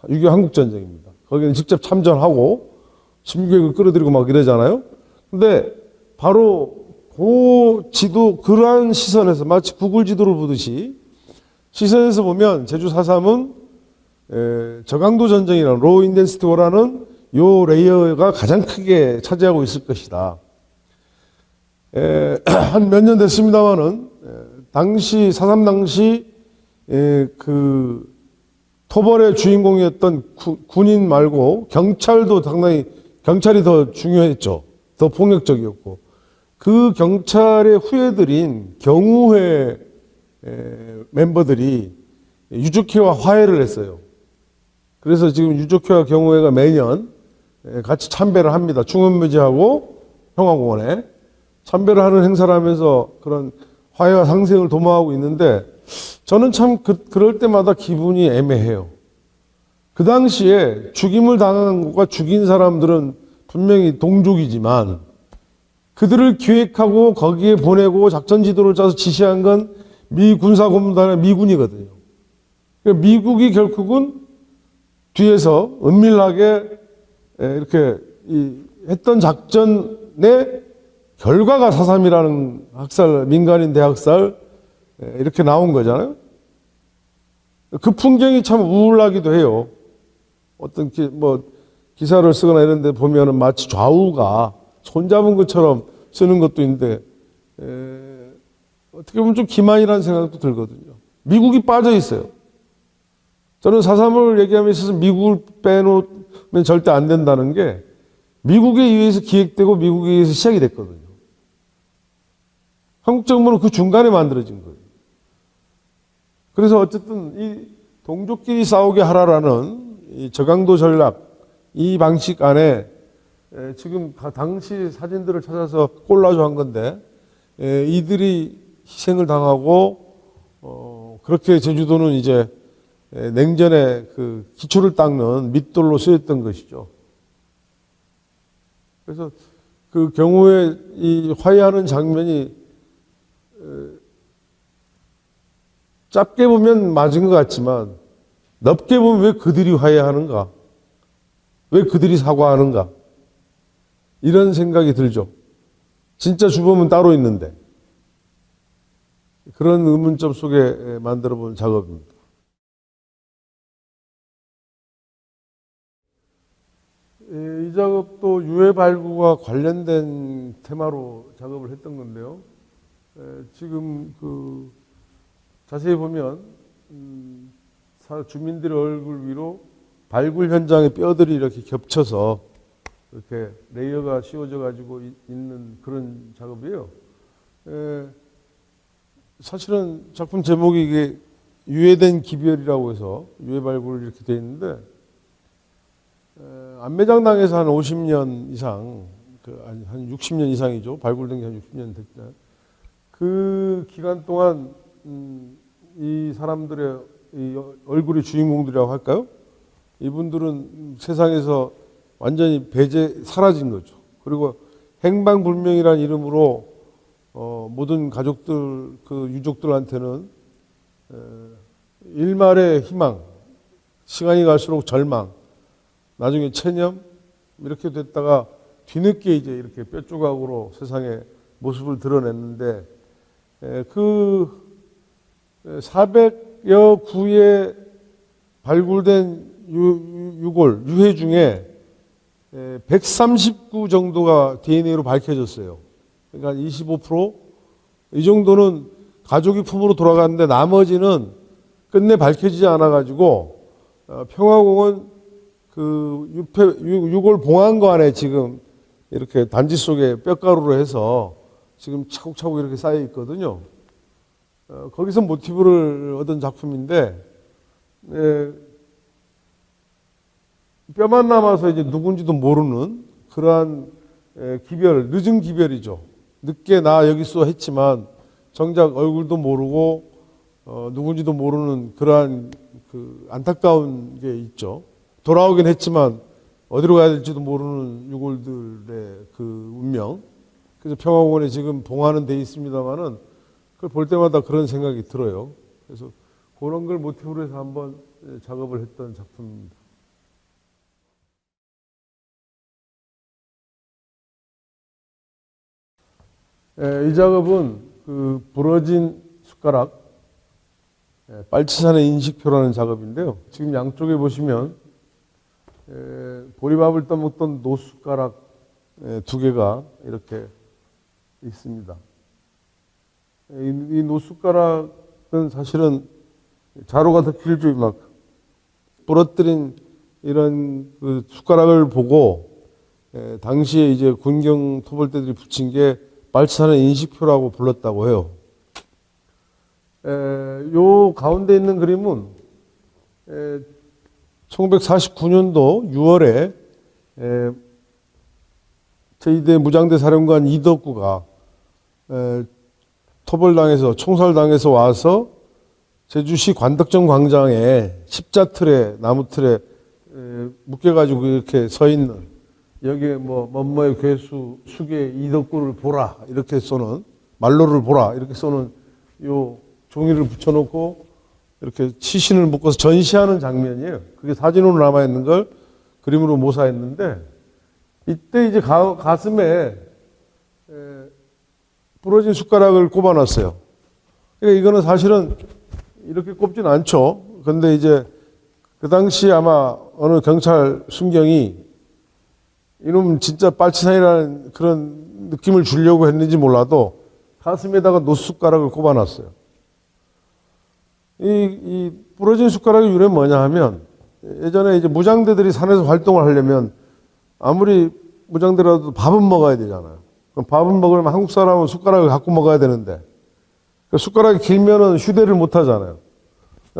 6.25 한국전쟁입니다. 거기는 직접 참전하고 심기획을 끌어들이고 막 이러잖아요. 근데 바로 그 지도, 그러한 시선에서 마치 구글 지도를 보듯이 시선에서 보면 제주 4.3은 저강도 전쟁이라는 로우 인덴시티 워라는 요 레이어가 가장 크게 차지하고 있을 것이다. 한 몇 년 됐습니다만은 당시 4.3 당시 그 토벌의 주인공이었던 군인 말고 경찰도 상당히 경찰이 더 중요했죠. 더 폭력적이었고 그 경찰의 후예들인 경우회 멤버들이 유족회와 화해를 했어요. 그래서 지금 유족회와 경우회가 매년 같이 참배를 합니다. 충원묘지하고 평화공원에 참배를 하는 행사를 하면서 그런 화해와 상생을 도모하고 있는데 저는 참 그럴 때마다 기분이 애매해요. 그 당시에 죽임을 당한 것과 죽인 사람들은 분명히 동족이지만 그들을 기획하고 거기에 보내고 작전 지도를 짜서 지시한 건 미 군사고문단의 미군이거든요. 그러니까 미국이 결국은 뒤에서 은밀하게 이렇게 했던 작전의 결과가 4.3이라는 학살, 민간인 대학살 이렇게 나온 거잖아요. 그 풍경이 참 우울하기도 해요. 어떤 기사를 쓰거나 이런 데 보면은 마치 좌우가 손잡은 것처럼 쓰는 것도 있는데 어떻게 보면 좀 기만이라는 생각도 들거든요. 미국이 빠져 있어요. 저는 4.3을 얘기함에 있어서 미국을 빼놓으면 절대 안 된다는 게 미국에 의해서 기획되고 미국에 의해서 시작이 됐거든요. 한국 정부는 그 중간에 만들어진 거예요. 그래서 어쨌든 이 동족끼리 싸우게 하라라는 이 저강도 전략, 이 방식 안에 지금 당시 사진들을 찾아서 콜라주 한 건데 이들이 희생을 당하고 그렇게 제주도는 이제 냉전의 그 기초를 닦는 밑돌로 쓰였던 것이죠. 그래서 그 경우에 이 화해하는 장면이 짧게 보면 맞은 것 같지만 넓게 보면 왜 그들이 화해하는가? 왜 그들이 사과하는가? 이런 생각이 들죠. 진짜 주범은 따로 있는데. 그런 의문점 속에 만들어 본 작업입니다. 이 작업도 유해 발굴과 관련된 테마로 작업을 했던 건데요. 지금 자세히 보면 주민들의 얼굴 위로 발굴 현장의 뼈들이 이렇게 겹쳐서 이렇게 레이어가 씌워져 가지고 있는 그런 작업이에요. 사실은 작품 제목이 이게 유해된 기별이라고 해서 유해 발굴 이렇게 되어 있는데 안매장당에서 한 50년 이상, 한 60년 이상이죠. 발굴된 게 한 60년 됐잖아요. 그 기간 동안 이 사람들의 이 얼굴이 주인공들이라고 할까요? 이분들은 세상에서 완전히 사라진 거죠. 그리고 행방불명이라는 이름으로 모든 가족들, 그 유족들한테는 일말의 희망, 시간이 갈수록 절망, 나중에 체념 이렇게 됐다가 뒤늦게 이제 이렇게 뼈 조각으로 세상에 모습을 드러냈는데 그 400여 구에 발굴된 유해 중에 139 정도가 DNA로 밝혀졌어요. 그러니까 25%? 이 정도는 가족이 품으로 돌아갔는데 나머지는 끝내 밝혀지지 않아가지고 평화공원 그 유골 봉안고 안에 지금 이렇게 단지 속에 뼈가루로 해서 지금 차곡차곡 이렇게 쌓여 있거든요. 거기서 모티브를 얻은 작품인데 뼈만 남아서 이제 누군지도 모르는 그러한 늦은 기별이죠. 늦게 나 여기 있어 했지만 정작 얼굴도 모르고 누군지도 모르는 그러한 그 안타까운 게 있죠. 돌아오긴 했지만 어디로 가야 될지도 모르는 유골들의 그 운명. 그래서 평화공원에 지금 봉화는 돼 있습니다만은 그걸 볼 때마다 그런 생각이 들어요. 그래서 그런 걸 모티브로 해서 한번 작업을 했던 작품입니다. 이 작업은 그 부러진 숟가락, 빨치산의 인식표라는 작업인데요. 지금 양쪽에 보시면 보리밥을 떠먹던 노숟가락 두 개가 이렇게 있습니다. 이 노숟가락은 사실은 자루가 더 길죠. 막 부러뜨린 이런 그 숟가락을 보고 당시에 이제 군경 토벌대들이 붙인 게 빨치산의 인식표라고 불렀다고 해요. 요 가운데 있는 그림은 1949년도 6월에 제2대 무장대 사령관 이덕구가 토벌당해서 총살당해서 와서 제주시 관덕정 광장에 십자틀에 나무틀에 묶여가지고 이렇게 서 있는 여기에 뭐 뭐뭐의 괴수 수계 이덕구를 보라 이렇게 쏘는 말로를 보라 이렇게 쏘는 요 종이를 붙여놓고 이렇게 시신을 묶어서 전시하는 장면이에요. 그게 사진으로 남아 있는 걸 그림으로 모사했는데 이때 이제 가슴에 부러진 숟가락을 꼽아놨어요. 그러니까 이거는 사실은 이렇게 꼽진 않죠. 근데 이제 그 당시 아마 어느 경찰 순경이 이놈 진짜 빨치산이라는 그런 느낌을 주려고 했는지 몰라도 가슴에다가 노숟가락을 꼽아놨어요. 이 부러진 숟가락의 유래는 뭐냐 하면 예전에 이제 무장대들이 산에서 활동을 하려면 아무리 무장대라도 밥은 먹어야 되잖아요. 그럼 밥은 먹으려면 한국 사람은 숟가락을 갖고 먹어야 되는데 숟가락이 길면은 휴대를 못 하잖아요.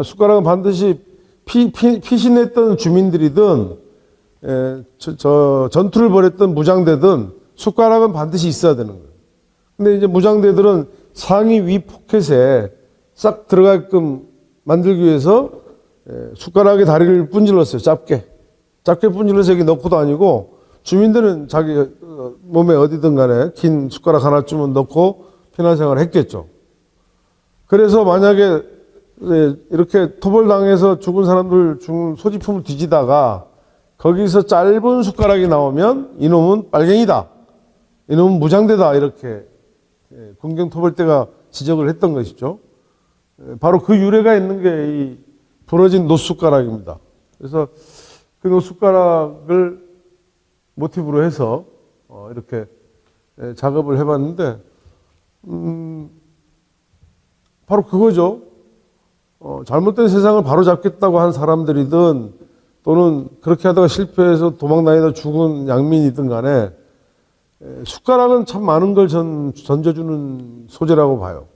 숟가락은 반드시 피신했던 주민들이든 전투를 벌였던 무장대든 숟가락은 반드시 있어야 되는 거예요. 근데 이제 무장대들은 상의 위 포켓에 싹 들어가게끔 만들기 위해서 숟가락에 다리를 분질렀어요. 짧게 분질러서 여기 넣고 다니고 주민들은 자기 몸에 어디든 간에 긴 숟가락 하나쯤은 넣고 피난생활을 했겠죠. 그래서 만약에 이렇게 토벌당해서 죽은 사람들 죽은 소지품을 뒤지다가 거기서 짧은 숟가락이 나오면 이놈은 빨갱이다. 이놈은 무장대다. 이렇게 군경 토벌대가 지적을 했던 것이죠. 바로 그 유래가 있는 게 이 부러진 노숟가락입니다. 그래서 그 노숟가락을 모티브로 해서 이렇게 작업을 해봤는데 바로 그거죠. 잘못된 세상을 바로잡겠다고 한 사람들이든 또는 그렇게 하다가 실패해서 도망다니다 죽은 양민이든 간에 숟가락은 참 많은 걸 던져주는 소재라고 봐요.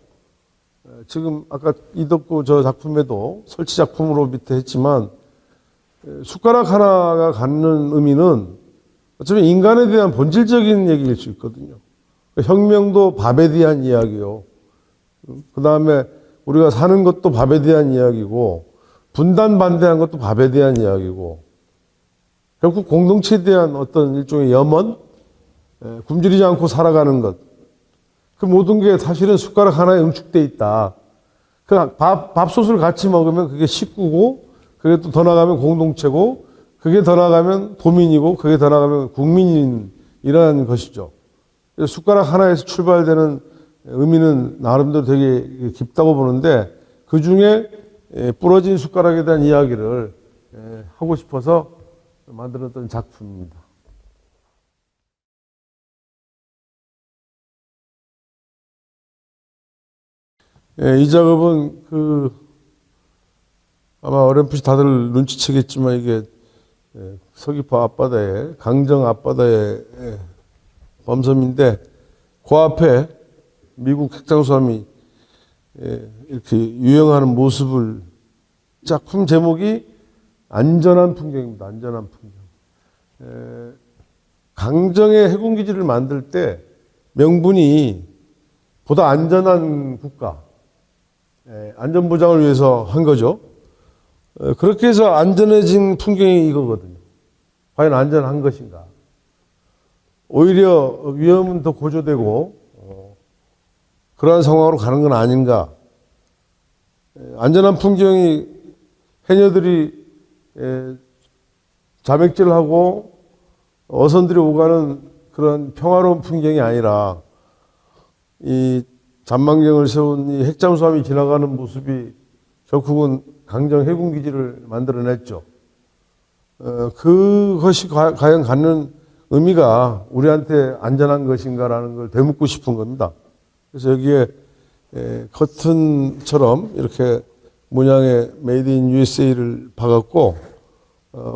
지금 아까 이덕구 저 작품에도 설치 작품으로 밑에 했지만 숟가락 하나가 갖는 의미는 어쩌면 인간에 대한 본질적인 얘기일 수 있거든요. 혁명도 밥에 대한 이야기요. 그 다음에 우리가 사는 것도 밥에 대한 이야기고 분단 반대한 것도 밥에 대한 이야기고 결국 공동체에 대한 어떤 일종의 염원, 굶주리지 않고 살아가는 것, 그 모든 게 사실은 숟가락 하나에 응축돼 있다. 그 밥솥을 같이 먹으면 그게 식구고, 그게 또 더 나가면 공동체고, 그게 더 나가면 도민이고, 그게 더 나가면 국민인 이러한 것이죠. 숟가락 하나에서 출발되는 의미는 나름대로 되게 깊다고 보는데, 그 중에 부러진 숟가락에 대한 이야기를 하고 싶어서 만들었던 작품입니다. 이 작업은 아마 어렴풋이 다들 눈치채겠지만 이게 서귀포 앞바다에, 강정 앞바다의 범섬인데 그 앞에 미국 핵잠수함이 이렇게 유영하는 모습을, 작품 제목이 안전한 풍경입니다. 안전한 풍경. 강정의 해군기지를 만들 때 명분이 보다 안전한 국가, 안전보장을 위해서 한 거죠. 그렇게 해서 안전해진 풍경이 이거거든요. 과연 안전한 것인가? 오히려 위험은 더 고조되고 그러한 상황으로 가는 건 아닌가? 안전한 풍경이 해녀들이 자맥질을 하고 어선들이 오가는 그런 평화로운 풍경이 아니라 이 잔망경을 세운 이 핵잠수함이 지나가는 모습이 결국은 강정 해군기지를 만들어냈죠. 그것이 과연 갖는 의미가 우리한테 안전한 것인가라는 걸 되묻고 싶은 겁니다. 그래서 여기에 커튼처럼 이렇게 문양의 메이드 인 USA를 박았고,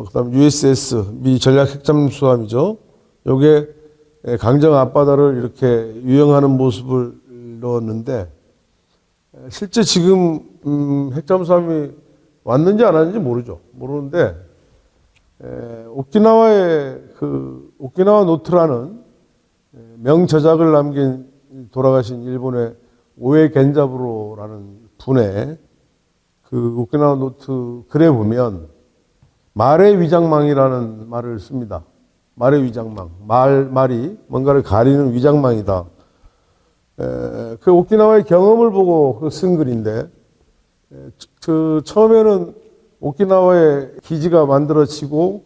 그다음 USS 미 전략 핵잠수함이죠. 요게 강정 앞바다를 이렇게 유영하는 모습을 넣었는데, 실제 지금 핵잠수함이 왔는지 안 왔는지 모르는데 오키나와의 오키나와 노트라는 명저작을 남긴 돌아가신 일본의 오에 겐자부로라는 분의 그 오키나와 노트 글에 보면 말의 위장망이라는 말을 씁니다. 말의 위장망. 말이 뭔가를 가리는 위장망이다. 그 오키나와의 경험을 보고 쓴 글인데, 처음에는 오키나와의 기지가 만들어지고,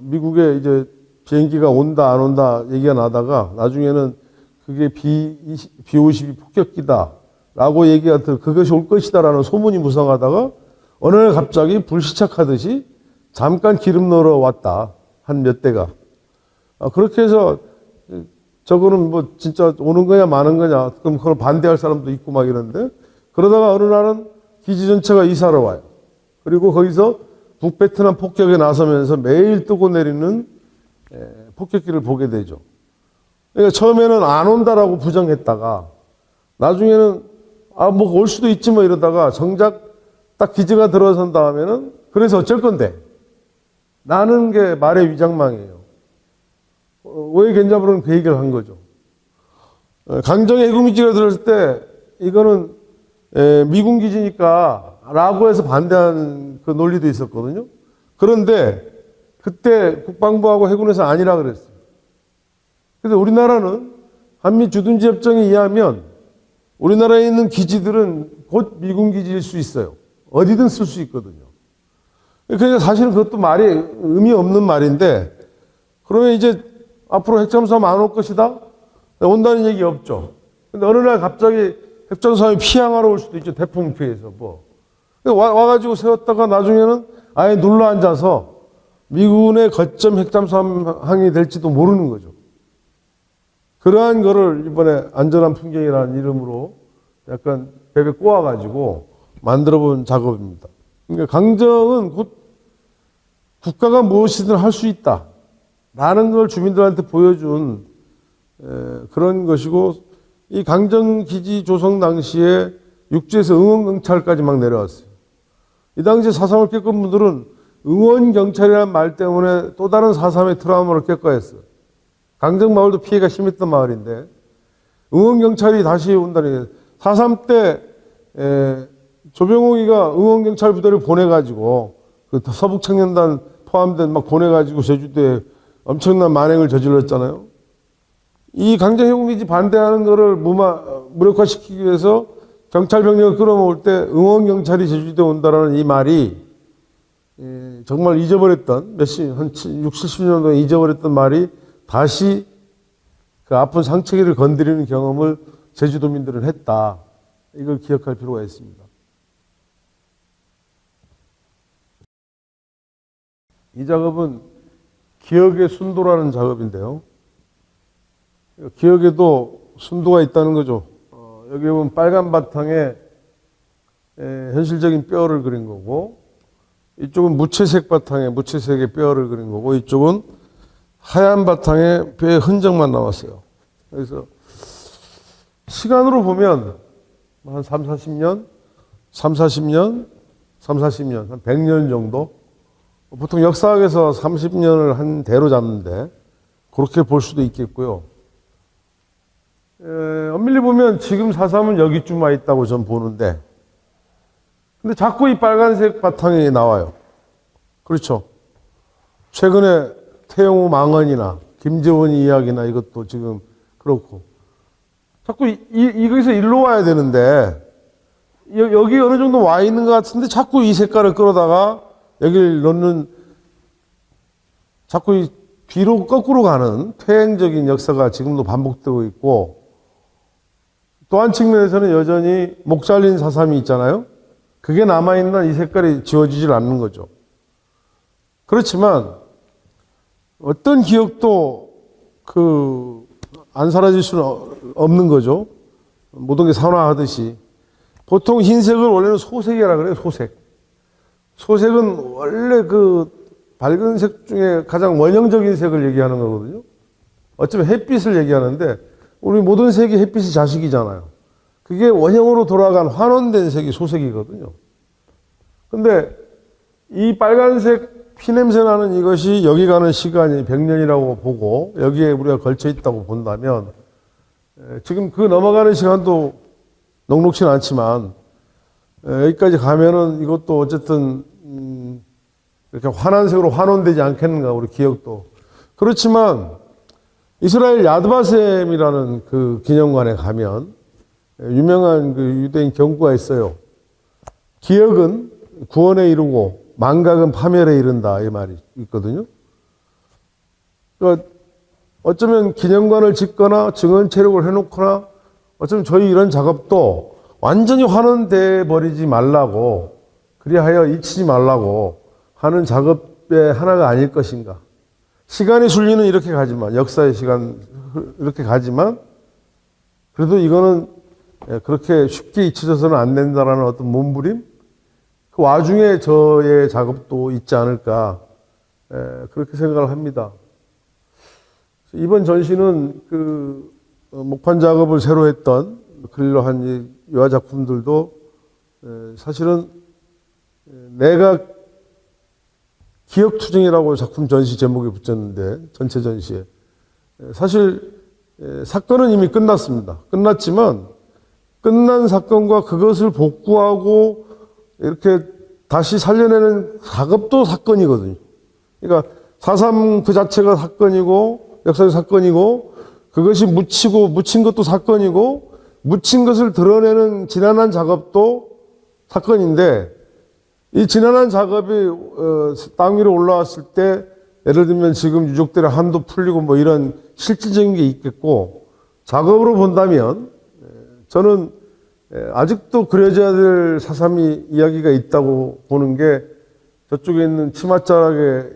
미국에 이제 비행기가 온다, 안 온다 얘기가 나다가, 나중에는 그게 B-52 폭격기다 라고 얘기가 그것이 올 것이다 라는 소문이 무성하다가, 어느 날 갑자기 불시착하듯이 잠깐 기름 넣으러 왔다. 한 몇 대가. 그렇게 해서, 저거는 뭐 진짜 오는 거냐 마는 거냐, 그럼 그걸 반대할 사람도 있고 막 이러는데, 그러다가 어느 날은 기지 전체가 이사를 와요. 그리고 거기서 북베트남 폭격에 나서면서 매일 뜨고 내리는 폭격기를 보게 되죠. 그러니까 처음에는 안 온다라고 부정했다가 나중에는 뭐 올 수도 있지 뭐 이러다가 정작 딱 기지가 들어선 다음에는 그래서 어쩔 건데 나는 게 말의 위장망이에요. 오해 겐자부로는 그 얘기를 한 거죠. 강정의 해군기지가 들었을 때 이거는 미군 기지니까 라고 해서 반대한 그 논리도 있었거든요. 그런데 그때 국방부하고 해군에서 아니라 그랬어요. 그래서 우리나라는 한미 주둔지 협정에 의하면 우리나라에 있는 기지들은 곧 미군 기지일 수 있어요. 어디든 쓸 수 있거든요. 그러니까 사실은 그것도 말이 의미 없는 말인데, 그러면 이제 앞으로 핵잠수함 안 올 것이다? 온다는 얘기 없죠. 근데 어느 날 갑자기 핵잠수함이 피항하러 올 수도 있죠. 태풍 피해서 뭐. 와가지고 세웠다가 나중에는 아예 눌러 앉아서 미군의 거점 핵잠수함이 될지도 모르는 거죠. 그러한 거를 이번에 안전한 풍경이라는 이름으로 약간 벽에 꼬아가지고 만들어 본 작업입니다. 그러니까 강정은 곧 국가가 무엇이든 할 수 있다 라는 걸 주민들한테 보여준 그런 것이고, 이 강정기지 조성 당시에 육지에서 응원경찰까지 막 내려왔어요. 이 당시에 4.3을 겪은 분들은 응원경찰이라는 말 때문에 또 다른 4.3의 트라우마를 겪어야 했어요. 강정마을도 피해가 심했던 마을인데 응원경찰이 다시 온다니, 4.3 때 조병옥이가 응원경찰 부대를 보내가지고 그 서북청년단 포함된 막 보내가지고 제주도에 엄청난 만행을 저질렀잖아요. 이 강제해고기지 반대하는 거를 무력화시키기 위해서 경찰 병력을 끌어모을 때 응원경찰이 제주도에 온다라는 이 말이 정말 잊어버렸던 한 60, 70년 동안 잊어버렸던 말이 다시 그 아픈 상처기를 건드리는 경험을 제주도민들은 했다. 이걸 기억할 필요가 있습니다. 이 작업은 기억의 순도라는 작업인데요. 기억에도 순도가 있다는 거죠. 여기 보면 빨간 바탕에 현실적인 뼈를 그린 거고, 이쪽은 무채색 바탕에 무채색의 뼈를 그린 거고, 이쪽은 하얀 바탕에 뼈의 흔적만 남았어요. 그래서 시간으로 보면 한 3, 40년, 한 100년 정도? 보통 역사학에서 30년을 한 대로 잡는데 그렇게 볼 수도 있겠고요. 엄밀히 보면 지금 4.3은 여기쯤 와 있다고 전 보는데, 근데 자꾸 이 빨간색 바탕이 나와요. 그렇죠. 최근에 태영호 망언이나 김재원 이야기나 이것도 지금 그렇고, 자꾸 이거에서 일로 와야 되는데, 여기 어느 정도 와 있는 것 같은데 자꾸 이 색깔을 끌어다가 여기를 넣는, 자꾸 뒤로 거꾸로 가는 퇴행적인 역사가 지금도 반복되고 있고, 또 한 측면에서는 여전히 목 잘린 4.3이 있잖아요. 그게 남아있는 이 색깔이 지워지질 않는 거죠. 그렇지만 어떤 기억도 안 사라질 수는 없는 거죠. 모든 게 산화하듯이. 보통 흰색을 원래는 소색이라 그래요. 소색은 원래 밝은 색 중에 가장 원형적인 색을 얘기하는 거거든요. 어쩌면 햇빛을 얘기하는데, 우리 모든 색이 햇빛의 자식이잖아요. 그게 원형으로 돌아간 환원된 색이 소색이거든요. 근데 이 빨간색 피냄새 나는 이것이 여기 가는 시간이 100년이라고 보고 여기에 우리가 걸쳐 있다고 본다면, 지금 그 넘어가는 시간도 녹록치는 않지만 여기까지 가면은 이것도 어쨌든 이렇게 환한색으로 환원되지 않겠는가, 우리 기억도. 그렇지만 이스라엘 야드바셈이라는 그 기념관에 가면 유명한 그 유대인 경구가 있어요. 기억은 구원에 이르고 망각은 파멸에 이른다, 이 말이 있거든요. 그러니까 어쩌면 기념관을 짓거나 증언 체력을 해놓거나, 어쩌면 저희 이런 작업도 완전히 환원돼 버리지 말라고, 그리하여 잊히지 말라고 하는 작업의 하나가 아닐 것인가. 시간의 순리는 이렇게 가지만, 역사의 시간 이렇게 가지만, 그래도 이거는 그렇게 쉽게 잊혀져서는 안 된다라는 어떤 몸부림? 그 와중에 저의 작업도 있지 않을까, 그렇게 생각을 합니다. 이번 전시는 목판 작업을 새로 했던 그릴로 한 이 유화 작품들도 사실은 내가 기억투쟁이라고 작품 전시 제목에 붙였는데, 전체 전시에. 사실 사건은 이미 끝났습니다. 끝났지만 끝난 사건과 그것을 복구하고 이렇게 다시 살려내는 작업도 사건이거든요. 그러니까 4.3 그 자체가 사건이고 역사적 사건이고, 그것이 묻힌 것도 사건이고, 묻힌 것을 드러내는 지난한 작업도 사건인데, 이 지난한 작업이 땅 위로 올라왔을 때 예를 들면 지금 유족들의 한도 풀리고 뭐 이런 실질적인 게 있겠고, 작업으로 본다면 저는 아직도 그려져야 될 4.3 이야기가 있다고 보는 게, 저쪽에 있는 치맛자락에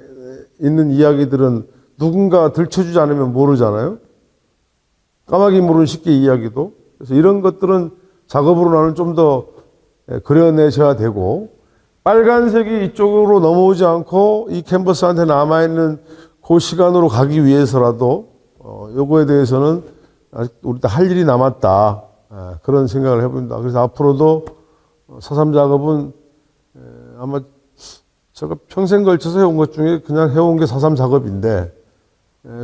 있는 이야기들은 누군가 들춰주지 않으면 모르잖아요. 까마귀 모르는 쉽게 이야기도. 그래서 이런 것들은 작업으로 나는 좀 더 그려내셔야 되고, 빨간색이 이쪽으로 넘어오지 않고 이 캔버스한테 남아있는 그 시간으로 가기 위해서라도 요거에 대해서는 아직 우리도 할 일이 남았다, 그런 생각을 해봅니다. 그래서 앞으로도 4.3 작업은 아마 제가 평생 걸쳐서 해온 것 중에 그냥 해온 게 4.3 작업인데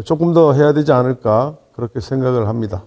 조금 더 해야 되지 않을까, 그렇게 생각을 합니다.